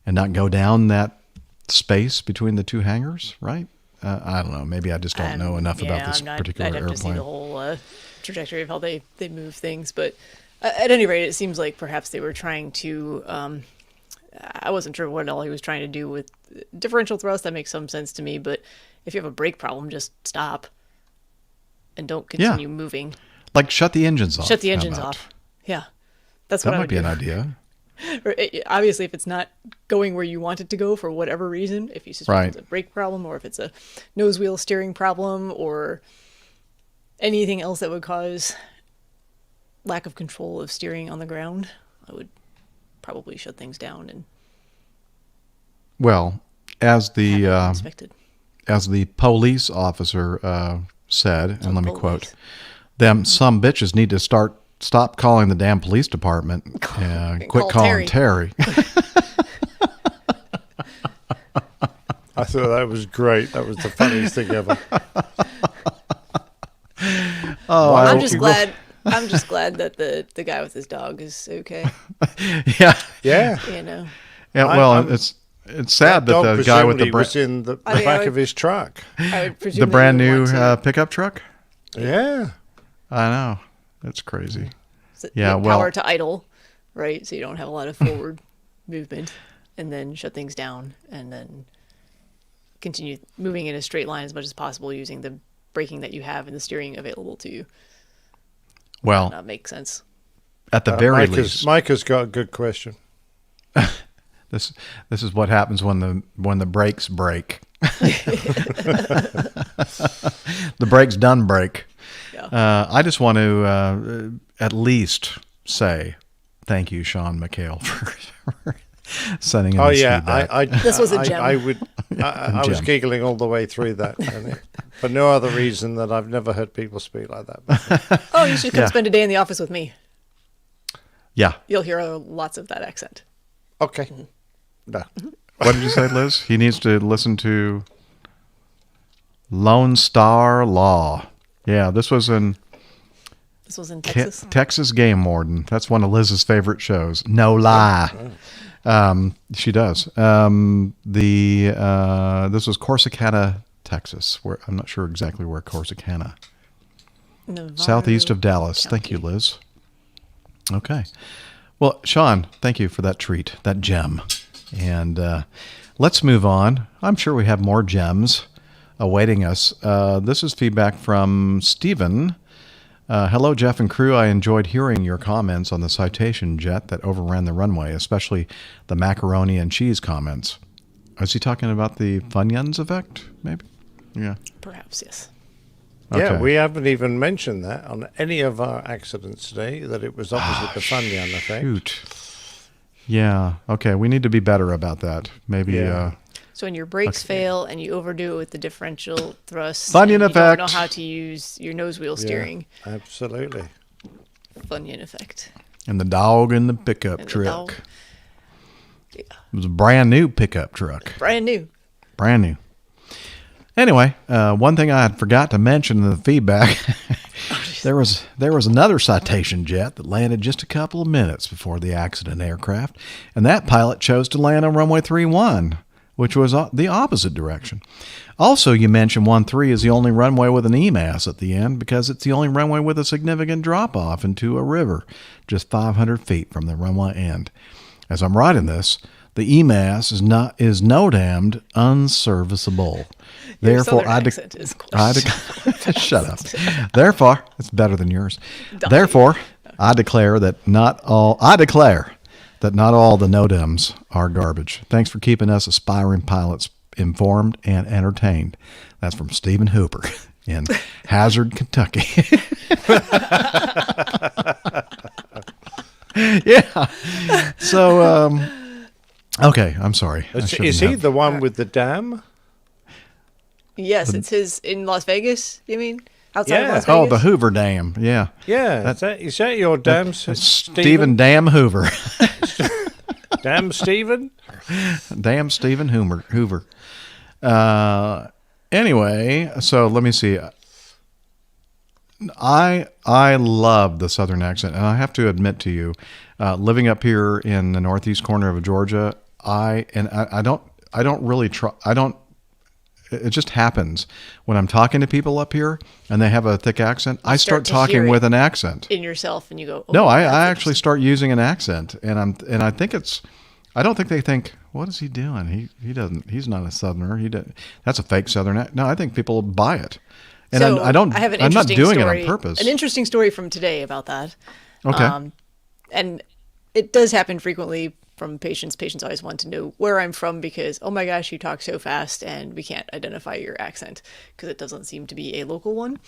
And not go down that space between the two hangars, right? I don't know. Maybe I just don't know enough about this particular I'd have airplane. to see the whole trajectory of how they move things, but at any rate, it seems like perhaps they were trying to. I wasn't sure what all he was trying to do with differential thrust. That makes some sense to me, but if you have a brake problem, just stop and don't continue moving. Like shut the engines off. Shut the engines off. Yeah, that's what I would do. That might be an idea. Obviously, if it's not going where you want it to go for whatever reason, if you suspect it's a brake problem or if it's a nose wheel steering problem or anything else that would cause lack of control of steering on the ground, I would probably shut things down and. Well, as the police officer said, and let me quote, "Them some bitches need to stop calling the damn police department and quit calling Terry." I thought that was great. That was the funniest thing ever. I'm just glad that the guy with his dog is okay. Yeah. You know. Yeah. Well, it's sad that the guy with the was in the back of his truck. The brand new pickup truck. Yeah. I know. That's crazy. So yeah. Power to idle, right? So you don't have a lot of forward movement, and then shut things down, and then continue moving in a straight line as much as possible using the braking that you have and the steering available to you. Well, that makes sense. At the very least, Mike has got a good question. This is what happens when the brakes break. The brakes done break. Yeah. I just want to at least say thank you, Sean McHale, for sending in this feedback. This was a gem. I was giggling all the way through that, for no other reason that I've never heard people speak like that before. Oh, you should come spend a day in the office with me. Yeah. You'll hear lots of that accent. Okay. Mm-hmm. No. What did you say, Liz? He needs to listen to Lone Star Law. Yeah, this was in Texas. Texas Game Warden. That's one of Liz's favorite shows. No lie. She does. This was Corsicana, Texas. Where I'm not sure exactly where Corsicana. Navarro Southeast of Dallas. County. Thank you, Liz. Okay. Well, Sean, thank you for that treat, that gem. And let's move on. I'm sure we have more gems awaiting us. This is feedback from Stephen. Hello, Jeff and crew. I enjoyed hearing your comments on the Citation jet that overran the runway, especially the macaroni and cheese comments. Is he talking about the Funyuns effect, maybe? Yeah. Perhaps, yes. Okay. Yeah, we haven't even mentioned that on any of our accidents today, that it was opposite the Funyun effect. Shoot. Yeah. Okay. We need to be better about that. Maybe. Yeah. So when your brakes fail and you overdo it with the differential thrust, Funyun effect. You don't know how to use your nose wheel steering. Yeah, absolutely. Funyun effect. And the dog in the pickup truck. Yeah. It was a brand new pickup truck. Brand new. Brand new. Anyway, one thing I had forgot to mention in the feedback, there was another Citation jet that landed just a couple of minutes before the accident aircraft, and that pilot chose to land on runway 31, which was the opposite direction. Also, you mentioned 13 is the only runway with an EMAS at the end because it's the only runway with a significant drop-off into a river, just 500 feet from the runway end. As I'm writing this, The EMAS is no damned unserviceable. Therefore, shut up. Therefore, it's better than yours. Therefore, I declare that not all the NODEMs are garbage. Thanks for keeping us aspiring pilots informed and entertained. That's from Stephen Hooper in Hazard, Kentucky. Yeah. So, okay, I'm sorry. Is he the one with the dam? Yes, it's his in Las Vegas, you mean? Outside of Las Vegas? Oh, the Hoover Dam, yeah. Yeah, is that your dam, Stephen Dam Hoover. Dam Stephen? Dam Stephen Hoover. Anyway, so let me see. I love the Southern accent, and I have to admit to you, living up here in the northeast corner of Georgia, I don't really try. It just happens when I'm talking to people up here and they have a thick accent. I start talking with an accent in yourself, and you go. Oh, no, I actually start using an accent, and I think it's. I don't think they think, what is he doing? He doesn't. He's not a Southerner. That's a fake Southern. No, I think people buy it. And so I don't. I have an I'm not doing story, it on purpose. An interesting story from today about that. Okay. And it does happen frequently from patients. Patients always want to know where I'm from because, oh my gosh, you talk so fast and we can't identify your accent because it doesn't seem to be a local one.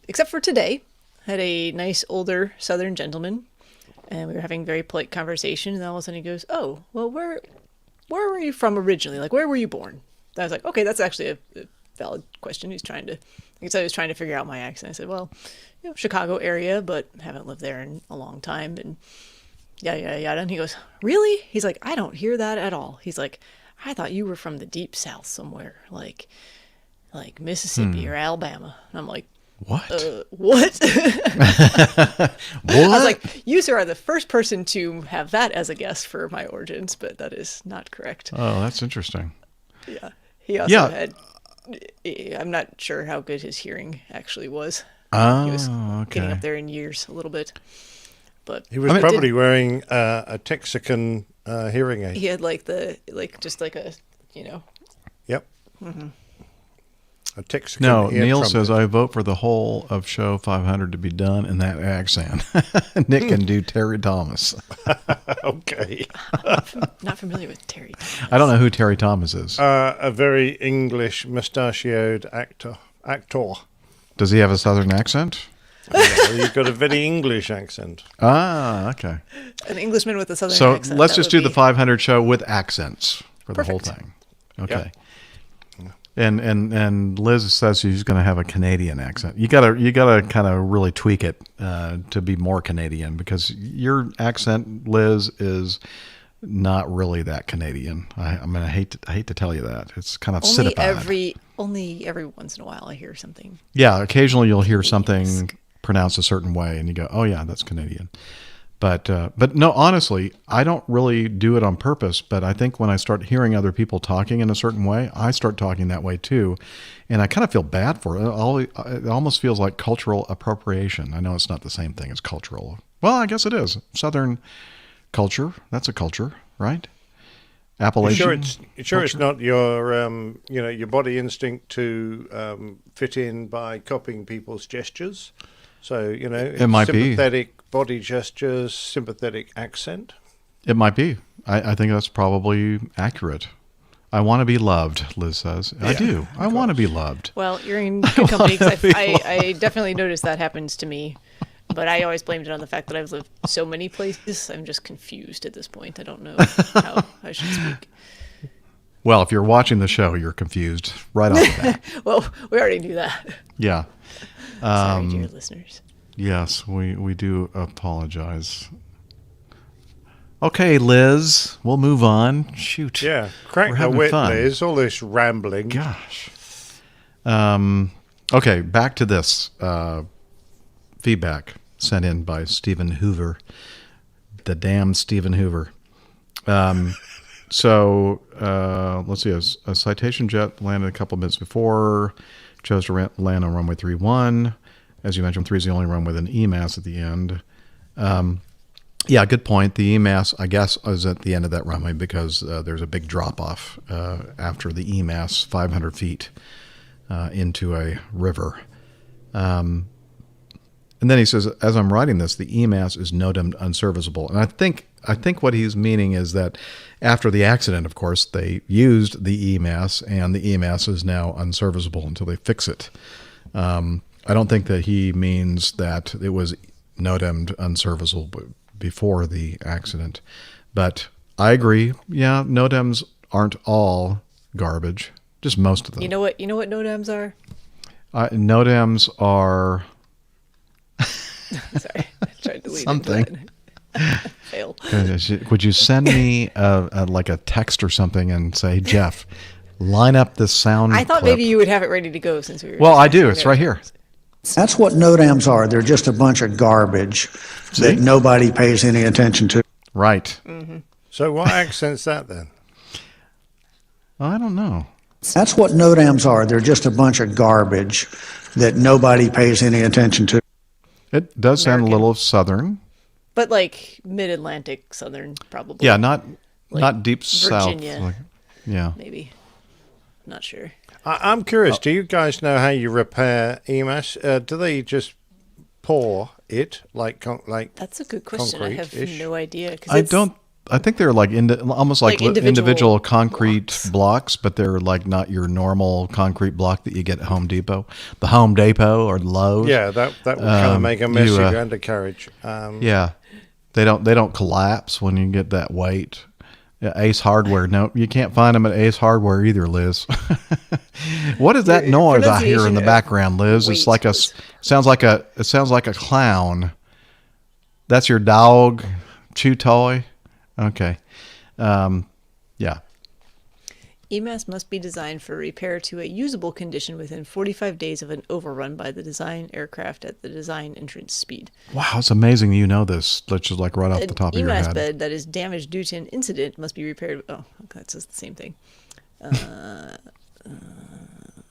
Except for today, I had a nice older Southern gentleman, and we were having a very polite conversation. And then all of a sudden he goes, "Oh, well, where were you from originally? Like, where were you born?" And I was like, "Okay, that's actually a valid question." He was trying to figure out my accent. I said, "Well, Chicago area, but haven't lived there in a long time." And yada. And he goes, "Really?" He's like, "I don't hear that at all." He's like, "I thought you were from the deep South somewhere, like Mississippi or Alabama." And I'm like, "What? What?" What? I was like, "You, sir, are the first person to have that as a guess for my origins, but that is not correct." Oh, that's interesting. Yeah. He also had. I'm not sure how good his hearing actually was. He was getting up there in years a little bit. But he was probably wearing a Texican hearing aid. He had just like a, Yep. Mm-hmm. A Texican. No, Neil trumpet. Says I vote for the whole of show 500 to be done in that accent. Nick can do Terry Thomas. Okay. Not familiar with Terry Thomas. I don't know who Terry Thomas is. A very English mustachioed actor. Does he have a Southern accent? He's got a very English accent. Ah, okay. An Englishman with a Southern accent. So let's just do the 500 show with accents for the whole thing. Okay. Yep. And Liz says she's going to have a Canadian accent. You gotta kind of really tweak it to be more Canadian, because your accent, Liz, is not really that Canadian. I mean, I hate to tell you that. It's kind of only every once in a while I hear something. Yeah, occasionally you'll hear something pronounced a certain way, and you go, "Oh yeah, that's Canadian." But no, honestly, I don't really do it on purpose. But I think when I start hearing other people talking in a certain way, I start talking that way too, and I kind of feel bad for it. It almost feels like cultural appropriation. I know it's not the same thing as cultural. Well, I guess it is. Southern culture, that's a culture, right? Appalachian. Sure it's not your your body instinct to fit in by copying people's gestures. So it might sympathetic body gestures, sympathetic accent. It might be. I think that's probably accurate. I want to be loved, Liz says. Yeah, I do. I want to be loved. Well, you're in good company, because I definitely noticed that happens to me. But I always blamed it on the fact that I've lived so many places. I'm just confused at this point. I don't know how I should speak. Well, if you're watching the show, you're confused right off the bat. Well, we already knew that. Yeah. Sorry, dear listeners. Yes, we do apologize. Okay, Liz, we'll move on. Shoot. Yeah, crack the whip, Liz. All this rambling. Gosh. Okay, back to this feedback sent in by Stephen Hoover, the damn Stephen Hoover. So let's see. A Citation jet landed a couple of minutes before. Chose to land on runway 31. As you mentioned, 3 is the only runway with an EMAS at the end. Yeah, good point. The EMAS, I guess, is at the end of that runway because there's a big drop-off after the EMAS, 500 feet into a river. And then he says, as I'm writing this, the EMAS is NOTAM unserviceable. And I think what he's meaning is that after the accident, of course, they used the EMAS, and the EMAS is now unserviceable until they fix it. I don't think that he means that it was NOTAM'd unserviceable before the accident. But I agree. Yeah, NOTAMs aren't all garbage, just most of them. You know what NOTAMs are? NOTAMs are... Sorry, I tried to delete something. Fail. Would you send me like a text or something and say, Jeff, line up this sound I thought clip. maybe you would have it ready to go since we were... Well, I do. It's right here. That's what NOTAMs are. They're just a bunch of garbage that nobody pays any attention to. Right. Mm-hmm. So what accent's that then? I don't know. That's what NOTAMs are. They're just a bunch of garbage that nobody pays any attention to. It does sound a little southern. But like mid-Atlantic, southern, probably. Yeah, not deep Virginia, south. Yeah. Maybe. Not sure. I'm curious. Do you guys know how you repair EMAS? Do they just pour it like That's a good question. I have no idea. I think they're like almost like individual concrete blocks, but they're like not your normal concrete block that you get at Home Depot, the Home Depot or Lowe's. Yeah, that would kind of make a mess of your undercarriage. Yeah, they don't collapse when you get that weight. Yeah, Ace Hardware. No, you can't find them at Ace Hardware either, Liz. What is that noise I hear in the background, Liz? It's like it sounds like a clown. That's your dog chew toy. Okay. Yeah. EMAS must be designed for repair to a usable condition within 45 days of an overrun by the design aircraft at the design entrance speed. Wow, it's amazing you know this. Let's just like right off the top of your head. EMAS bed that is damaged due to an incident must be repaired. Oh, that's just the same thing. That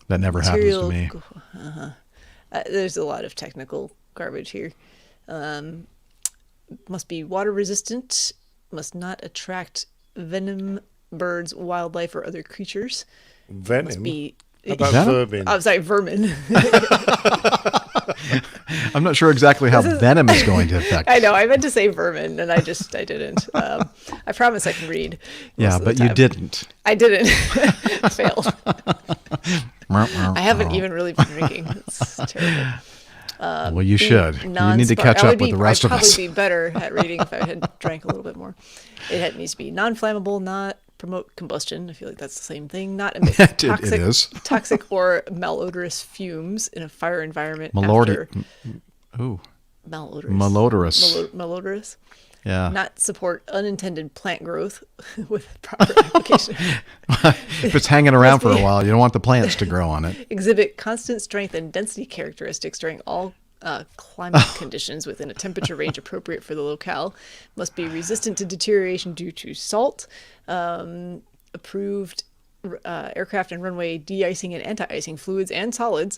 never happens to me. There's a lot of technical garbage here. Must be water resistant. Must not attract venom, birds, wildlife, or other creatures. Venom? Must be... How about vermin? I'm sorry, vermin. I'm not sure exactly how venom is going to affect. I know. I meant to say vermin, and I didn't. I promise I can read. Yeah, but you didn't. I didn't. Failed. I haven't even really been drinking. It's terrible. Well, you should. You need to catch up with the rest of us. I'd probably be better at reading if I had drank a little bit more. It needs to be non-flammable, not promote combustion. I feel like that's the same thing. Not emit toxic or malodorous fumes in a fire environment. Malodorous. Malodorous. Yeah. Not support unintended plant growth with proper application. If it's hanging around for a while, you don't want the plants to grow on it. Exhibit constant strength and density characteristics during all climate conditions within a temperature range appropriate for the locale. Must be resistant to deterioration due to salt. Approved aircraft and runway de-icing and anti-icing fluids and solids.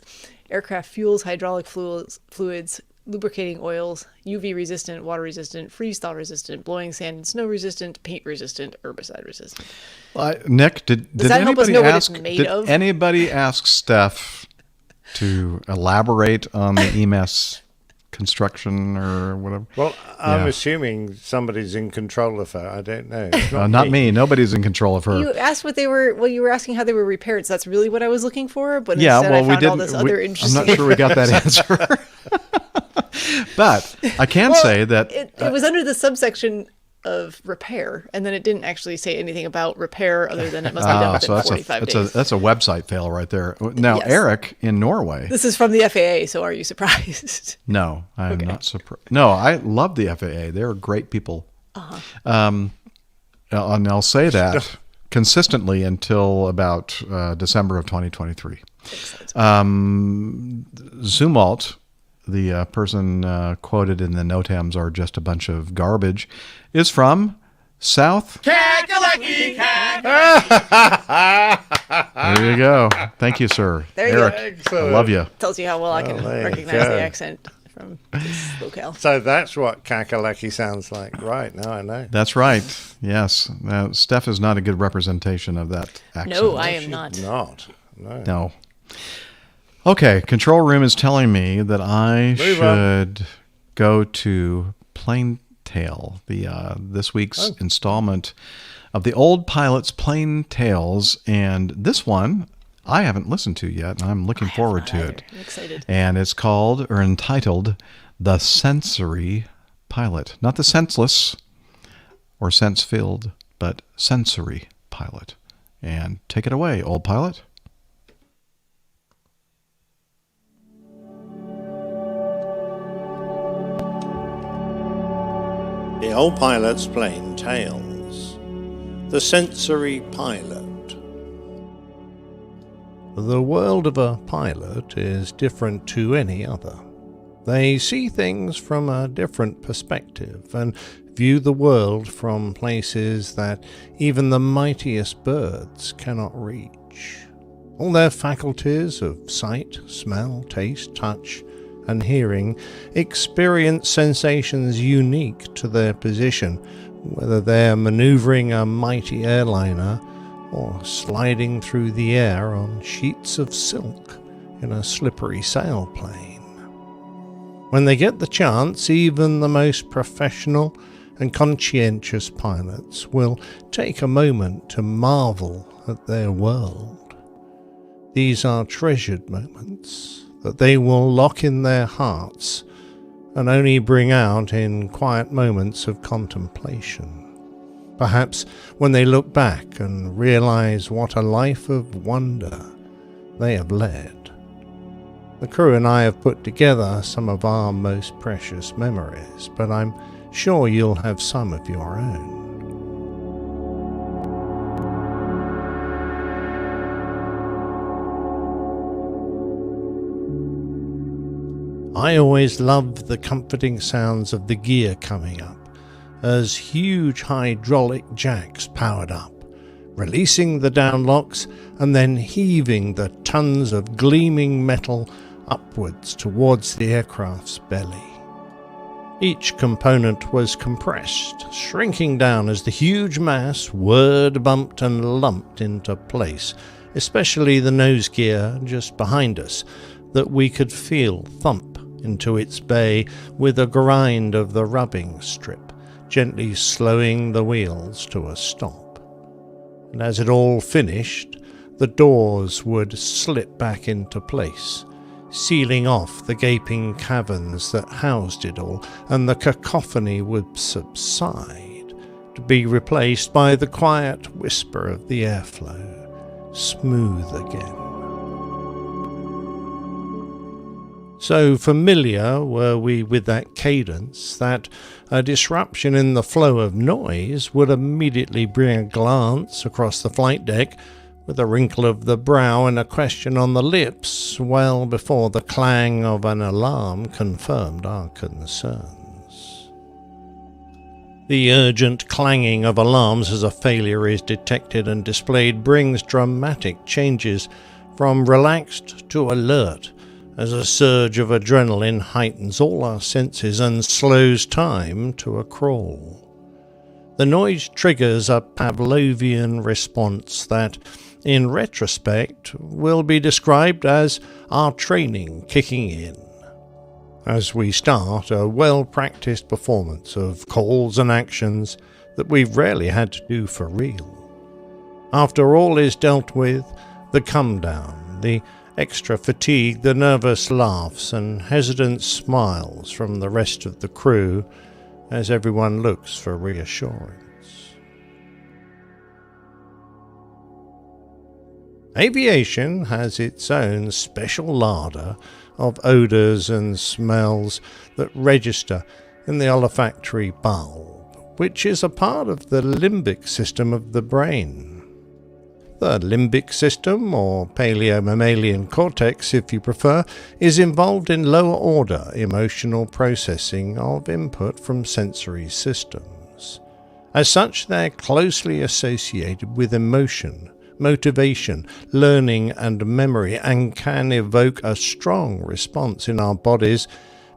Aircraft fuels, hydraulic fluids, lubricating oils, UV resistant, water resistant, freeze thaw resistant, blowing sand and snow resistant, paint resistant, herbicide resistant. Nick, did anybody ask Steph to elaborate on the EMAS construction or whatever? Well, I'm assuming somebody's in control of her. I don't know. Not me. Nobody's in control of her. You asked what they were. Well, you were asking how they were repaired. So that's really what I was looking for. But yeah, instead well, I found all this other interesting. I'm not sure we got that answer. But I can say that it was under the subsection of repair, and then it didn't actually say anything about repair other than it must be done within 45 days. That's a website fail right there. Now, yes. Eric in Norway. This is from the FAA, so are you surprised? No, I am not surprised. No, I love the FAA. They're great people. And I'll say that consistently until about December of 2023. Zumwalt, the person quoted in the NOTAMs are just a bunch of garbage, is from South. There you go. Thank you, sir. There Eric, you go. I love you. Tells you how well I can recognize the accent from this locale. So that's what Kakalaki sounds like. Right, now I know. That's right. Yes. Now, Steph is not a good representation of that accent. No, I am not. No. Okay, control room is telling me that I should go to Plaintail, this week's installment of the Old Pilots Plain Tales, and this one I haven't listened to yet, and I'm looking forward to it. I'm excited. And it's called, or entitled, The Sensory Pilot. Not the senseless or sense-filled, but sensory pilot. And take it away, Old Pilot. The Old Pilot's Plain Tales. The Sensory Pilot. The world of a pilot is different to any other. They see things from a different perspective and view the world from places that even the mightiest birds cannot reach. All their faculties of sight, smell, taste, touch, and hearing experience sensations unique to their position, whether they're maneuvering a mighty airliner or sliding through the air on sheets of silk in a slippery sailplane. When they get the chance, even the most professional and conscientious pilots will take a moment to marvel at their world. These are treasured moments that they will lock in their hearts and only bring out in quiet moments of contemplation. Perhaps when they look back and realize what a life of wonder they have led. The crew and I have put together some of our most precious memories, but I'm sure you'll have some of your own. I always loved the comforting sounds of the gear coming up, as huge hydraulic jacks powered up, releasing the downlocks and then heaving the tons of gleaming metal upwards towards the aircraft's belly. Each component was compressed, shrinking down as the huge mass whirred, bumped and lumped into place, especially the nose gear just behind us, that we could feel thump into its bay with a grind of the rubbing strip, gently slowing the wheels to a stop. And as it all finished, the doors would slip back into place, sealing off the gaping caverns that housed it all, and the cacophony would subside, to be replaced by the quiet whisper of the airflow, smooth again. So familiar were we with that cadence that a disruption in the flow of noise would immediately bring a glance across the flight deck with a wrinkle of the brow and a question on the lips well before the clang of an alarm confirmed our concerns. The urgent clanging of alarms as a failure is detected and displayed brings dramatic changes from relaxed to alert, as a surge of adrenaline heightens all our senses and slows time to a crawl. The noise triggers a Pavlovian response that, in retrospect, will be described as our training kicking in. As we start a well-practiced performance of calls and actions that we've rarely had to do for real. After all is dealt with, the come-down, the extra fatigue, the nervous laughs and hesitant smiles from the rest of the crew as everyone looks for reassurance. Aviation has its own special larder of odours and smells that register in the olfactory bulb, which is a part of the limbic system of the brain. The limbic system, or paleo-mammalian cortex if you prefer, is involved in lower order emotional processing of input from sensory systems. As such, they're closely associated with emotion, motivation, learning and memory, and can evoke a strong response in our bodies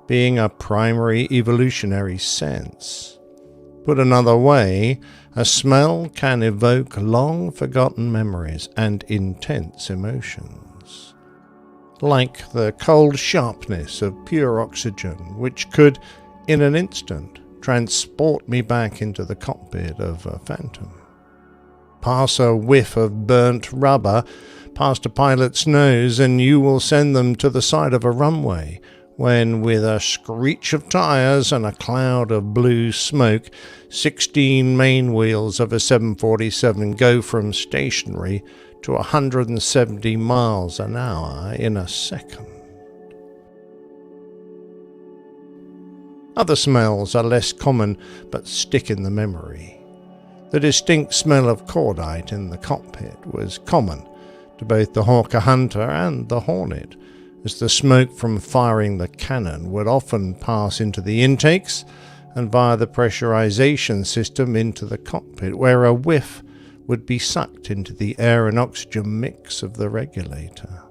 being a primary evolutionary sense. Put another way, a smell can evoke long-forgotten memories and intense emotions. Like the cold sharpness of pure oxygen, which could, in an instant, transport me back into the cockpit of a Phantom. Pass a whiff of burnt rubber past a pilot's nose and you will send them to the side of a runway, when with a screech of tyres and a cloud of blue smoke, 16 main wheels of a 747 go from stationary to 170 miles an hour in a second. Other smells are less common but stick in the memory. The distinct smell of cordite in the cockpit was common to both the Hawker Hunter and the Hornet, as the smoke from firing the cannon would often pass into the intakes and via the pressurization system into the cockpit, where a whiff would be sucked into the air and oxygen mix of the regulator.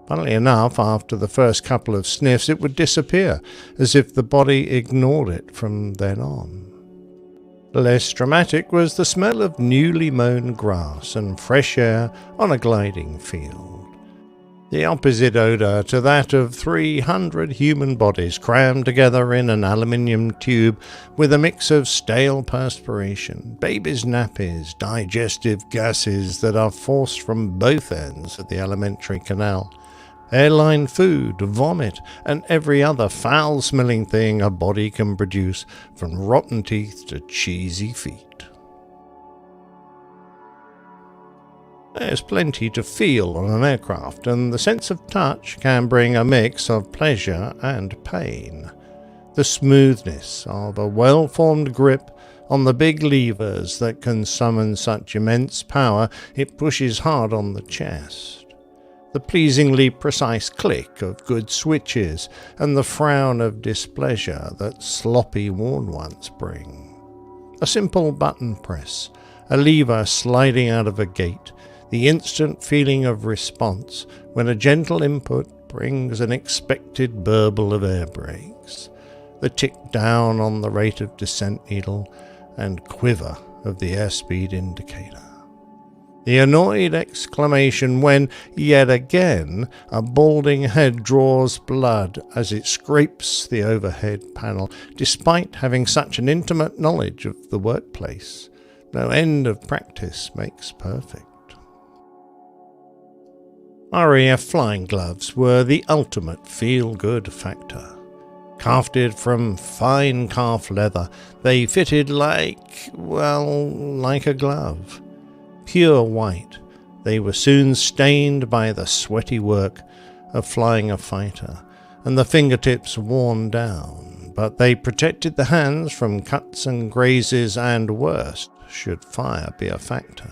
Funnily enough, after the first couple of sniffs, it would disappear, as if the body ignored it from then on. Less dramatic was the smell of newly mown grass and fresh air on a gliding field. The opposite odour to that of 300 human bodies crammed together in an aluminium tube with a mix of stale perspiration, babies' nappies, digestive gases that are forced from both ends of the alimentary canal, airline food, vomit, and every other foul-smelling thing a body can produce, from rotten teeth to cheesy feet. There's plenty to feel on an aircraft, and the sense of touch can bring a mix of pleasure and pain. The smoothness of a well-formed grip on the big levers that can summon such immense power it pushes hard on the chest. The pleasingly precise click of good switches, and the frown of displeasure that sloppy worn ones bring. A simple button press, a lever sliding out of a gate, the instant feeling of response when a gentle input brings an expected burble of air brakes, the tick down on the rate of descent needle, and quiver of the airspeed indicator. The annoyed exclamation when, yet again, a balding head draws blood as it scrapes the overhead panel, despite having such an intimate knowledge of the workplace. No end of practice makes perfect. RAF flying gloves were the ultimate feel-good factor. Crafted from fine calf leather, they fitted like a glove. Pure white, they were soon stained by the sweaty work of flying a fighter, and the fingertips worn down, but they protected the hands from cuts and grazes and worse, should fire be a factor.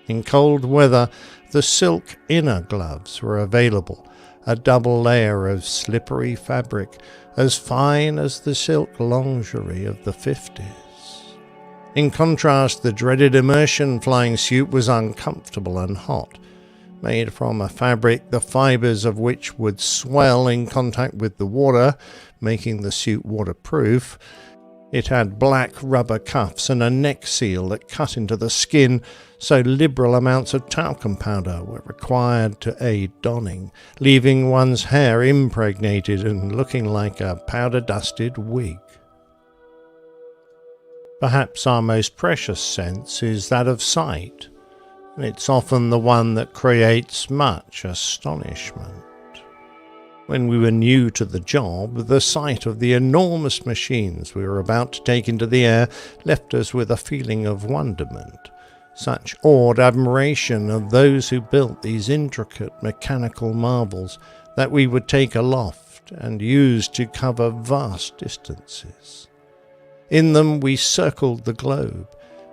In cold weather, the silk inner gloves were available, a double layer of slippery fabric as fine as the silk lingerie of the 50s. In contrast, the dreaded immersion flying suit was uncomfortable and hot, made from a fabric the fibres of which would swell in contact with the water, making the suit waterproof. It had black rubber cuffs and a neck seal that cut into the skin, so liberal amounts of talcum powder were required to aid donning, leaving one's hair impregnated and looking like a powder-dusted wig. Perhaps our most precious sense is that of sight, and it's often the one that creates much astonishment. When we were new to the job, the sight of the enormous machines we were about to take into the air left us with a feeling of wonderment, such awed admiration of those who built these intricate mechanical marvels that we would take aloft and use to cover vast distances. In them we circled the globe.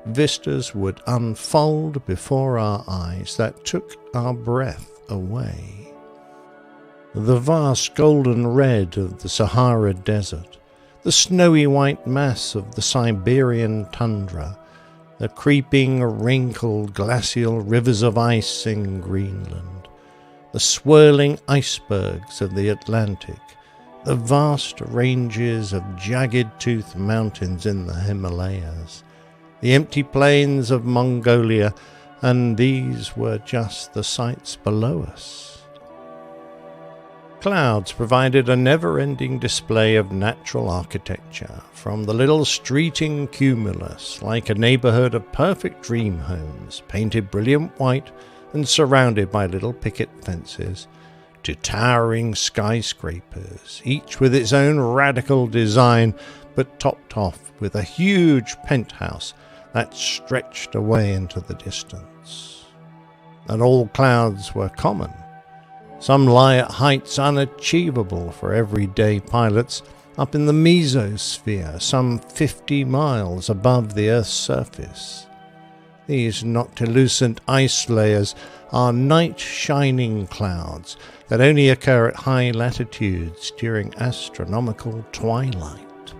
Vistas would unfold before our eyes that took our breath away. The vast golden red of the Sahara Desert, the snowy white mass of the Siberian tundra, the creeping, wrinkled, glacial rivers of ice in Greenland, the swirling icebergs of the Atlantic, the vast ranges of jagged-toothed mountains in the Himalayas, the empty plains of Mongolia, and these were just the sights below us. Clouds provided a never-ending display of natural architecture, from the little streeting cumulus, like a neighborhood of perfect dream homes, painted brilliant white and surrounded by little picket fences, to towering skyscrapers, each with its own radical design, but topped off with a huge penthouse that stretched away into the distance. And all clouds were common. Some lie at heights unachievable for everyday pilots, up in the mesosphere, some 50 miles above the Earth's surface. These noctilucent ice layers are night-shining clouds that only occur at high latitudes during astronomical twilight.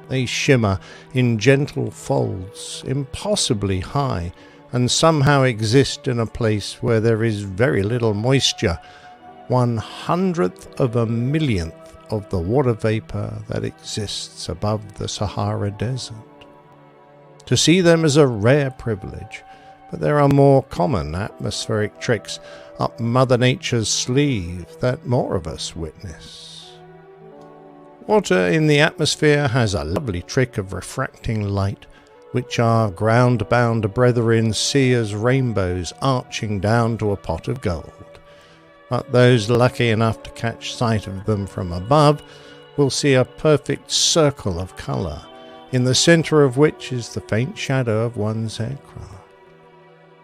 They shimmer in gentle folds, impossibly high, and somehow exist in a place where there is very little moisture, 1/100th of a millionth of the water vapor that exists above the Sahara Desert. To see them is a rare privilege, but there are more common atmospheric tricks up Mother Nature's sleeve that more of us witness. Water in the atmosphere has a lovely trick of refracting light, which our ground-bound brethren see as rainbows arching down to a pot of gold. But those lucky enough to catch sight of them from above will see a perfect circle of colour, in the centre of which is the faint shadow of one's aircraft.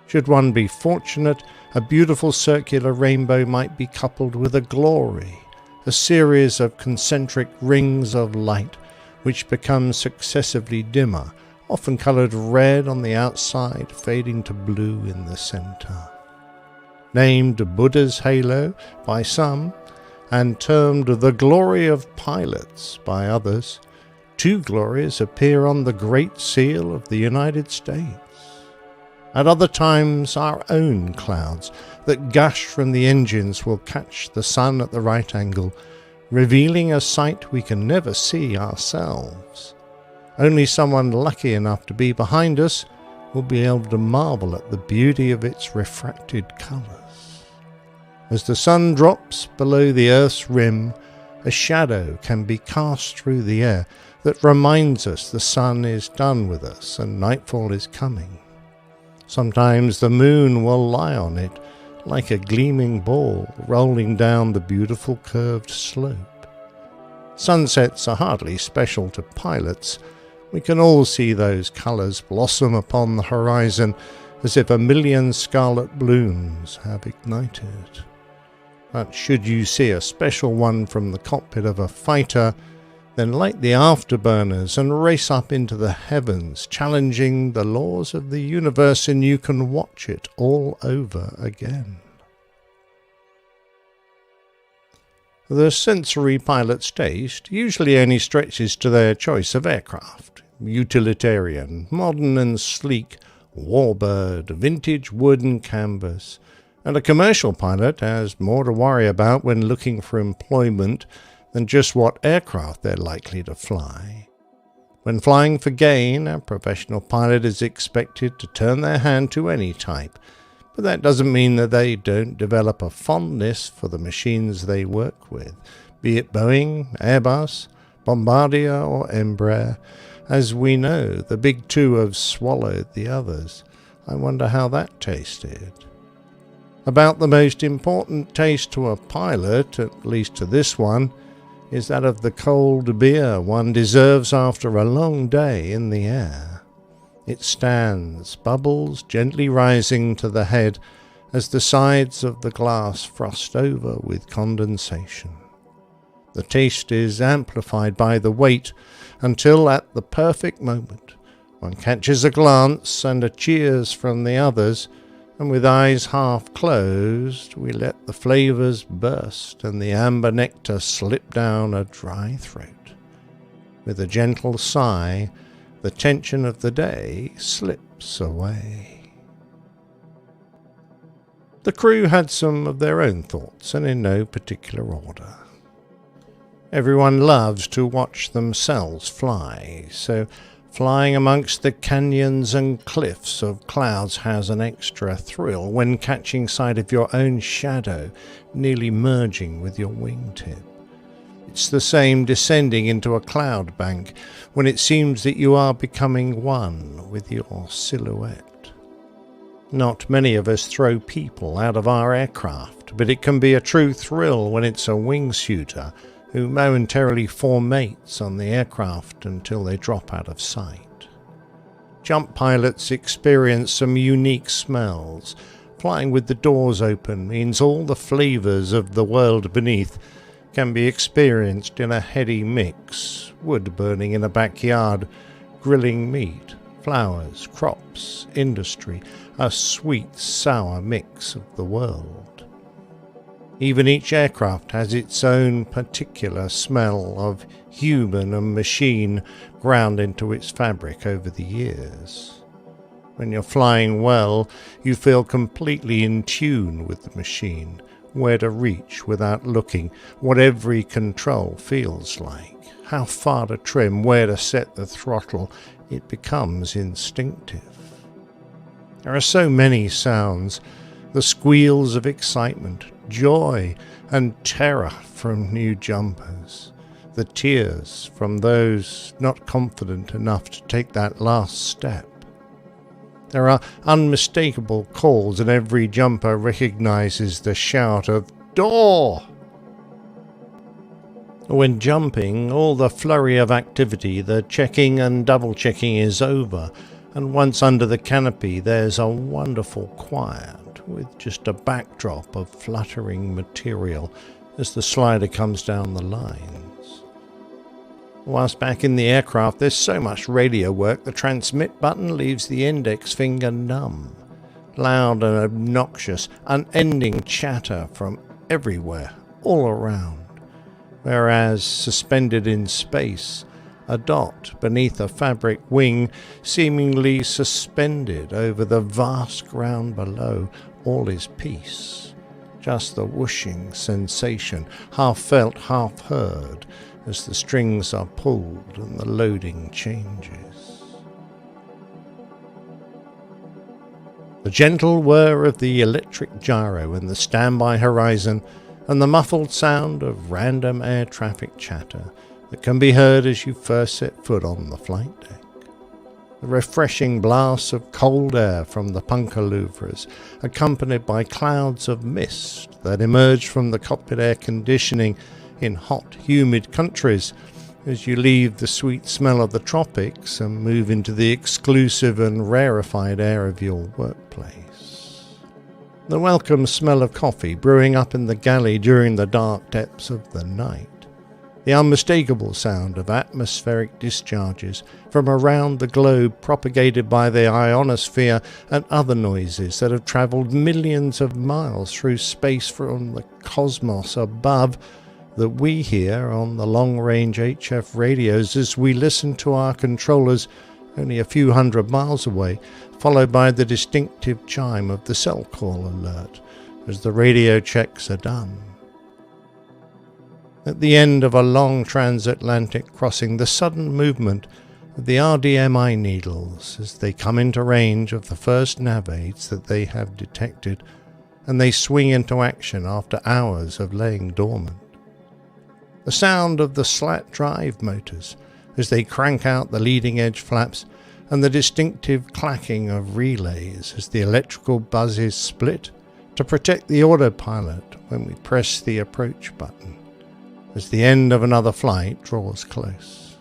Should one be fortunate, a beautiful circular rainbow might be coupled with a glory, a series of concentric rings of light which become successively dimmer, often coloured red on the outside, fading to blue in the centre. Named Buddha's halo by some, and termed the glory of pilots by others, two glories appear on the Great Seal of the United States. At other times, our own clouds that gush from the engines will catch the sun at the right angle, revealing a sight we can never see ourselves. Only someone lucky enough to be behind us will be able to marvel at the beauty of its refracted colours. As the sun drops below the Earth's rim, a shadow can be cast through the air that reminds us the sun is done with us and nightfall is coming. Sometimes the moon will lie on it like a gleaming ball rolling down the beautiful curved slope. Sunsets are hardly special to pilots. We can all see those colours blossom upon the horizon as if 1,000,000 scarlet blooms have ignited. But should you see a special one from the cockpit of a fighter, then light the afterburners and race up into the heavens, challenging the laws of the universe, and you can watch it all over again. The sensory pilot's taste usually only stretches to their choice of aircraft: utilitarian, modern and sleek, warbird, vintage wood and canvas. And a commercial pilot has more to worry about when looking for employment than just what aircraft they're likely to fly. When flying for gain, a professional pilot is expected to turn their hand to any type, but that doesn't mean that they don't develop a fondness for the machines they work with, be it Boeing, Airbus, Bombardier or Embraer. As we know, the big two have swallowed the others. I wonder how that tasted. About the most important taste to a pilot, at least to this one, is that of the cold beer one deserves after a long day in the air. It stands, bubbles gently rising to the head as the sides of the glass frost over with condensation. The taste is amplified by the weight until at the perfect moment one catches a glance and a cheers from the others, and with eyes half closed, we let the flavours burst and the amber nectar slip down a dry throat. With a gentle sigh, the tension of the day slips away. The crew had some of their own thoughts, and in no particular order. Everyone loves to watch themselves fly, so flying amongst the canyons and cliffs of clouds has an extra thrill when catching sight of your own shadow nearly merging with your wingtip. It's the same descending into a cloud bank when it seems that you are becoming one with your silhouette. Not many of us throw people out of our aircraft, but it can be a true thrill when it's a wingsuiter who momentarily form mates on the aircraft until they drop out of sight. Jump pilots experience some unique smells. Flying with the doors open means all the flavours of the world beneath can be experienced in a heady mix. Wood burning in a backyard, grilling meat, flowers, crops, industry, a sweet, sour mix of the world. Even each aircraft has its own particular smell of human and machine ground into its fabric over the years. When you're flying well, you feel completely in tune with the machine, where to reach without looking, what every control feels like, how far to trim, where to set the throttle. It becomes instinctive. There are so many sounds, the squeals of excitement, joy and terror from new jumpers, the tears from those not confident enough to take that last step. There are unmistakable calls, and every jumper recognizes the shout of "Door!" When jumping, all the flurry of activity, the checking and double-checking is over, and once under the canopy there's a wonderful quiet, with just a backdrop of fluttering material as the slider comes down the lines. Whilst back in the aircraft, there's so much radio work, the transmit button leaves the index finger numb. Loud and obnoxious, unending chatter from everywhere, all around. Whereas, suspended in space, a dot beneath a fabric wing, seemingly suspended over the vast ground below, all is peace. Just the whooshing sensation, half felt, half heard, as the strings are pulled and the loading changes. The gentle whir of the electric gyro in the standby horizon, and the muffled sound of random air traffic chatter that can be heard as you first set foot on the flight deck. The refreshing blasts of cold air from the punka louvres, accompanied by clouds of mist that emerge from the cockpit air conditioning in hot, humid countries as you leave the sweet smell of the tropics and move into the exclusive and rarefied air of your workplace. The welcome smell of coffee brewing up in the galley during the dark depths of the night. The unmistakable sound of atmospheric discharges from around the globe propagated by the ionosphere and other noises that have travelled millions of miles through space from the cosmos above that we hear on the long-range HF radios as we listen to our controllers only a few hundred miles away, followed by the distinctive chime of the cell call alert as the radio checks are done. At the end of a long transatlantic crossing, the sudden movement of the RDMI needles as they come into range of the first nav aids that they have detected, and they swing into action after hours of laying dormant. The sound of the slat drive motors as they crank out the leading edge flaps, and the distinctive clacking of relays as the electrical buzzes split to protect the autopilot when we press the approach button, as the end of another flight draws close.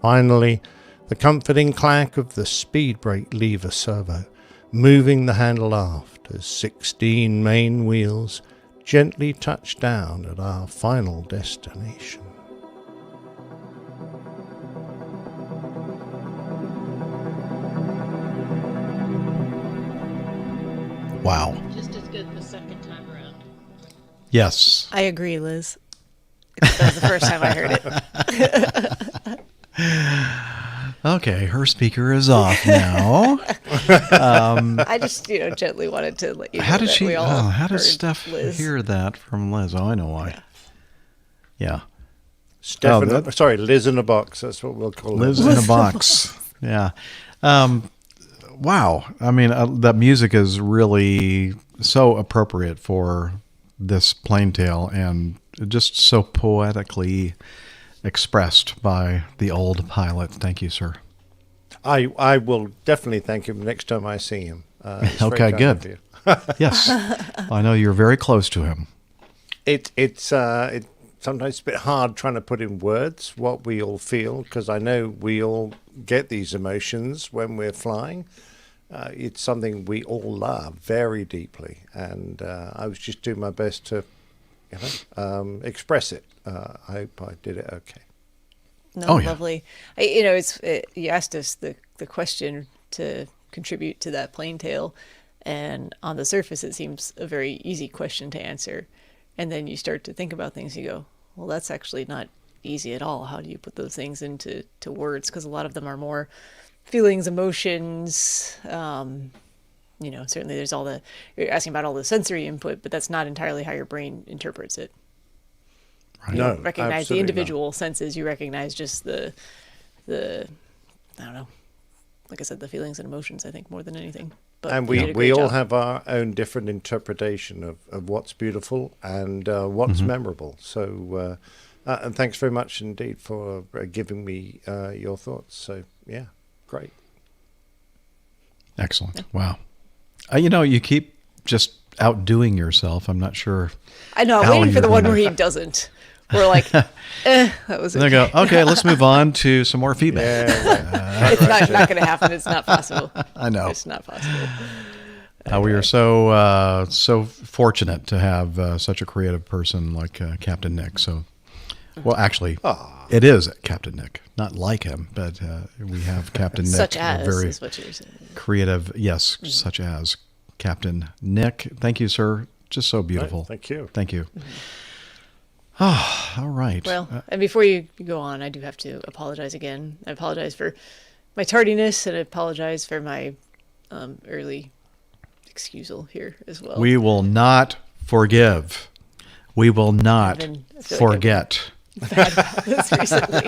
Finally, the comforting clack of the speed brake lever servo, moving the handle aft as 16 main wheels gently touch down at our final destination. Wow. Just as good the second time around. Yes. I agree, Liz. That was the first time I heard it. Okay, her speaker is off now. I just, gently wanted to let you know how did that she? we all How heard does Steph Liz. hear that from Liz? Oh, I know why. Yeah. Steph Liz in a box. That's what we'll call Liz it. in a box. Yeah. Wow. I mean, that music is really so appropriate for this plane tale and just so poetically expressed by the old pilot. Thank you, sir. I will definitely thank him next time I see him. Okay, good. Yes. I know you're very close to him. It's sometimes a bit hard trying to put in words what we all feel, because I know we all get these emotions when we're flying. It's something we all love very deeply, and I was just doing my best to express it. I hope I did it okay. No, lovely. You asked us the question to contribute to that plane tale, and on the surface it seems a very easy question to answer, and then you start to think about things. You go, well, that's actually not easy at all. How do you put those things into words? Because a lot of them are more feelings, emotions. Certainly there's you're asking about all the sensory input, but that's not entirely how your brain interprets it. Right. You don't recognize the individual senses. You recognize just the I don't know, like I said, the feelings and emotions, I think, more than anything. But and we all have our own different interpretation of what's beautiful and what's memorable. So, and thanks very much indeed for giving me your thoughts. So, yeah, great. Excellent. Wow. You keep just outdoing yourself. I'm not sure. I know. I'm waiting for the one where he doesn't. We're like, that was okay. They go, okay, let's move on to some more feedback. Yeah, it's not going to happen. It's not possible. I know. It's not possible. We are so fortunate to have such a creative person like Captain Nick. So, well, actually, it is Captain Nick, not like him, but we have Captain Nick. Such as very is what you're saying. Creative, yes, such as Captain Nick. Thank you, sir. Just so beautiful. Right, thank you. Thank you. All right. Well, and before you go on, I do have to apologize again. I apologize for my tardiness, and I apologize for my early excusal here as well. We will not forgive. We will not forget. Bad about this recently.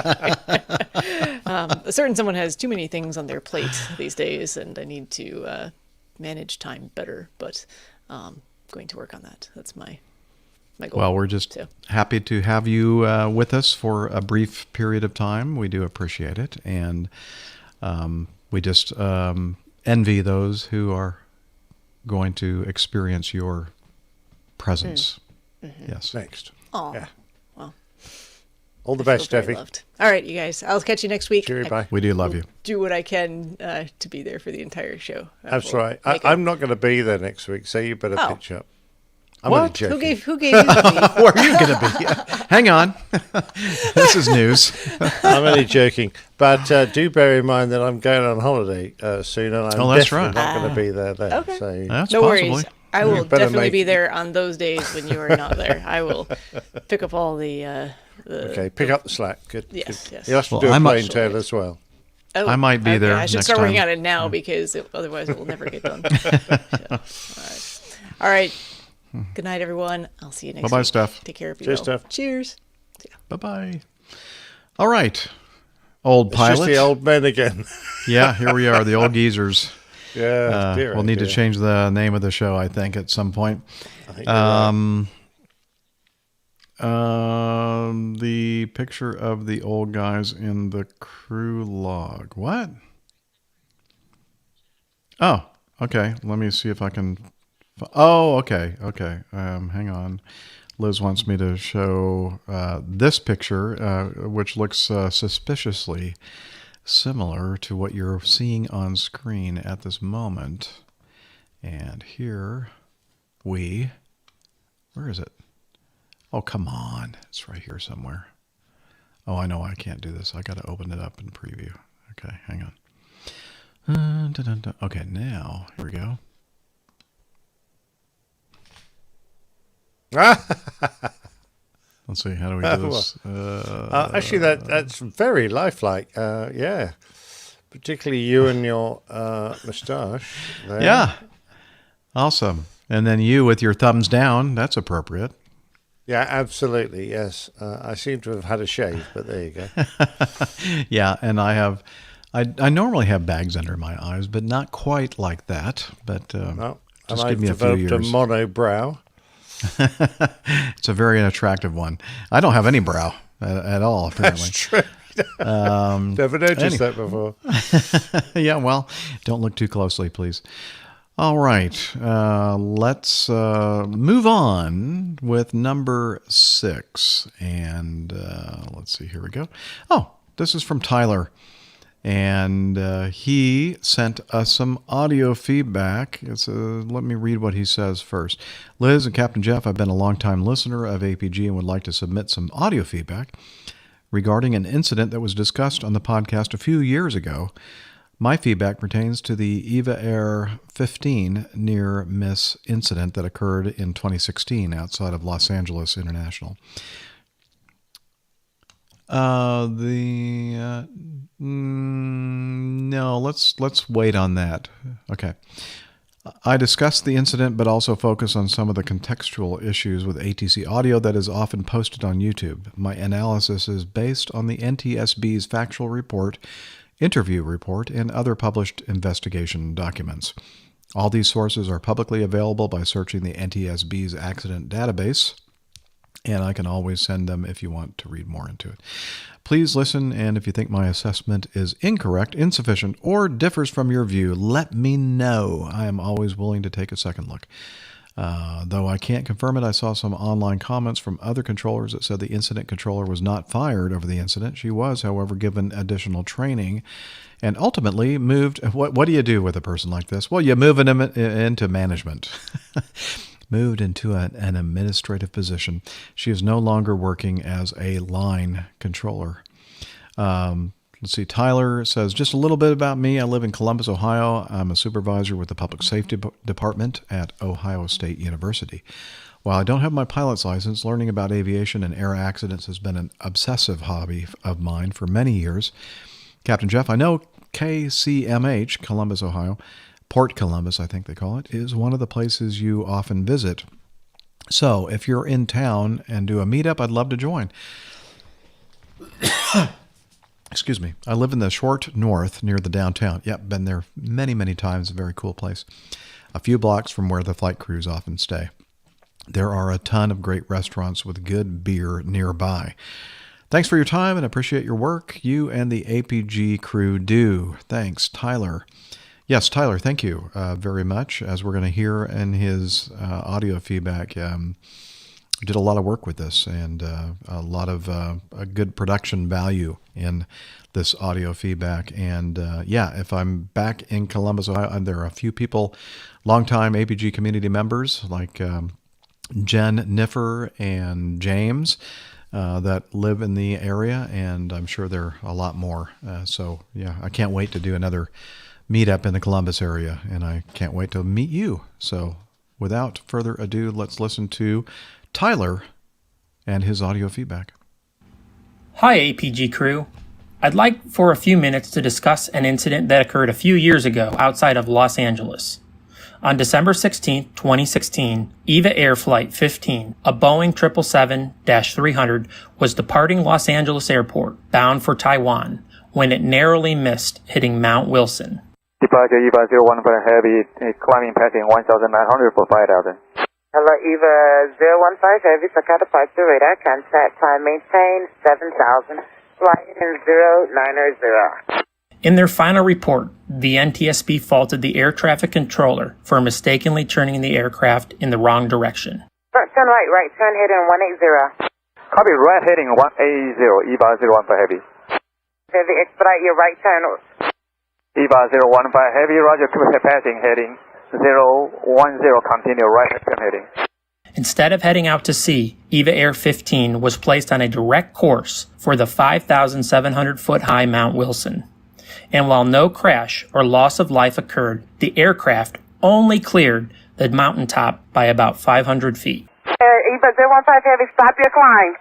A certain someone has too many things on their plate these days, and I need to manage time better. But going to work on that. That's my goal. Well, we're just happy to have you with us for a brief period of time. We do appreciate it, and we just envy those who are going to experience your presence. Yes. Next. Oh. Yeah. Well. All the best, Steffi. All right, you guys. I'll catch you next week. Cheery, bye. We do love you. Do what I can to be there for the entire show. That's right. I'm not going to be there next week, so you better pitch up. I'm What? Who gave you the lead? Where are you going to be? Hang on. This is news. I'm only joking. But do bear in mind that I'm going on holiday soon, and I'm definitely not going to be there then. Okay. So That's no possibly. worries. I will definitely be there on those days when you are not there. I will pick up all the okay, pick up the slack. Good. Yes, good. yes. You have to do a plane tale as well. Oh, I might be there I should next start working time. on it now because otherwise it will never get done. All right. Good night, everyone. I'll see you next week. Bye-bye, Steph. Take care of you. Cheers, Steph. Cheers. Bye-bye. All right. Old pilot. It's just the old men again. Yeah, here we are, the old geezers. Yeah, dear, we'll need to dear. change the name of the show, I think, at some point. I think you're right. The picture of the old guys in the crew log. What? Oh, okay. Let me see if I can. Oh, okay. Okay. Hang on. Liz wants me to show this picture, which looks suspiciously similar to what you're seeing on screen at this moment. And here where is it? Oh, come on. It's right here somewhere. Oh, I know I can't do this. I got to open it up in preview. Okay, hang on. Okay, now, here we go. Let's see, how do we do this? Actually, that's very lifelike. Yeah, particularly you and your moustache. There. Yeah, awesome. And then you with your thumbs down. That's appropriate. Yeah, absolutely. Yes, I seem to have had a shave, but there you go. Yeah, and I normally have bags under my eyes, but not quite like that. But just give me a few years. I've developed a monobrow. It's a very attractive one. I don't have any brow at all, apparently. That's true. Never noticed that before. Yeah, well, don't look too closely, please. All right, let's move on with number 6. And let's see, here we go. Oh, this is from Tyler. And he sent us some audio feedback. Let me read what he says first. Liz and Captain Jeff, I've been a longtime listener of APG and would like to submit some audio feedback regarding an incident that was discussed on the podcast a few years ago. My feedback pertains to the Embraer 15 near miss incident that occurred in 2016 outside of Los Angeles International. No, let's wait on that. Okay. I discussed the incident, but also focus on some of the contextual issues with ATC audio that is often posted on YouTube. My analysis is based on the NTSB's factual report, interview report, and other published investigation documents. All these sources are publicly available by searching the NTSB's accident database, and I can always send them if you want to read more into it. Please listen, and if you think my assessment is incorrect, insufficient, or differs from your view, let me know. I am always willing to take a second look. Though I can't confirm it, I saw some online comments from other controllers that said the incident controller was not fired over the incident. She was, however, given additional training and ultimately moved. What do you do with a person like this? Well, you move them into management. Moved into an administrative position. She is no longer working as a line controller. Let's see, Tyler says, just a little bit about me. I live in Columbus, Ohio. I'm a supervisor with the Public Safety Department at Ohio State University. While I don't have my pilot's license, learning about aviation and air accidents has been an obsessive hobby of mine for many years. Captain Jeff, I know KCMH, Columbus, Ohio, Port Columbus, I think they call it, is one of the places you often visit. So if you're in town and do a meetup, I'd love to join. Excuse me. I live in the short north near the downtown. Yep, been there many, many times. A very cool place. A few blocks from where the flight crews often stay. There are a ton of great restaurants with good beer nearby. Thanks for your time and appreciate your work. You and the APG crew do. Thanks, Tyler. Yes, Tyler, thank you very much. As we're going to hear in his audio feedback, did a lot of work with this and a lot of a good production value in this audio feedback. And if I'm back in Columbus, Ohio, there are a few people, longtime APG community members like Jen Niffer and James that live in the area, and I'm sure there are a lot more. I can't wait to do another meetup in the Columbus area, and I can't wait to meet you. So without further ado, let's listen to Tyler and his audio feedback. Hi, APG crew. I'd like for a few minutes to discuss an incident that occurred a few years ago outside of Los Angeles. On December 16, 2016, EVA Air Flight 15, a Boeing 777-300, was departing Los Angeles Airport, bound for Taiwan, when it narrowly missed hitting Mount Wilson. Departure EVA 015 Heavy, climbing passing 1,900 for 5,000. Hello, EVA 015 Heavy, Saka departure radar, contact time maintain 7,000, flight in 090. In their final report, the NTSB faulted the air traffic controller for mistakenly turning the aircraft in the wrong direction. Front turn right turn heading 180. Copy, right heading 180, EVA 015 Heavy. Heavy, expedite your right turn. EVA 015 Heavy, roger, keep passing heading 010, continue right turn heading. Instead of heading out to sea, EVA Air 15 was placed on a direct course for the 5,700-foot-high Mount Wilson. And while no crash or loss of life occurred, the aircraft only cleared the mountaintop by about 500 feet. EVA 015 Heavy, stop your climb.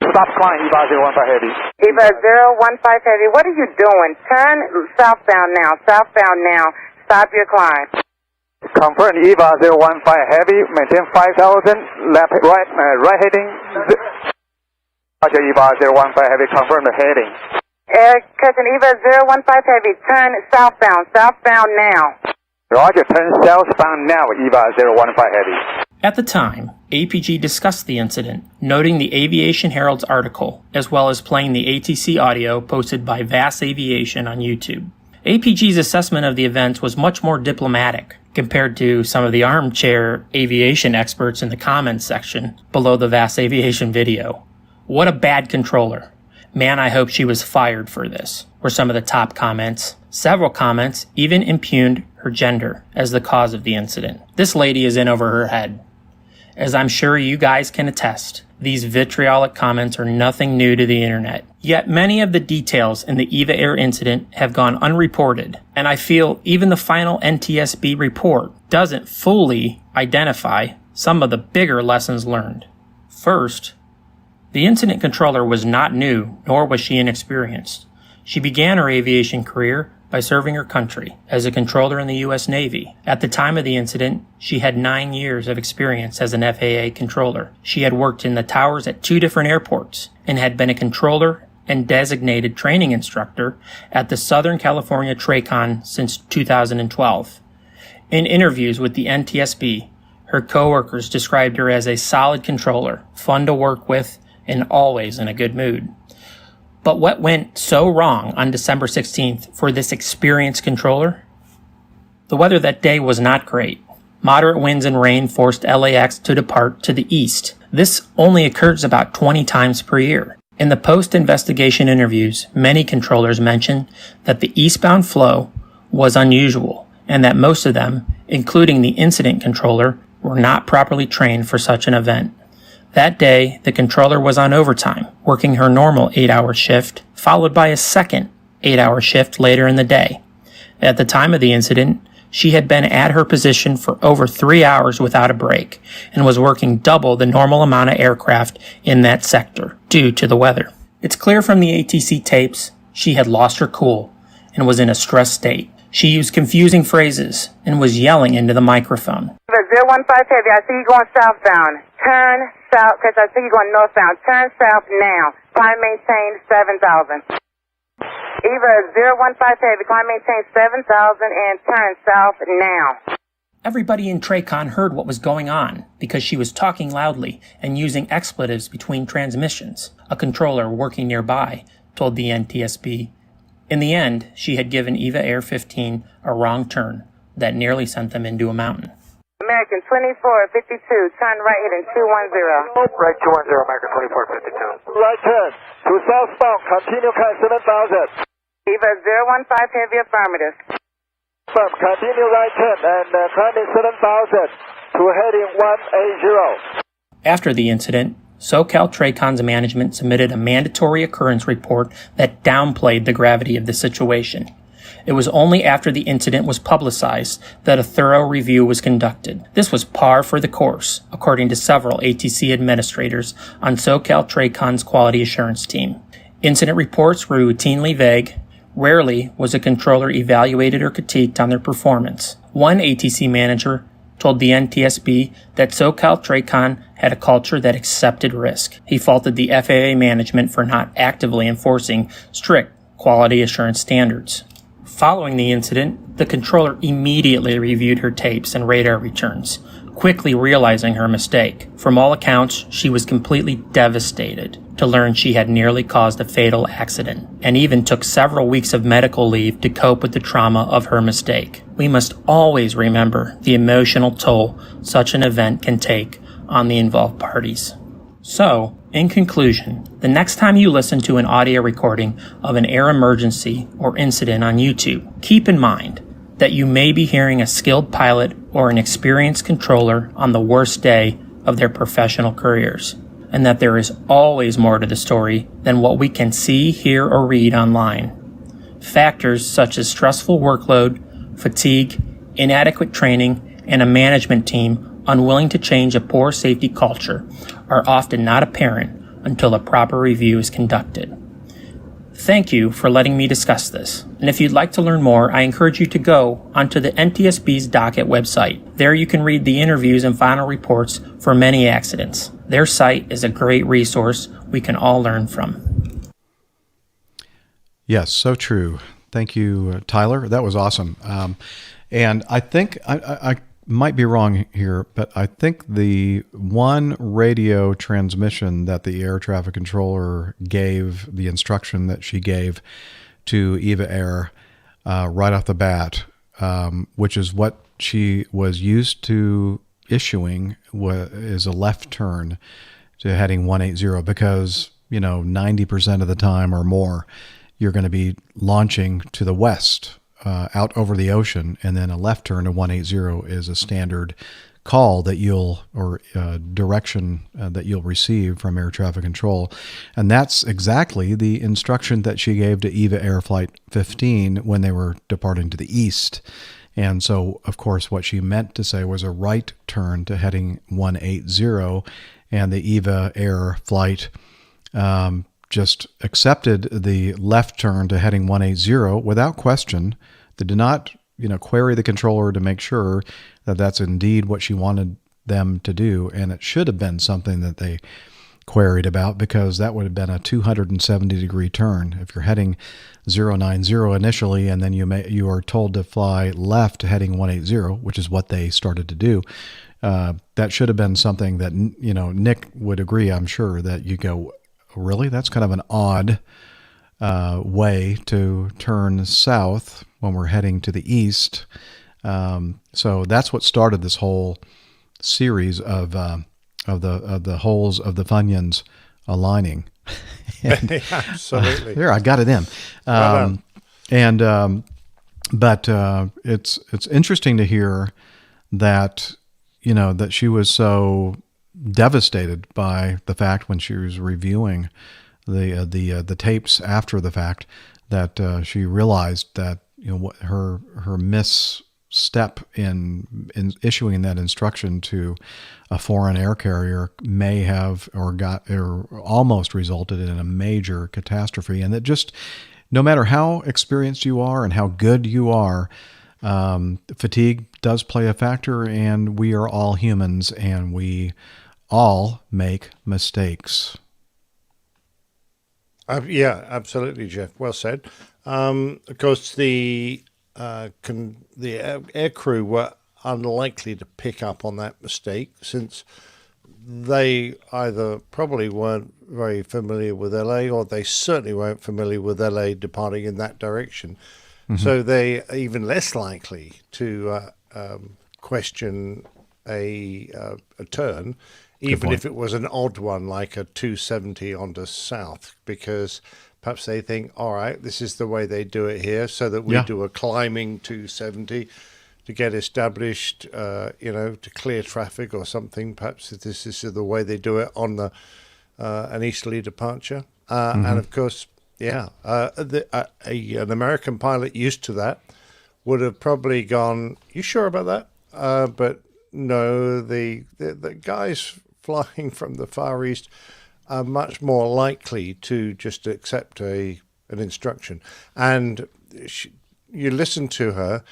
Stop climb, EVA 015 Heavy. EVA 015 Heavy, what are you doing? Turn southbound now, Stop your climb. Confirm EVA 015 Heavy, maintain 5,000, left, right heading. Roger, EVA 015 Heavy, confirm the heading. Captain EVA 015 Heavy, turn southbound now. Roger, turn southbound now, EVA 015 Heavy. At the time, APG discussed the incident, noting the Aviation Herald's article, as well as playing the ATC audio posted by VAS Aviation on YouTube. APG's assessment of the events was much more diplomatic compared to some of the armchair aviation experts in the comments section below the VAS Aviation video. What a bad controller. Man, I hope she was fired for this, were some of the top comments. Several comments even impugned her gender as the cause of the incident. This lady is in over her head. As I'm sure you guys can attest, these vitriolic comments are nothing new to the internet. Yet many of the details in the EVA Air incident have gone unreported, and I feel even the final NTSB report doesn't fully identify some of the bigger lessons learned. First, the incident controller was not new, nor was she inexperienced. She began her aviation career by serving her country as a controller in the U.S. Navy. At the time of the incident, she had 9 years of experience as an FAA controller. She had worked in the towers at 2 different airports and had been a controller and designated training instructor at the Southern California TRACON since 2012. In interviews with the NTSB, her coworkers described her as a solid controller, fun to work with, and always in a good mood. But what went so wrong on December 16th for this experienced controller? The weather that day was not great. Moderate winds and rain forced LAX to depart to the east. This only occurs about 20 times per year. In the post-investigation interviews, many controllers mentioned that the eastbound flow was unusual and that most of them, including the incident controller, were not properly trained for such an event. That day, the controller was on overtime, working her normal 8-hour shift, followed by a second 8-hour shift later in the day. At the time of the incident, she had been at her position for over 3 hours without a break, and was working double the normal amount of aircraft in that sector, due to the weather. It's clear from the ATC tapes she had lost her cool, and was in a stressed state. She used confusing phrases, and was yelling into the microphone. 015 Heavy, I see you going southbound. Turn south, because I see you going northbound. Turn south now. Climb maintain 7,000. EVA 015 Heavy, climb maintain 7,000 and turn south now. Everybody in TRACON heard what was going on because she was talking loudly and using expletives between transmissions. A controller working nearby told the NTSB. In the end, she had given EVA Air 15 a wrong turn that nearly sent them into a mountain. American 2452, turn right heading 210. Right 210, American 2452. Right turn to southbound, continue cut 7,000. EVA 015 Heavy, affirmative. Continue right turn and climbing 7,000 to heading 180. After the incident, SoCal TRACON's management submitted a mandatory occurrence report that downplayed the gravity of the situation. It was only after the incident was publicized that a thorough review was conducted. This was par for the course, according to several ATC administrators on SoCal TRACON's quality assurance team. Incident reports were routinely vague. Rarely was a controller evaluated or critiqued on their performance. One ATC manager told the NTSB that SoCal TRACON had a culture that accepted risk. He faulted the FAA management for not actively enforcing strict quality assurance standards. Following the incident, the controller immediately reviewed her tapes and radar returns, quickly realizing her mistake. From all accounts, she was completely devastated to learn she had nearly caused a fatal accident, and even took several weeks of medical leave to cope with the trauma of her mistake. We must always remember the emotional toll such an event can take on the involved parties. So, in conclusion, the next time you listen to an audio recording of an air emergency or incident on YouTube, keep in mind that you may be hearing a skilled pilot or an experienced controller on the worst day of their professional careers, and that there is always more to the story than what we can see, hear, or read online. Factors such as stressful workload, fatigue, inadequate training, and a management team unwilling to change a poor safety culture are often not apparent until a proper review is conducted. Thank you for letting me discuss this. And if you'd like to learn more, I encourage you to go onto the NTSB's docket website. There you can read the interviews and final reports for many accidents. Their site is a great resource we can all learn from. Yes, so true. Thank you, Tyler. That was awesome. And I think I might be wrong here, but I think the one radio transmission that the air traffic controller gave, the instruction that she gave to Eva Air right off the bat, which is what she was used to issuing, is a left turn to heading 180, because 90% of the time or more you're going to be launching to the west, out over the ocean, and then a left turn to 180 is a standard call that direction that you'll receive from air traffic control. And that's exactly the instruction that she gave to Eva Air Flight 15 when they were departing to the east. And so, of course, what she meant to say was a right turn to heading 180, and the Eva Air flight just accepted the left turn to heading 180 without question. They did not, query the controller to make sure that that's indeed what she wanted them to do. And it should have been something that they queried about, because that would have been a 270-degree turn. If you're heading 090 initially, and then you are told to fly left heading 180, which is what they started to do, that should have been something that, Nick would agree, I'm sure, that you go, really? That's kind of an odd way to turn south when we're heading to the east. So that's what started this whole series of the holes of the Funyuns aligning. Absolutely. There, I got it in. But it's interesting to hear that that she was so devastated by the fact, when she was reviewing the tapes after the fact, that she realized that what her misstep in issuing that instruction to a foreign air carrier may have or almost resulted in a major catastrophe. And that just, no matter how experienced you are and how good you are, fatigue does play a factor, and we are all humans, and we all make mistakes. Yeah, absolutely, Jeff. Well said. Of course, the air crew were unlikely to pick up on that mistake, since they either probably weren't very familiar with LA, or they certainly weren't familiar with LA departing in that direction. Mm-hmm. So they are even less likely to question a turn, even if it was an odd one, like a 270 onto south, because perhaps they think, all right, this is the way they do it here, so that we do a climbing 270 to get established, to clear traffic or something. Perhaps this is the way they do it on an easterly departure. And of course, an American pilot used to that would have probably gone, you sure about that? But no, the guys flying from the Far East are much more likely to just accept an instruction. And you listen to her,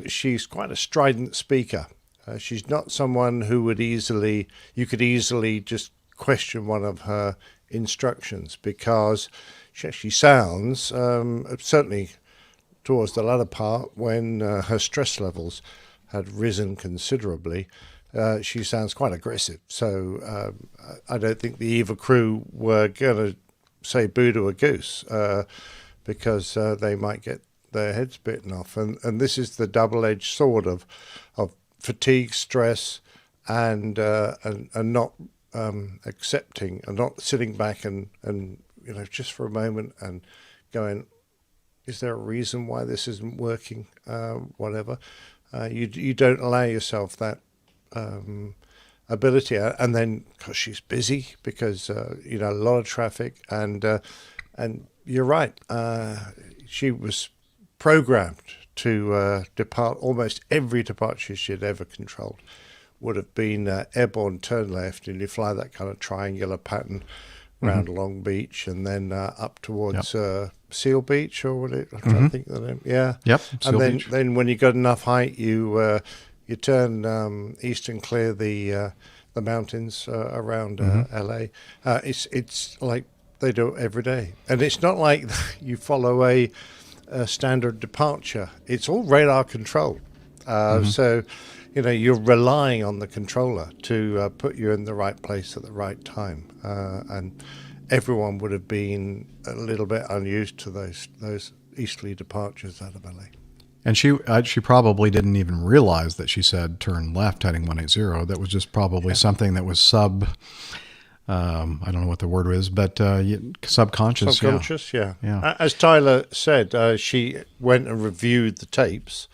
she's quite a strident speaker. She's not someone who you could easily just question one of her instructions, because she sounds, certainly towards the latter part, when her stress levels had risen considerably, she sounds quite aggressive. So I don't think the Eva crew were going to say boo to a goose, because they might get their heads bitten off. And this is the double-edged sword of fatigue, stress, and not accepting, and not sitting back and just for a moment and going, is there a reason why this isn't working? Whatever. You don't allow yourself that ability, and then because she's busy, because a lot of traffic, and you're right, she was programmed to depart. Almost every departure she'd ever controlled would have been airborne turn left, and you fly that kind of triangular pattern around Long Beach, and then up towards Seal Beach, or what it? I'm trying to think of the name. Yeah. Yep. Seal And Beach. then when you got enough height, you turn east and clear the mountains around LA. It's like they do it every day, and it's not like you follow a standard departure. It's all radar controlled. So, you're relying on the controller to put you in the right place at the right time. And everyone would have been a little bit unused to those easterly departures out of LA. And she probably didn't even realize that she said turn left heading 180. That was just probably something that was I don't know what the word is, but subconscious. Subconscious, yeah. Yeah. As Tyler said, she went and reviewed the tapes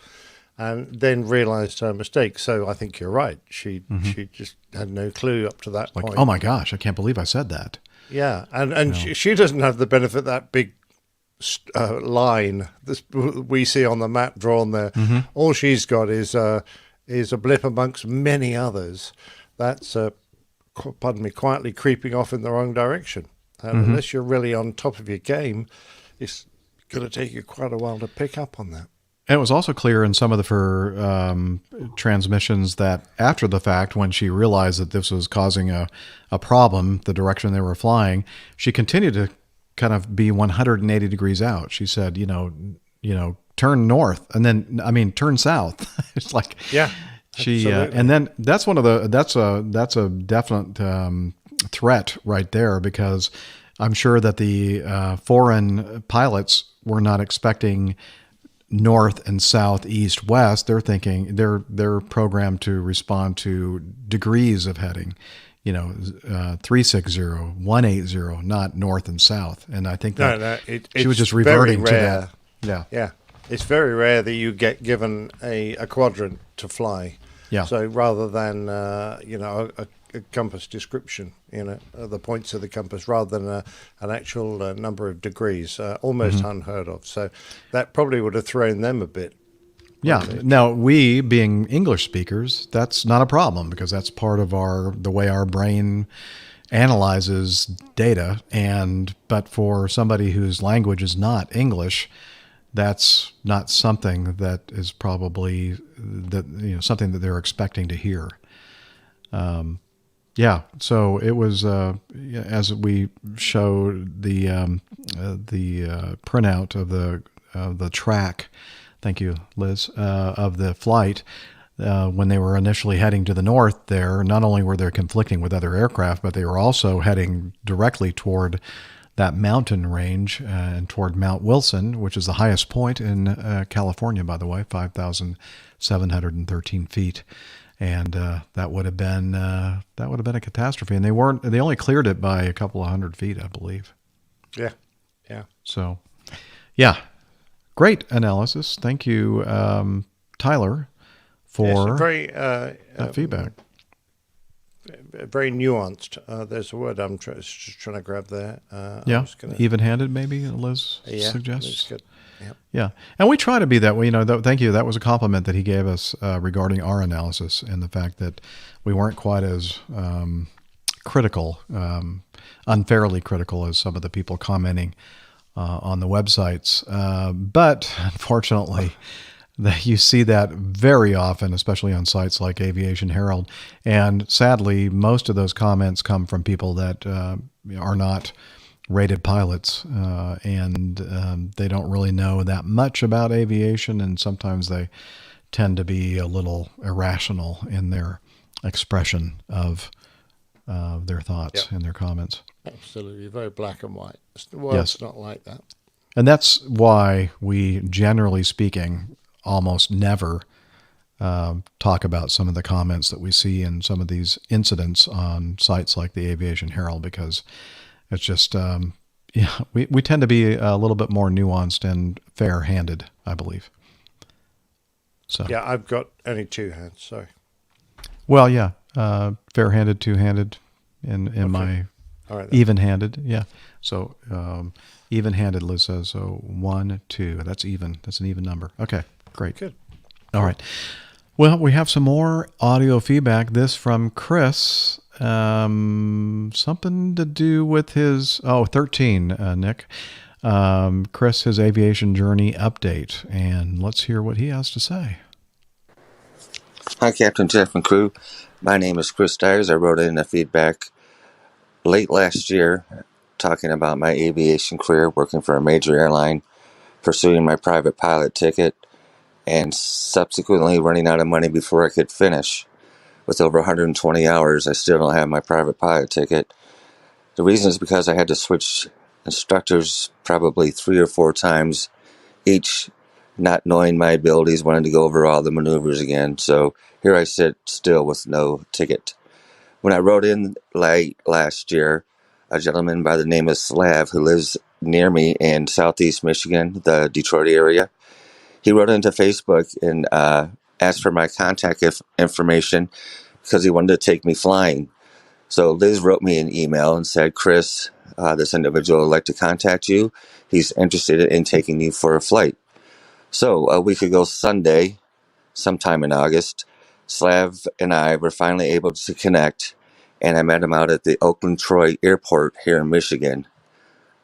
and then realized her mistake. So I think you're right. She just had no clue up to that point. Oh my gosh, I can't believe I said that. Yeah, and she doesn't have the benefit of that big line we see on the map drawn there. All she's got is a blip amongst many others. That's quietly creeping off in the wrong direction. And unless you're really on top of your game, it's going to take you quite a while to pick up on that. And it was also clear in some of her transmissions that after the fact, when she realized that this was causing a problem, the direction they were flying, she continued to kind of be 180 degrees out. She said, turn north, and then, turn south. It's like, she, and then that's that's a definite threat right there, because I'm sure that the foreign pilots were not expecting north and south, east, west. They're thinking they're programmed to respond to degrees of heading, 360, 180, not north and south. And I think that she was just reverting to that. Yeah. Yeah. It's very rare that you get given a quadrant to fly. Yeah. So rather than, a compass description, the points of the compass, rather than an actual number of degrees, almost unheard of. So that probably would have thrown them a bit. Yeah. Now, we being English speakers, that's not a problem, because that's part of the way our brain analyzes data. But for somebody whose language is not English, that's not something that is probably something that they're expecting to hear. So it was as we showed the printout of the track. Thank you, Liz, of the flight. When they were initially heading to the north there, not only were they conflicting with other aircraft, but they were also heading directly toward that mountain range and toward Mount Wilson, which is the highest point in California, by the way, 5,713 feet. And that would have been a catastrophe. And they only cleared it by a couple of 100 feet, I believe. Yeah. So, great analysis. Thank you, Tyler, for that feedback. Very nuanced. There's a word I'm just trying to grab there. Even-handed, maybe, Liz suggests. Good. Yep. Yeah, and we try to be that way. Thank you. That was a compliment that he gave us regarding our analysis, and the fact that we weren't quite as critical, unfairly critical, as some of the people commenting on the websites. But unfortunately, you see that very often, especially on sites like Aviation Herald. And sadly, most of those comments come from people that are not rated pilots, and they don't really know that much about aviation, and sometimes they tend to be a little irrational in their expression of their thoughts and their comments. Absolutely, very black and white. The world's not like that. And that's why we, generally speaking, almost never talk about some of the comments that we see in some of these incidents on sites like the Aviation Herald, because it's just, we tend to be a little bit more nuanced and fair-handed, I believe. So yeah, I've got only two hands. Sorry. Well, yeah, fair-handed, two-handed, in my even-handed. Yeah. So even-handed, Liz says. So 1, 2. That's even. That's an even number. Okay. Great. Good. All right. Well, we have some more audio feedback. This from Chris. something to do with his 13, Nick. Chris, his aviation journey update, and let's hear what he has to say. Hi, Captain Jeff and crew. My name is Chris Dyers. I wrote in a feedback late last year talking about my aviation career, working for a major airline, pursuing my private pilot ticket, and subsequently running out of money before I could finish. With over 120 hours, I still don't have my private pilot ticket. The reason is because I had to switch instructors probably 3 or 4 times each, not knowing my abilities, wanting to go over all the maneuvers again. So here I sit still with no ticket. When I wrote in late last year, a gentleman by the name of Slav, who lives near me in southeast Michigan, the Detroit area, he wrote into Facebook and asked for my contact information because he wanted to take me flying. So Liz wrote me an email and said, Chris, this individual would like to contact you. He's interested in taking you for a flight. So a week ago Sunday, sometime in August, Slav and I were finally able to connect, and I met him out at the Oakland-Troy Airport here in Michigan.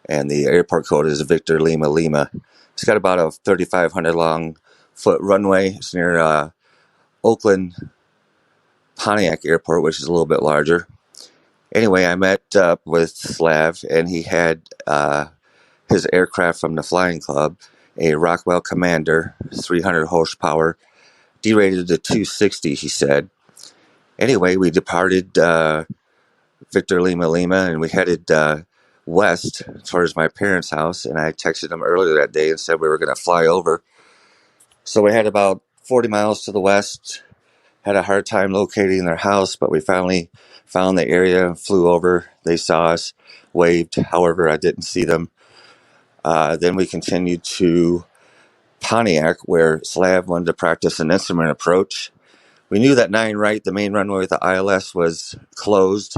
And the airport code is Victor Lima Lima. It's got about a 3,500 long foot runway. It's near Oakland Pontiac Airport, which is a little bit larger. Anyway, I met up with Slav, and he had his aircraft from the flying club, a Rockwell Commander, 300 horsepower, derated to 260, he said. Anyway, we departed Victor Lima Lima, and we headed west towards my parents' house, and I texted him earlier that day and said we were going to fly over. So we had about 40 miles to the west, had a hard time locating their house, but we finally found the area and flew over. They saw us, waved. However, I didn't see them. Then we continued to Pontiac, where Slav wanted to practice an instrument approach. We knew that 9 right, the main runway with the ILS, was closed.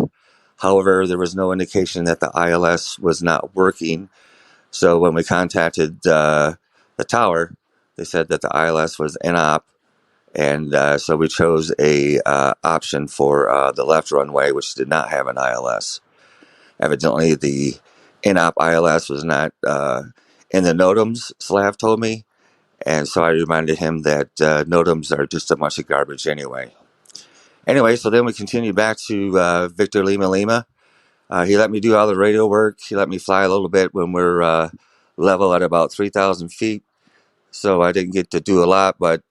However, there was no indication that the ILS was not working. So when we contacted the tower, they said that the ILS was in-op. And so we chose a option for the left runway, which did not have an ILS. Evidently, the in-op ILS was not in the NOTAMs, Slav told me. And so I reminded him that NOTAMs are just a bunch of garbage anyway. Anyway, so then we continued back to Victor Lima Lima. He let me do all the radio work. He let me fly a little bit when we're level at about 3,000 feet. So I didn't get to do a lot, but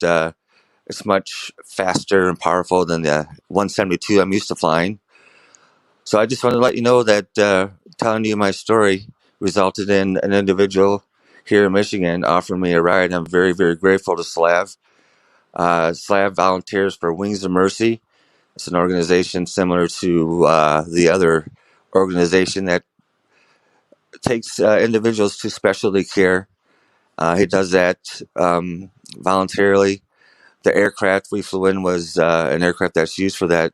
it's much faster and powerful than the 172 I'm used to flying. So I just wanted to let you know that telling you my story resulted in an individual here in Michigan offering me a ride. I'm very, very grateful to Slav. Slav volunteers for Wings of Mercy. It's an organization similar to the other organization that takes individuals to specialty care. He does that voluntarily. The aircraft we flew in was an aircraft that's used for that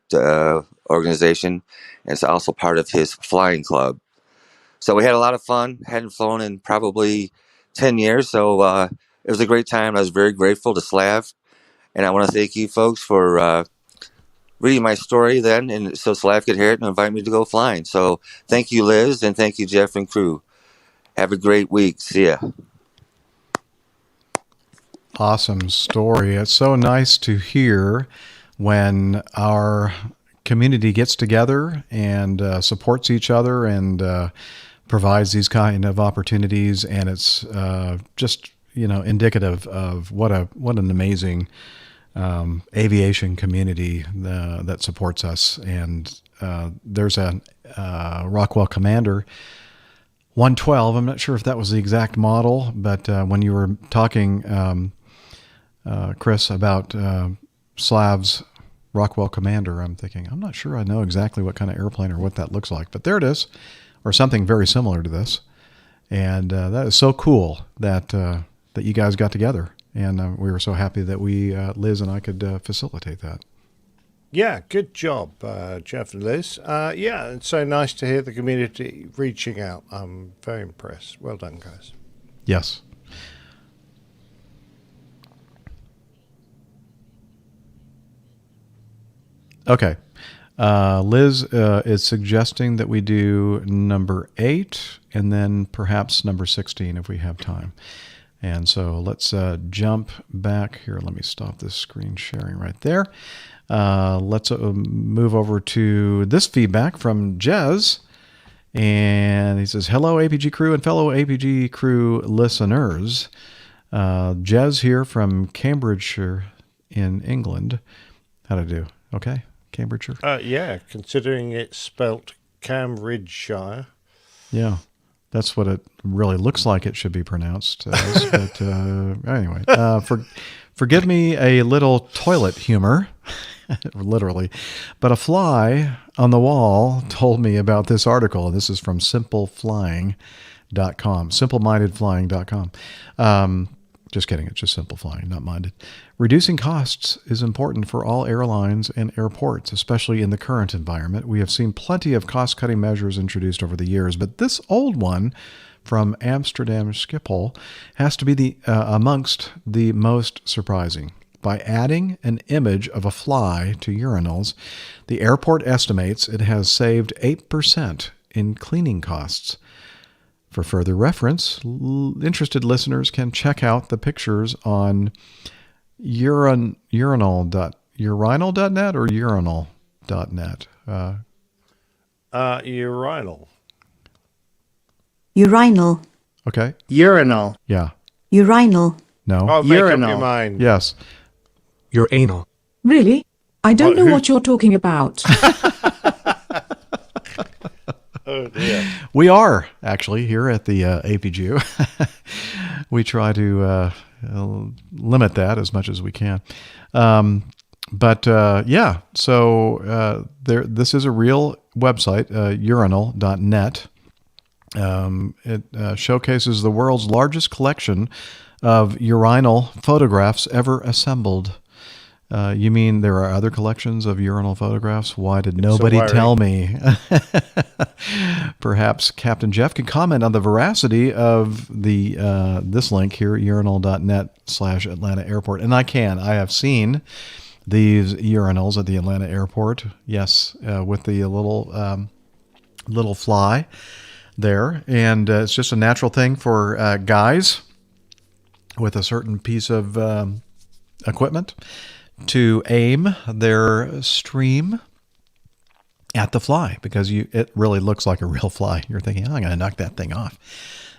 organization. And it's also part of his flying club. So we had a lot of fun. Hadn't flown in probably 10 years. So it was a great time. I was very grateful to Slav. And I want to thank you folks for reading my story then, and so Slav could hear it and invite me to go flying. So thank you, Liz, and thank you, Jeff and crew. Have a great week. See ya. Awesome story. It's so nice to hear when our community gets together and supports each other and provides these kind of opportunities. And it's just, indicative of what an amazing aviation community that supports us. And there's a Rockwell Commander 112. I'm not sure if that was the exact model, but when you were talking, Chris, about Slav's Rockwell Commander, I'm thinking, I'm not sure I know exactly what kind of airplane or what that looks like, but there it is, or something very similar to this. And that is so cool that you guys got together. And we were so happy that Liz and I could facilitate that. Yeah, good job, Jeff and Liz. Yeah, it's so nice to hear the community reaching out. I'm very impressed. Well done, guys. Yes. Okay. Liz is suggesting that we do number 8 and then perhaps number 16 if we have time. And so let's jump back here. Let me stop this screen sharing right there. Let's move over to this feedback from Jez. And he says, hello, APG crew and fellow APG crew listeners. Jez here from Cambridgeshire in England. How'd I do? Okay, Cambridgeshire? Yeah, considering it's spelt Cambridgeshire. Yeah, that's what it really looks like it should be pronounced as. But anyway, forgive me a little toilet humor, literally. But a fly on the wall told me about this article. This is from simpleflying.com, simplemindedflying.com. Just kidding. It's just Simple Flying, not minded. Reducing costs is important for all airlines and airports, especially in the current environment. We have seen plenty of cost-cutting measures introduced over the years, but this old one from Amsterdam Schiphol has to be amongst the most surprising. By adding an image of a fly to urinals, the airport estimates it has saved 8% in cleaning costs. For further reference, interested listeners can check out the pictures on urinal.net or urinal.net? Urinal. Urinal. Okay. Urinal. Yeah. Urinal. No. Oh, make up your mind. Yes. You're anal. Really? I don't know what you're talking about. Oh, dear. We are, actually, here at the APG. We try to limit that as much as we can. But so this is a real website, urinal.net. It showcases the world's largest collection of urinal photographs ever assembled. You mean there are other collections of urinal photographs? Why did nobody tell me? Perhaps Captain Jeff can comment on the veracity of the this link here, urinal.net/Atlanta Airport. And I have seen these urinals at the Atlanta Airport. Yes, with the little fly there. And it's just a natural thing for guys with a certain piece of equipment to aim their stream at the fly, because it really looks like a real fly. You're thinking, I'm going to knock that thing off.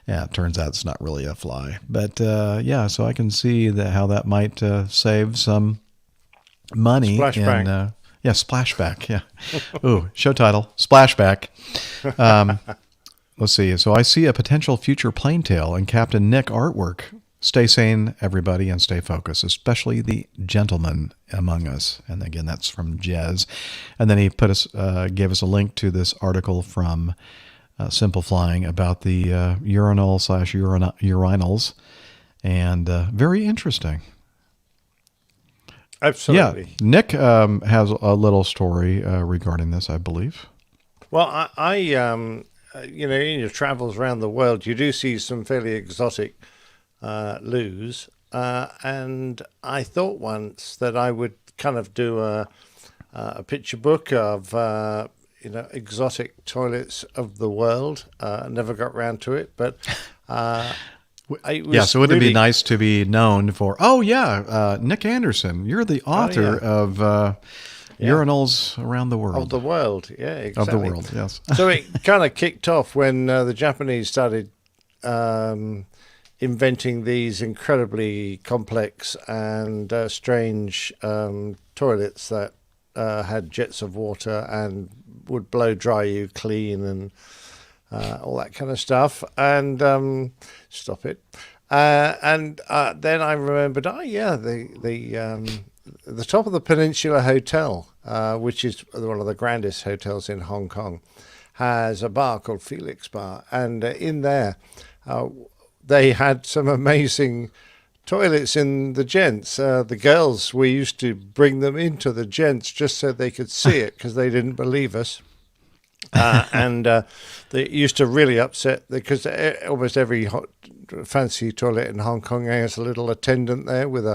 Yeah, it turns out it's not really a fly. But so I can see how that might save some money. Splashback. Splashback. Yeah. Ooh, show title, Splashback. Let's see. So I see a potential future plane tail and Captain Nick artwork. Stay sane, everybody, and stay focused, especially the gentlemen among us. And again, that's from Jez. And then he gave us a link to this article from Simple Flying about the urinals, and very interesting. Absolutely. Yeah, Nick has a little story regarding this, I believe. Well, I in your travels around the world, you do see some fairly exotic loos, and I thought once that I would kind of do a picture book of exotic toilets of the world. Never got round to it, but so wouldn't it be nice to be known for? Nick Anderson, you're the author of urinals around the world. Of the world, yeah, exactly. Of the world, yes. So it kind of kicked off when the Japanese started inventing these incredibly complex and strange toilets that had jets of water and would blow dry you clean and all that kind of stuff. And stop it. And then I remembered, the top of the Peninsula Hotel, which is one of the grandest hotels in Hong Kong, has a bar called Felix Bar. And in there, they had some amazing toilets in the gents. The girls, we used to bring them into the gents just so they could see it, because they didn't believe us. And they used to really upset, because almost every fancy toilet in Hong Kong has a little attendant there with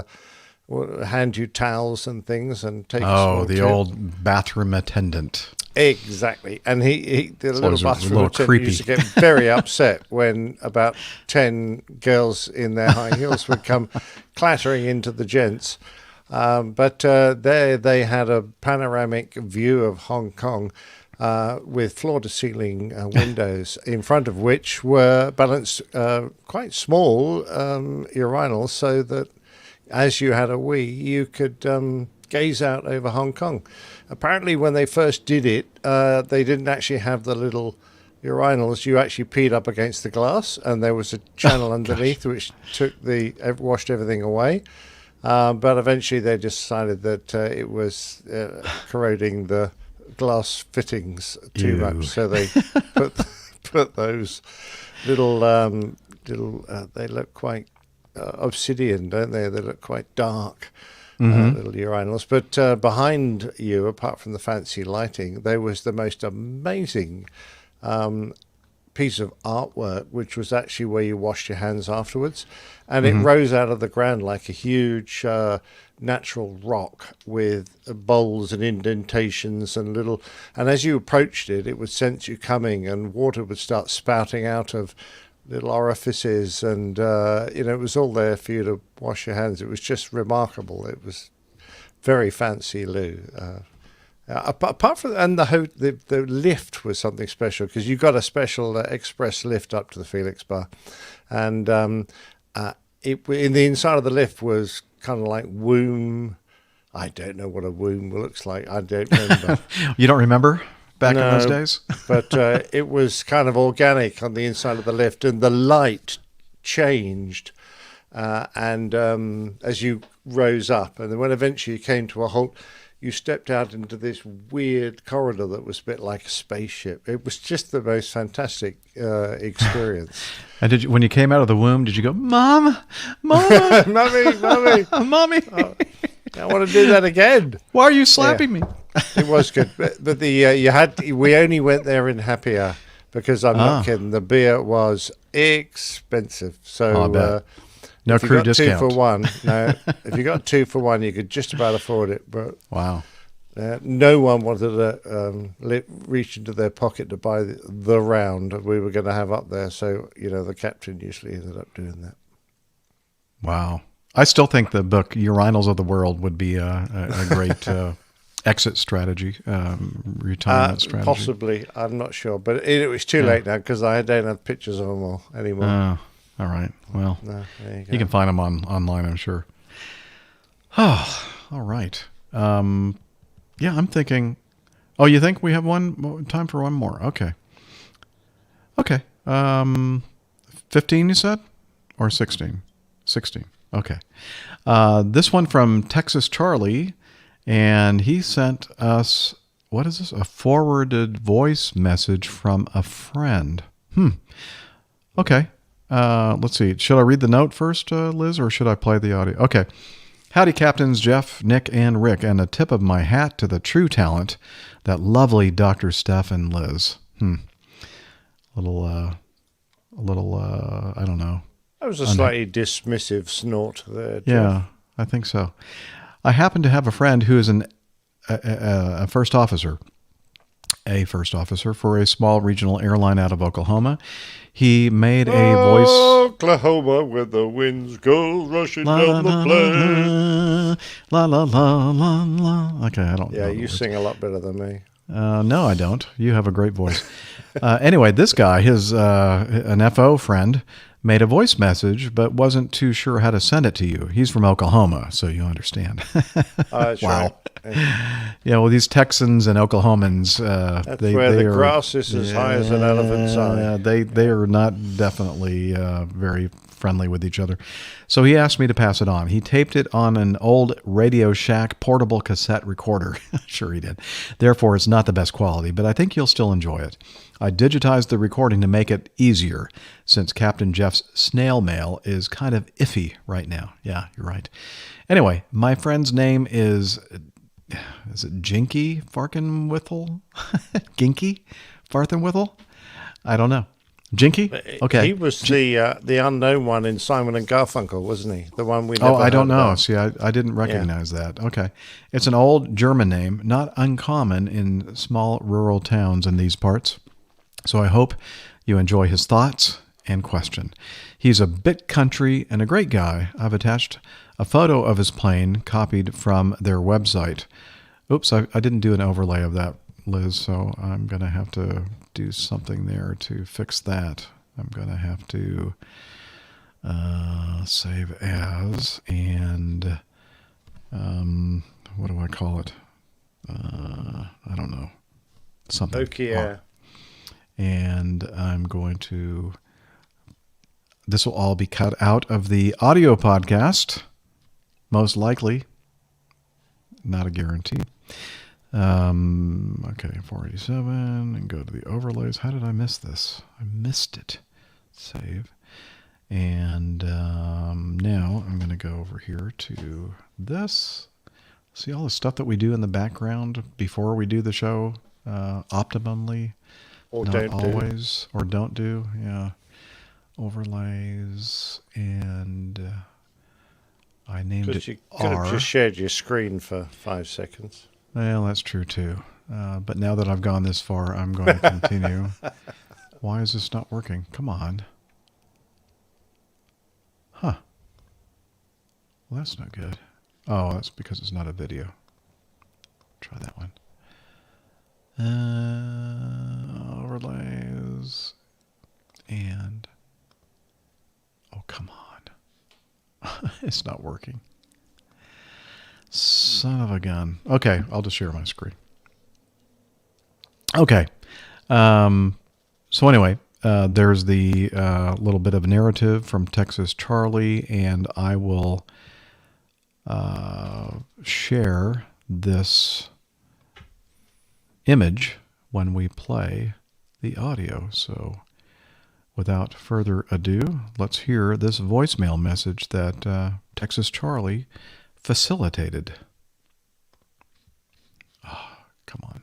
hand you towels and things and take. Oh, the old bathroom attendant. Exactly, and the little bathroom attendant creepy. used to get very upset when about 10 girls in their high heels would come clattering into the gents. But there they had a panoramic view of Hong Kong with floor-to-ceiling windows, in front of which were balanced quite small urinals, so that as you had a wee, you could gaze out over Hong Kong. Apparently, when they first did it, they didn't actually have the little urinals. You actually peed up against the glass, and there was a channel underneath which washed everything away. But eventually, they decided that it was corroding the glass fittings too much, so they put those little they look quite obsidian, don't they? They look quite dark. Little urinals, but behind you, apart from the fancy lighting, there was the most amazing piece of artwork, which was actually where you washed your hands afterwards, and it rose out of the ground like a huge natural rock with bowls and indentations and and as you approached it, it would sense you coming, and water would start spouting out of little orifices, and it was all there for you to wash your hands. It was just remarkable. It was very fancy, Lou. Apart from, and the lift was something special, because you got a special express lift up to the Felix Bar, and in the inside of the lift was kind of like womb. I don't know what a womb looks like. I don't remember. You don't remember? Back in those days? But it was kind of organic on the inside of the lift, and the light changed and as you rose up, and then when eventually you came to a halt, you stepped out into this weird corridor that was a bit like a spaceship. It was just the most fantastic experience. And when you came out of the womb, did you go, Mom, Mama, Mommy, Mommy? I want to do that again. Why are you slapping me? It was good, but we only went there in happy hour, because I'm not kidding. The beer was expensive, so no if you crew got discount. 2 for 1. No, if you got 2 for 1, you could just about afford it. But wow, no one wanted to reach into their pocket to buy the round we were going to have up there. So the captain usually ended up doing that. Wow. I still think the book Urinals of the World would be a great exit strategy, retirement strategy. Possibly. I'm not sure. But it was too late now, because I don't have pictures of them all anymore. Oh, all right. Well, there you go. You can find them online, I'm sure. Oh, all right. Yeah, I'm thinking... Oh, you think we have time for one more? Okay. Okay. 15, you said? Or 16? 16. Okay. This one from Texas Charlie, and he sent us, what is this? A forwarded voice message from a friend. Okay. Let's see. Should I read the note first, Liz, or should I play the audio? Okay. Howdy, Captains Jeff, Nick, and Rick, and a tip of my hat to the true talent, that lovely Dr. Steph and Liz. A little, I don't know. That was a slightly dismissive snort there, Jeff. Yeah, I think so. I happen to have a friend who is a first officer for a small regional airline out of Oklahoma. He made a voice... Oklahoma, where the winds go rushing down the plain. La, la, la, la, la. Okay, I don't know. Yeah, you sing a lot better than me. No, I don't. You have a great voice. Anyway, this guy, an FO friend, made a voice message, but wasn't too sure how to send it to you. He's from Oklahoma, so you understand. Wow. Right. Yeah, well, these Texans and Oklahomans, that's where the grass is as high as an elephant's eye. They are not definitely very friendly with each other. So he asked me to pass it on. He taped it on an old Radio Shack portable cassette recorder. Sure he did. Therefore, it's not the best quality, but I think you'll still enjoy it. I digitized the recording to make it easier, since Captain Jeff's snail mail is kind of iffy right now. Yeah, you're right. Anyway, my friend's name is it Jinky Farkenwithel? Ginky Farthenwithel? I don't know. Jinky? Okay. He was the unknown one in Simon and Garfunkel, wasn't he? The one we never I don't heard know. about. See, I didn't recognize that. Okay. It's an old German name, not uncommon in small rural towns in these parts. So I hope you enjoy his thoughts and question. He's a bit country and a great guy. I've attached a photo of his plane copied from their website. Oops, I didn't do an overlay of that, Liz, so I'm going to have to do something there to fix that. I'm going to have to save as and what do I call it? I don't know. Something. Okay. And I'm going to... This will all be cut out of the audio podcast, most likely. Not a guarantee. Okay, 487, and go to the overlays. How did I miss this? I missed it. Save. And now I'm going to go over here to this. See all the stuff that we do in the background before we do the show optimally? Or Not don't always. Or don't do, yeah. Overlays, and I named it You could have R. just shared your screen for 5 seconds. Well, that's true too. But now that I've gone this far, I'm going to continue. Why is this not working? Come on. Huh. Well, that's not good. Oh, that's because it's not a video. Try that one. Overlays. And... Oh, come on. It's not working. Son of a gun. Okay, I'll just share my screen. Okay. So anyway, there's the little bit of narrative from Texas Charlie, and I will share this image when we play the audio. So without further ado, let's hear this voicemail message that Texas Charlie facilitated. Oh, come on.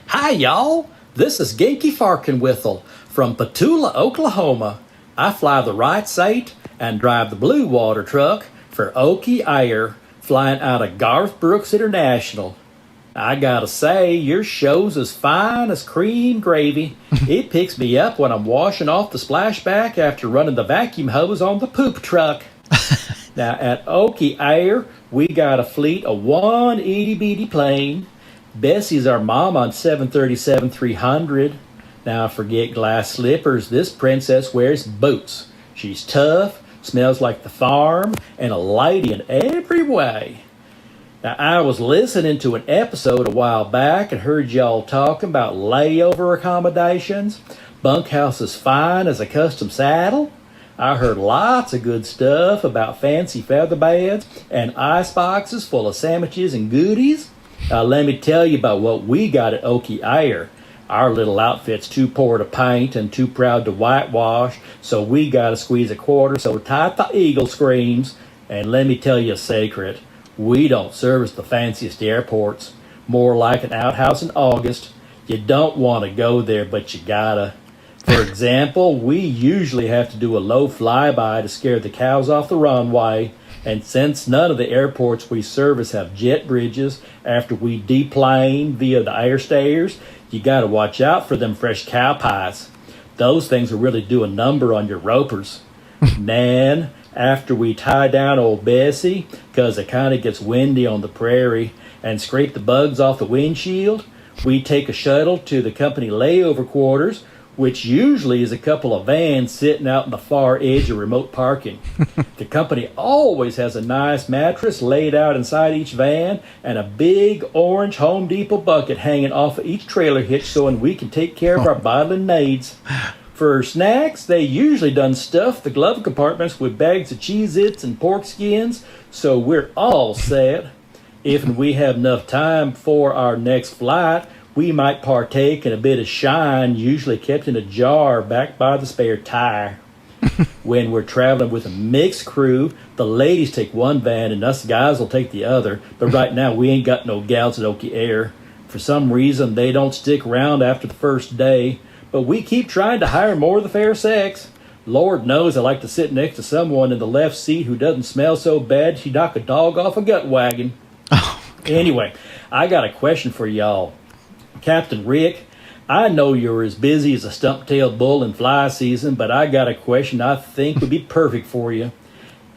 Hi, y'all. This is Genki Farkenwithel from Petula, Oklahoma. I fly the Wrights 8 and drive the Blue Water truck for Oki Air, flying out of Garth Brooks International. I gotta say, your show's as fine as cream gravy. It picks me up when I'm washing off the splashback after running the vacuum hose on the poop truck. Now, at Oki Air, we got a fleet of one itty-bitty plane. Bessie's our mom on 737-300. Now, forget glass slippers. This princess wears boots. She's tough, smells like the farm, and a lady in every way. Now, I was listening to an episode a while back and heard y'all talking about layover accommodations, bunkhouse as fine as a custom saddle. I heard lots of good stuff about fancy feather beds and ice boxes full of sandwiches and goodies. Now, let me tell you about what we got at Oki Air. Our little outfit's too poor to paint and too proud to whitewash, so we gotta squeeze a quarter so tight the eagle screams. And let me tell you a secret. We don't service the fanciest airports. More like an outhouse in August. You don't want to go there, but you gotta. For example, we usually have to do a low flyby to scare the cows off the runway. And since none of the airports we service have jet bridges after we deplane via the air stairs, you gotta watch out for them fresh cow pies. Those things will really do a number on your ropers. Nan, after we tie down old Bessie, 'cause it kind of gets windy on the prairie, and scrape the bugs off the windshield, we take a shuttle to the company layover quarters, which usually is a couple of vans sitting out in the far edge of remote parking. The company always has a nice mattress laid out inside each van and a big orange Home Depot bucket hanging off of each trailer hitch so we can take care of our bottling needs. For snacks, they usually done stuff the glove compartments with bags of Cheez-Its and pork skins, so we're all set. If we have enough time for our next flight, we might partake in a bit of shine, usually kept in a jar back by the spare tire. When we're traveling with a mixed crew, the ladies take one van and us guys will take the other, but right now we ain't got no gals at Oki Air. For some reason, they don't stick around after the first day, but we keep trying to hire more of the fair sex. Lord knows I like to sit next to someone in the left seat who doesn't smell so bad she'd knock a dog off a gut wagon. Anyway, I got a question for y'all. Captain Rick, I know you're as busy as a stump-tailed bull in fly season, but I got a question I think would be perfect for you.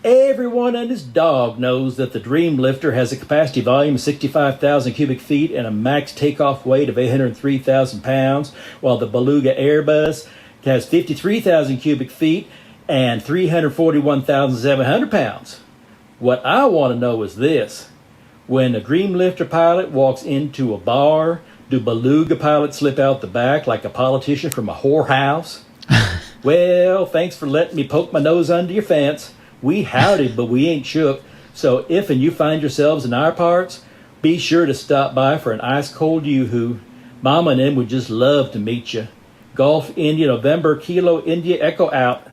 Everyone and his dog knows that the Dream Lifter has a capacity volume of 65,000 cubic feet and a max takeoff weight of 803,000 pounds, while the Beluga Airbus has 53,000 cubic feet and 341,700 pounds. What I want to know is this. When a Dream Lifter pilot walks into a bar, do Beluga pilots slip out the back like a politician from a whorehouse? Well, thanks for letting me poke my nose under your fence. We howdy, but we ain't shook. So if and you find yourselves in our parts, be sure to stop by for an ice-cold yoo-hoo. Mama and them would just love to meet you. Golf India November Kilo India Echo out.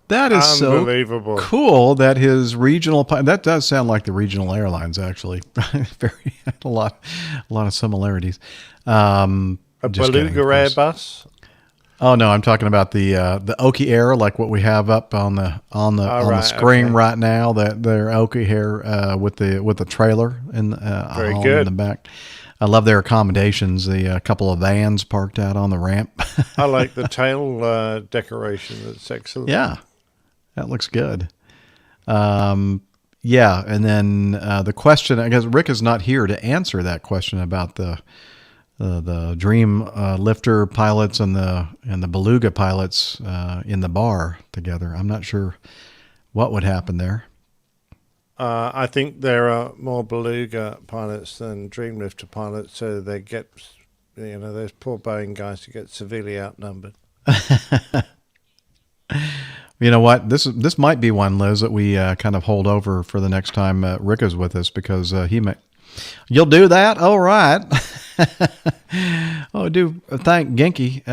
That is so unbelievable. Cool that his regional, that does sound like the regional airlines, actually. a lot of similarities. A Beluga Airbus? Oh no, I'm talking about the Oki Air, like what we have up on the screen right now. That their Oki Air with the trailer in Very in good. the back. I love their accommodations. The couple of vans parked out on the ramp. I like the tail decoration. That's excellent. Yeah, that looks good. Yeah, and then the question, I guess Rick is not here to answer that question about the Dream Lifter pilots and the Beluga pilots in the bar together. I'm not sure what would happen there. I think there are more Beluga pilots than Dream Lifter pilots, so they get, those poor Boeing guys to get severely outnumbered. You know what? This might be one, Liz, that we kind of hold over for the next time Rick is with us, because he may. You'll do that? All right. Oh, do thank Genki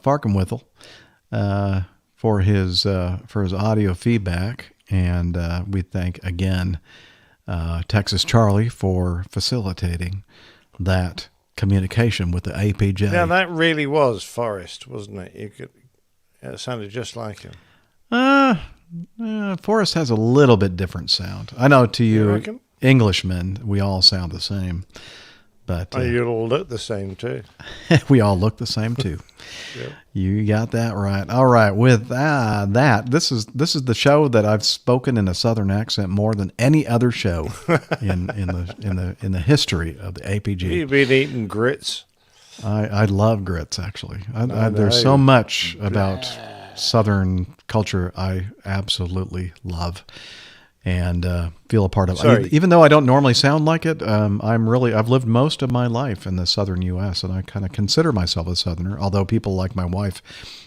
Farkenwithel for his audio feedback, and we thank again Texas Charlie for facilitating that communication with the APJ. Yeah, that really was Forrest, wasn't it? It sounded just like him. Forrest has a little bit different sound. I know to you reckon? Englishmen, we all sound the same. But you all look the same too. We all look the same too. Yep. You got that right. All right. With that, this is the show that I've spoken in a Southern accent more than any other show in the history of the APG. You've been eating grits. I love grits, actually. There's so much about Southern culture I absolutely love and feel a part of. Even though I don't normally sound like it, I've lived most of my life in the Southern U.S., and I kind of consider myself a Southerner, although people like my wife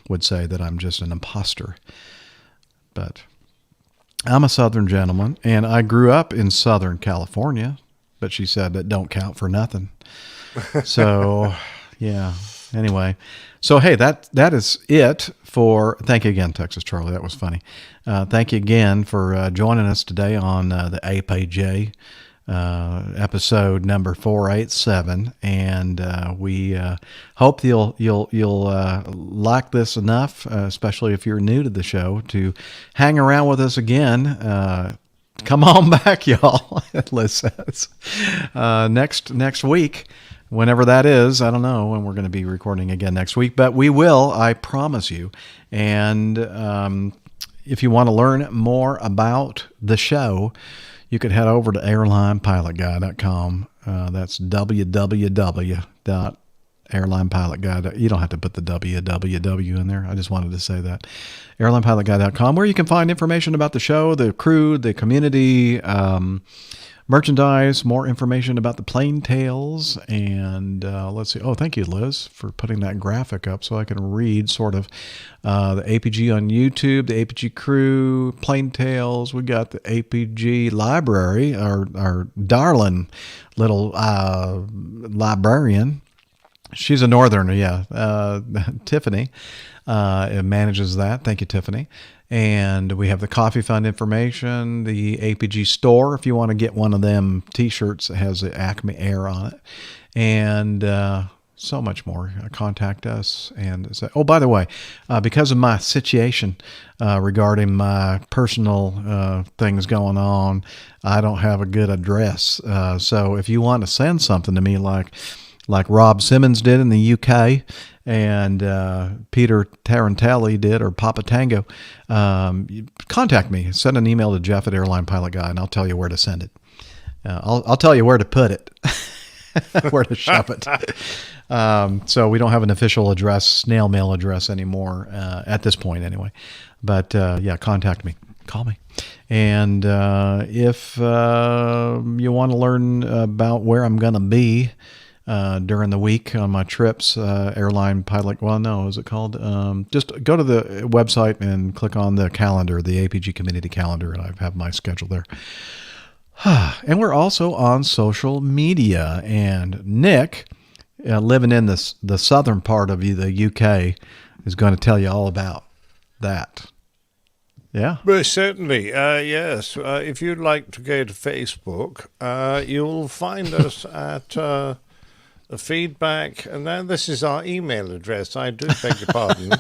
would say that I'm just an imposter. But I'm a Southern gentleman, and I grew up in Southern California, but she said that don't count for nothing. So, yeah. Anyway, so hey, that is it for. Thank you again, Texas Charlie. That was funny. Thank you again for joining us today on the APJ episode number 487, and we hope you'll like this enough, especially if you're new to the show, to hang around with us again. Come on back, y'all. Liz says next week. Whenever that is, I don't know when we're going to be recording again next week, but we will, I promise you. And if you want to learn more about the show, you could head over to airlinepilotguy.com. That's www.airlinepilotguy.com. You don't have to put the www in there. I just wanted to say that. airlinepilotguy.com, where you can find information about the show, the crew, the community, merchandise, more information about the plane tales, and let's see. Oh, thank you, Liz, for putting that graphic up so I can read sort of the APG on YouTube, the APG crew, plane tales. We got the APG library, our darling little librarian. She's a northerner, yeah. Tiffany manages that. Thank you, Tiffany. And we have the Coffee Fund information, the APG store, if you want to get one of them T-shirts that has the Acme Air on it, and so much more. Contact us and say, oh, by the way, because of my situation regarding my personal things going on, I don't have a good address. So if you want to send something to me like Rob Simmons did in the UK and Peter Tarantelli did, or Papa Tango, contact me. Send an email to Jeff at Airline Pilot Guy, and I'll tell you where to send it. I'll tell you where to put it, where to shove it. So we don't have an official address, snail mail address anymore at this point anyway. But yeah, contact me. Call me. And if you want to learn about where I'm going to be during the week on my trips, airline pilot, well, no, is it called? Just go to the website and click on the calendar, the APG community calendar, and I have my schedule there. And we're also on social media. And Nick, living in the southern part of the UK, is going to tell you all about that. Yeah? Well, certainly, yes. If you'd like to go to Facebook, you'll find us at the feedback, and then this is our email address. I do beg your pardon.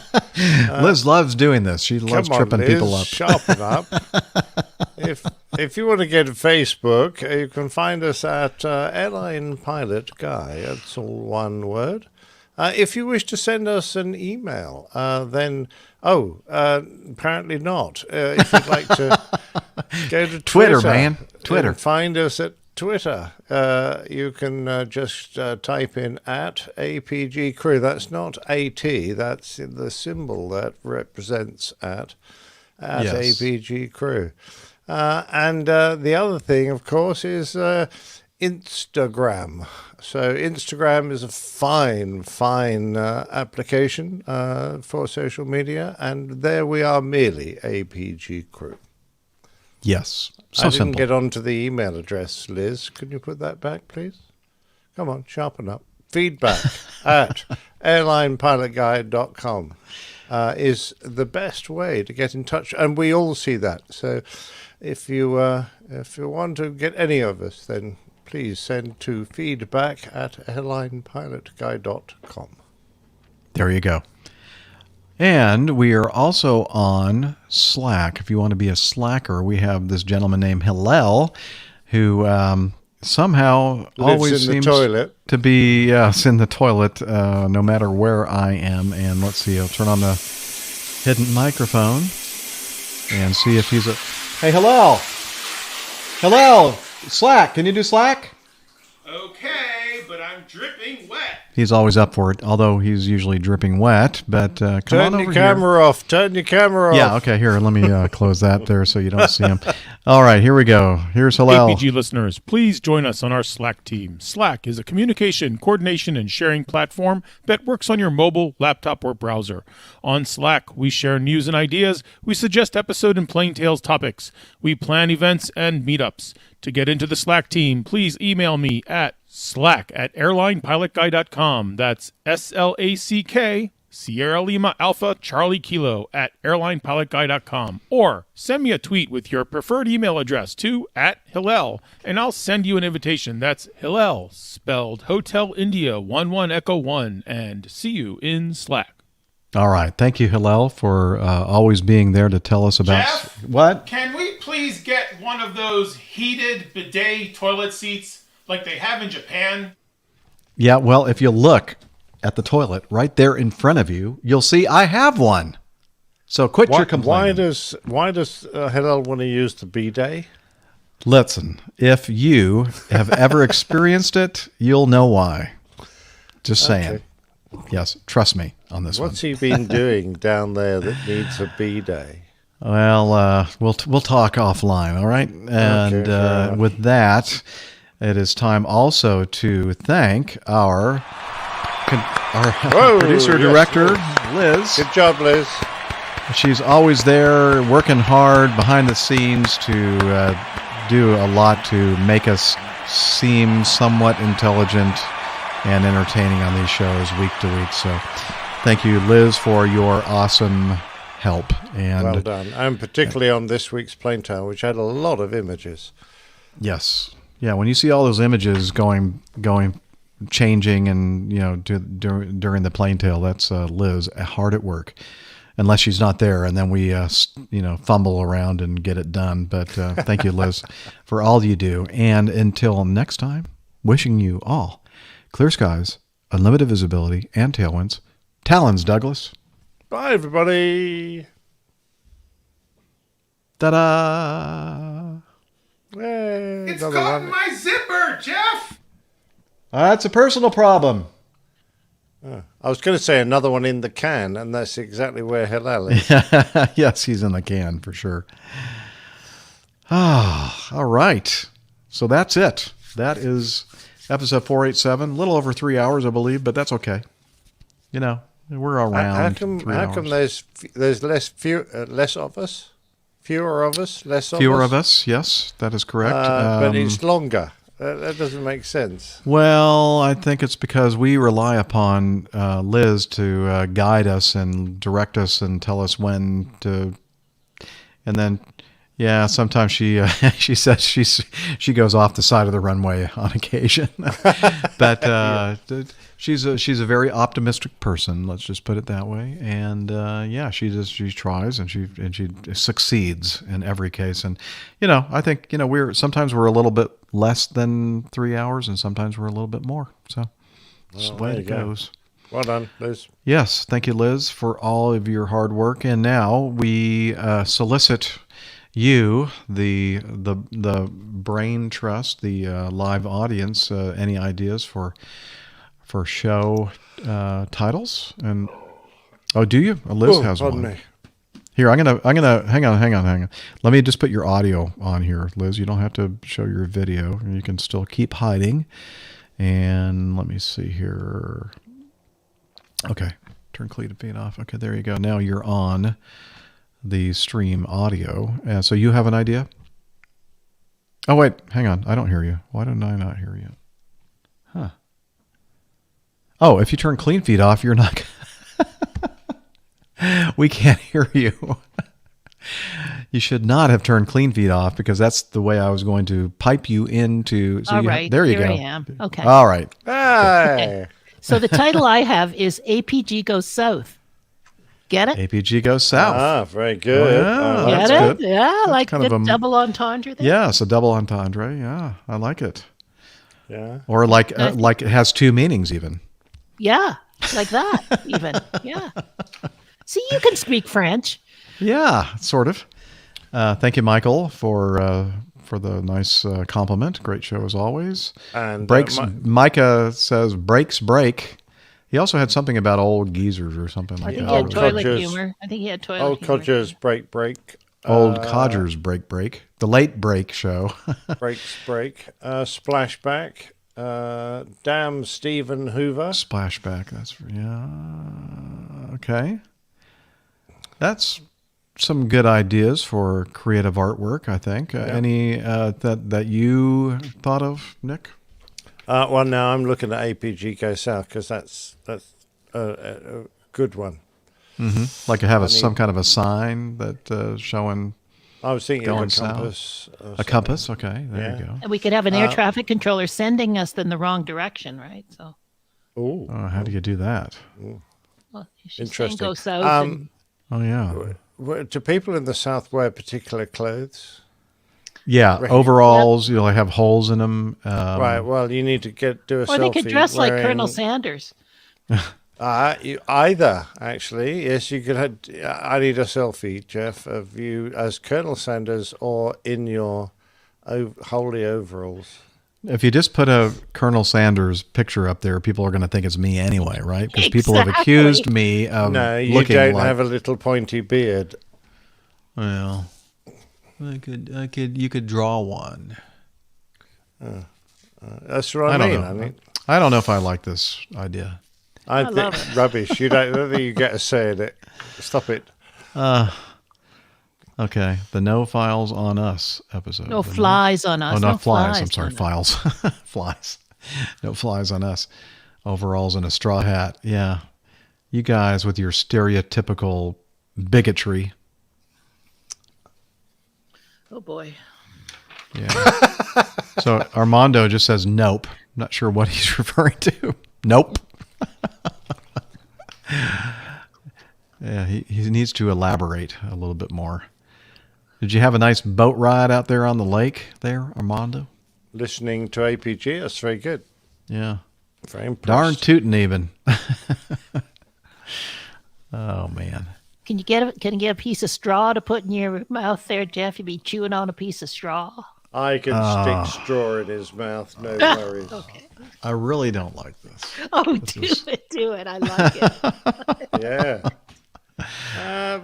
Liz loves doing this. She loves tripping people up. Sharpen up. If you want to go to Facebook, you can find us at Airline Pilot Guy. That's all one word. If you wish to send us an email, then, apparently not. If you'd like to go to Twitter, man. Twitter. Find us at Twitter. You can just type in at APG Crew. That's not AT. That's the symbol that represents at yes. APG Crew. And the other thing, of course, is Instagram. So Instagram is a fine application for social media, and there we are, merely APG Crew. Yes, so I didn't simple. get onto the email address, Liz. Can you put that back, please? Come on, sharpen up. Feedback at airlinepilotguide.com is the best way to get in touch, and we all see that. So if you want to get any of us, then please send to feedback at airlinepilotguide.com. There you go. And we are also on Slack. If you want to be a Slacker, we have this gentleman named Hillel who somehow always seems to be in the toilet no matter where I am. And let's see, I'll turn on the hidden microphone and see if he's a... Hey, Hillel! Hillel! Slack! Can you do Slack? Okay, but I'm dripping wet. He's always up for it, although he's usually dripping wet. But come on over here. Turn your camera off. Turn your camera off. Yeah, okay, here. Let me close that there so you don't see him. All right, here we go. Here's Hillel. APG listeners, please join us on our Slack team. Slack is a communication, coordination, and sharing platform that works on your mobile, laptop, or browser. On Slack, we share news and ideas. We suggest episode and Plain Tales topics. We plan events and meetups. To get into the Slack team, please email me at slack@airlinepilotguy.com. That's SLACK, Sierra Lima Alpha Charlie Kilo @airlinepilotguy.com. Or send me a tweet with your preferred email address to @Hillel, and I'll send you an invitation. That's Hillel, spelled Hotel India 11 Echo 1, and see you in Slack. All right. Thank you, Hillel, for always being there to tell us about... Jeff, what? Can we please get one of those heated bidet toilet seats like they have in Japan? Yeah, well, if you look at the toilet right there in front of you, you'll see I have one. So quit your complaining. Why does Hillel want to use the bidet? Listen, if you have ever experienced it, you'll know why. Just saying. Okay. Yes, trust me on this one. What's he been doing down there that needs a bidet? Well, we'll talk offline, all right? And with that, it is time also to thank our producer-director, Liz. Good job, Liz. She's always there working hard behind the scenes to do a lot to make us seem somewhat intelligent and entertaining on these shows week to week. So thank you, Liz, for your awesome help. And well done. And particularly on this week's Plain Tale, which had a lot of images. Yes. Yeah, when you see all those images changing and, during the Plain Tale, that's Liz hard at work. Unless she's not there, and then we, fumble around and get it done. But thank you, Liz, for all you do. And until next time, wishing you all clear skies, unlimited visibility, and tailwinds. Talons, Douglas. Bye, everybody. Ta-da! Hey, It's caught in my zipper, Jeff. That's a personal problem. I was going to say another one in the can, and that's exactly where Hillel is. Yes, he's in the can for sure. All right. So that's it. That is episode 487. A little over 3 hours, I believe, but that's okay. We're around 3 hours. How come there's less of us? Fewer of us? Less of us? Fewer of us, yes, that is correct. But it's longer. That doesn't make sense. Well, I think it's because we rely upon Liz to guide us and direct us and tell us when to. And then, sometimes she says she goes off the side of the runway on occasion. But she's a very optimistic person. Let's just put it that way. And she tries and she succeeds in every case. And I think sometimes we're a little bit less than 3 hours, and sometimes we're a little bit more. So that's the way it goes. Well done, Liz. Yes, thank you, Liz, for all of your hard work. And now we solicit you, the brain trust, the live audience, any ideas for show titles? And do you? Liz has one. Me. Here, I'm gonna hang on. Let me just put your audio on here, Liz. You don't have to show your video. You can still keep hiding. And let me see here. Okay, turn clean feed off. Okay, there you go. Now you're on the stream audio. So you have an idea? Oh wait, hang on. I don't hear you. Why didn't I not hear you? Huh. Oh, if you turn clean feed off, you're not. We can't hear you. You should not have turned clean feed off, because that's the way I was going to pipe you into. So all right, there you here go. I am. Okay. All right. Hey. Okay. So the title I have is APG Goes South. Get it? APG Goes South. Ah, very good. Oh, yeah. Get it? Good. Yeah, That's like kind the of double entendre there. Yeah, it's a double entendre. Yeah, I like it. Yeah. Or like it has two meanings even. Yeah, like that even. Yeah. See, you can speak French. Yeah, sort of. Thank you, Michael, for the nice compliment. Great show as always. And Micah says breaks break. He also had something about old geezers or something like that. I think he had toilet humor. I think he had toilet old humor. Old Codgers break. Old Codgers break. The late break show. break. Splashback. Damn Stephen Hoover. Splashback. Okay. That's some good ideas for creative artwork, I think. Any that you thought of, Nick? Well, now I'm looking at APG Go South, because that's a good one. Mm-hmm. Like to have some kind of a sign that showing. I was thinking going of a compass. A compass, okay. There you go. And we could have an air traffic controller sending us in the wrong direction, right? So. Oh, how do you do that? Well, interesting. Go south. Oh yeah. Do people in the South wear particular clothes? Yeah, overalls. You'll have holes in them. Right. Well, you need to do a selfie. Or they could dress like Colonel Sanders. Either, actually. Yes, you could. I need a selfie, Jeff, of you as Colonel Sanders or in your holy overalls. If you just put a Colonel Sanders picture up there, people are going to think it's me anyway, right? Because people have accused me of you looking don't like... have a little pointy beard. Well, you could draw one. That's what I mean. I don't know if I like this idea. I think it's rubbish. I don't think you get a say in it. Stop it. Okay, the No Files on Us episode. No flies on us. Oh, not flies. I'm flies sorry, files. Flies. No flies on us. Overalls and a straw hat. Yeah. You guys with your stereotypical bigotry. Oh boy. Yeah. So Armando just says nope. Not sure what he's referring to. Nope. Yeah, he needs to elaborate a little bit more. Did you have a nice boat ride out there on the lake there, Armando? Listening to APG, that's very good. Yeah. Very impressed. Darn tootin' even. Oh, man. Can you get a piece of straw to put in your mouth there, Jeff? You'd be chewing on a piece of straw. I can stick straw in his mouth, no worries. Okay. I really don't like this. Oh, do it. I like it. Yeah.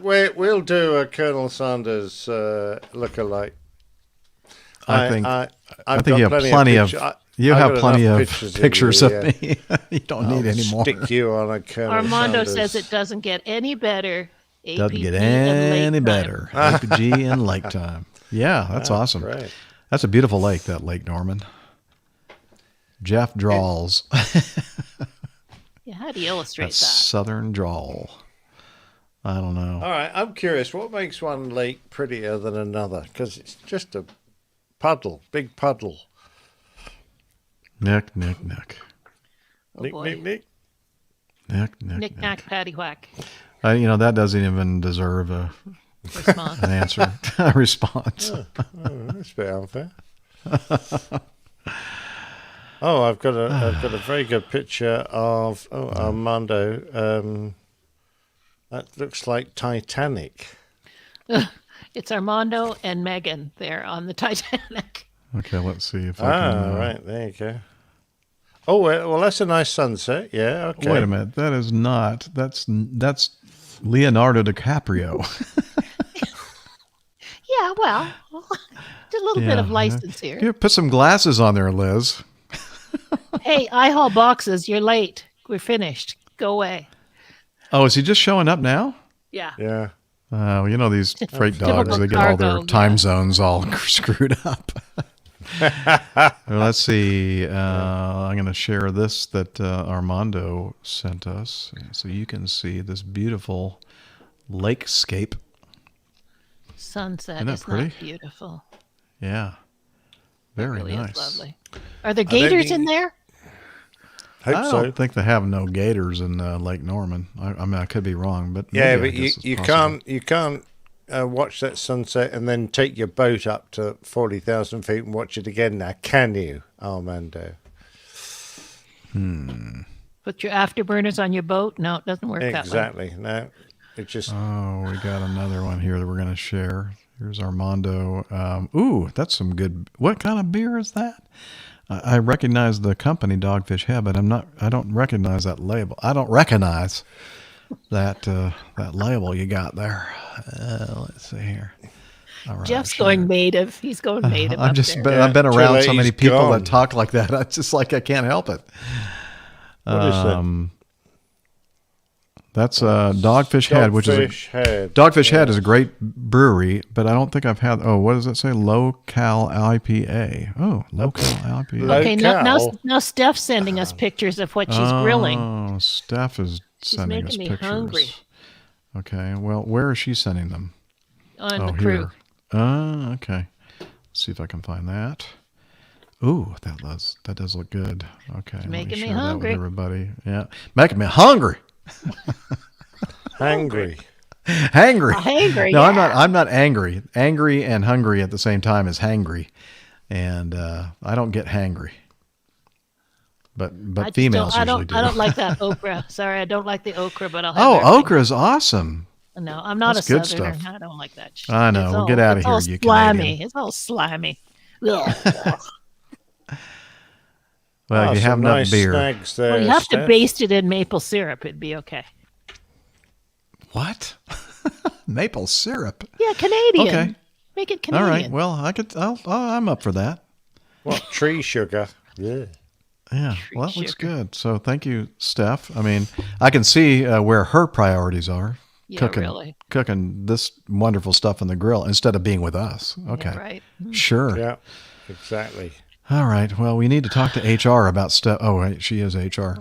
We'll do a Colonel Sanders look-alike. I think you have plenty of pictures of me. You don't need any more. Stick you on a Colonel Armando Sanders. says it doesn't get any better. Doesn't get any better. APG and lake time. Yeah, that's awesome. Great. That's a beautiful lake, that Lake Norman. Jeff drawls. Yeah, how do you illustrate that? Southern drawl. I don't know. All right, I'm curious. What makes one lake prettier than another? Because it's just a puddle, big puddle. Nick. Oh, Nick. Knick knack, patty whack. That doesn't even deserve an answer, a response. That's a bit unfair. I've got a very good picture of Armando. That looks like Titanic. It's Armando and Megan there on the Titanic. Okay, let's see if I can. Right, there you go. Oh, well, that's a nice sunset. Yeah, okay. Wait a minute. That is not. That's Leonardo DiCaprio. Yeah, well, just a little bit of license here. Here, put some glasses on there, Liz. Hey, I haul boxes. You're late. We're finished. Go away. Oh, is he just showing up now? Yeah. Yeah. These freight dogs, they get all their time zones all screwed up. Well, let's see. I'm going to share this that Armando sent us so you can see this beautiful lakescape. Sunset. Isn't that It's pretty? not beautiful. Yeah. Very Really nice. is lovely. Are there gators in there? I don't think they have no gators in Lake Norman. I mean, I could be wrong, but Yeah, maybe but I guess it's you possible. can't watch that sunset and then take your boat up to 40,000 feet and watch it again now, can you, Armando? Put your afterburners on your boat? No, it doesn't work that way. Exactly. No, it just... Oh, we got another one here that we're going to share. Here's Armando. Ooh, that's some good... What kind of beer is that? I recognize the company, Dogfish Head, but I don't recognize that label. I don't recognize that label you got there. Let's see here. All right, Jeff's going native. He's going native. I've been around so many people that talk like that. I just I can't help it. What is that? That's Dogfish Head, which is Dogfish Head is a great brewery, but I don't think I've had. Oh, what does it say? Low-cal IPA. Oh, low-cal IPA. Okay, now Steph's sending us pictures of what she's grilling. Oh, Steph is sending us making me pictures. hungry. Okay, well, where is she sending them? On the crew. Here. Okay. Let's see if I can find that. Ooh, that does look good. Okay, Making me share hungry. that with everybody. Yeah, making me hungry. Hangry. Hangry. No, yeah. I'm not angry. Angry and hungry at the same time is hangry, and I don't get hangry. But females usually do. I don't like that okra. Sorry, I don't like the okra, but I'll have okra is awesome. No, I'm not That's a good southerner. stuff. I don't like that shit. I know. Well, get out of here, you slimy. Canadian. It's all slimy. Well, if you have enough beer. Well, you have to baste it in maple syrup. It'd be okay. What? Maple syrup? Yeah, Canadian. Okay. Make it Canadian. All right. Well, I'm up for that. What? Tree sugar. Yeah. Yeah. Well, that looks good. So thank you, Steph. I mean, I can see where her priorities are. Yeah, really. Cooking this wonderful stuff on the grill instead of being with us. Okay. Yeah, right. Sure. Yeah, exactly. All right. Well, we need to talk to HR about stuff. Oh, wait, she is HR.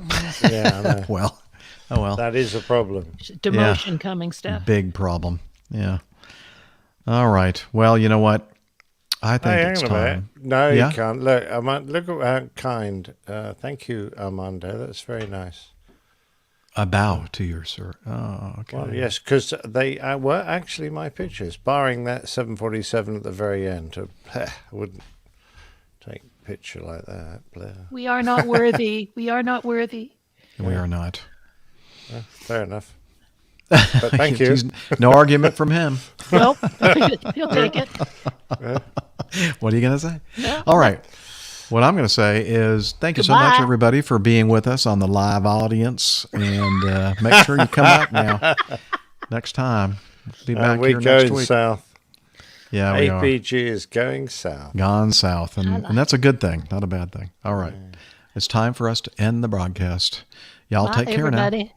Yeah, I know. Well, Oh, well. That is a problem. Demotion coming, Steph. Big problem. Yeah. All right. Well, you know what? I think Hey, it's hang on a minute. time. No, Yeah? you can't. Look, look at how kind. Thank you, Armando. That's very nice. A bow to your sir. Oh, okay. Well, yes, because they were actually my pictures, barring that 747 at the very end. I wouldn't take a picture like that. Blair. We are not worthy. We are not worthy. We are not. Fair enough. But thank you. No argument from him. Nope. He'll take it. What are you going to say? No. All right. What I'm going to say is thank you so much, Goodbye. everybody, for being with us on the live audience. And make sure you come back now next time. Be back we're here next going week. south. Yeah, we are. APG is going south. Gone south. And that's a good thing, not a bad thing. All right. It's time for us to end the broadcast. Y'all Bye, take care everybody. now.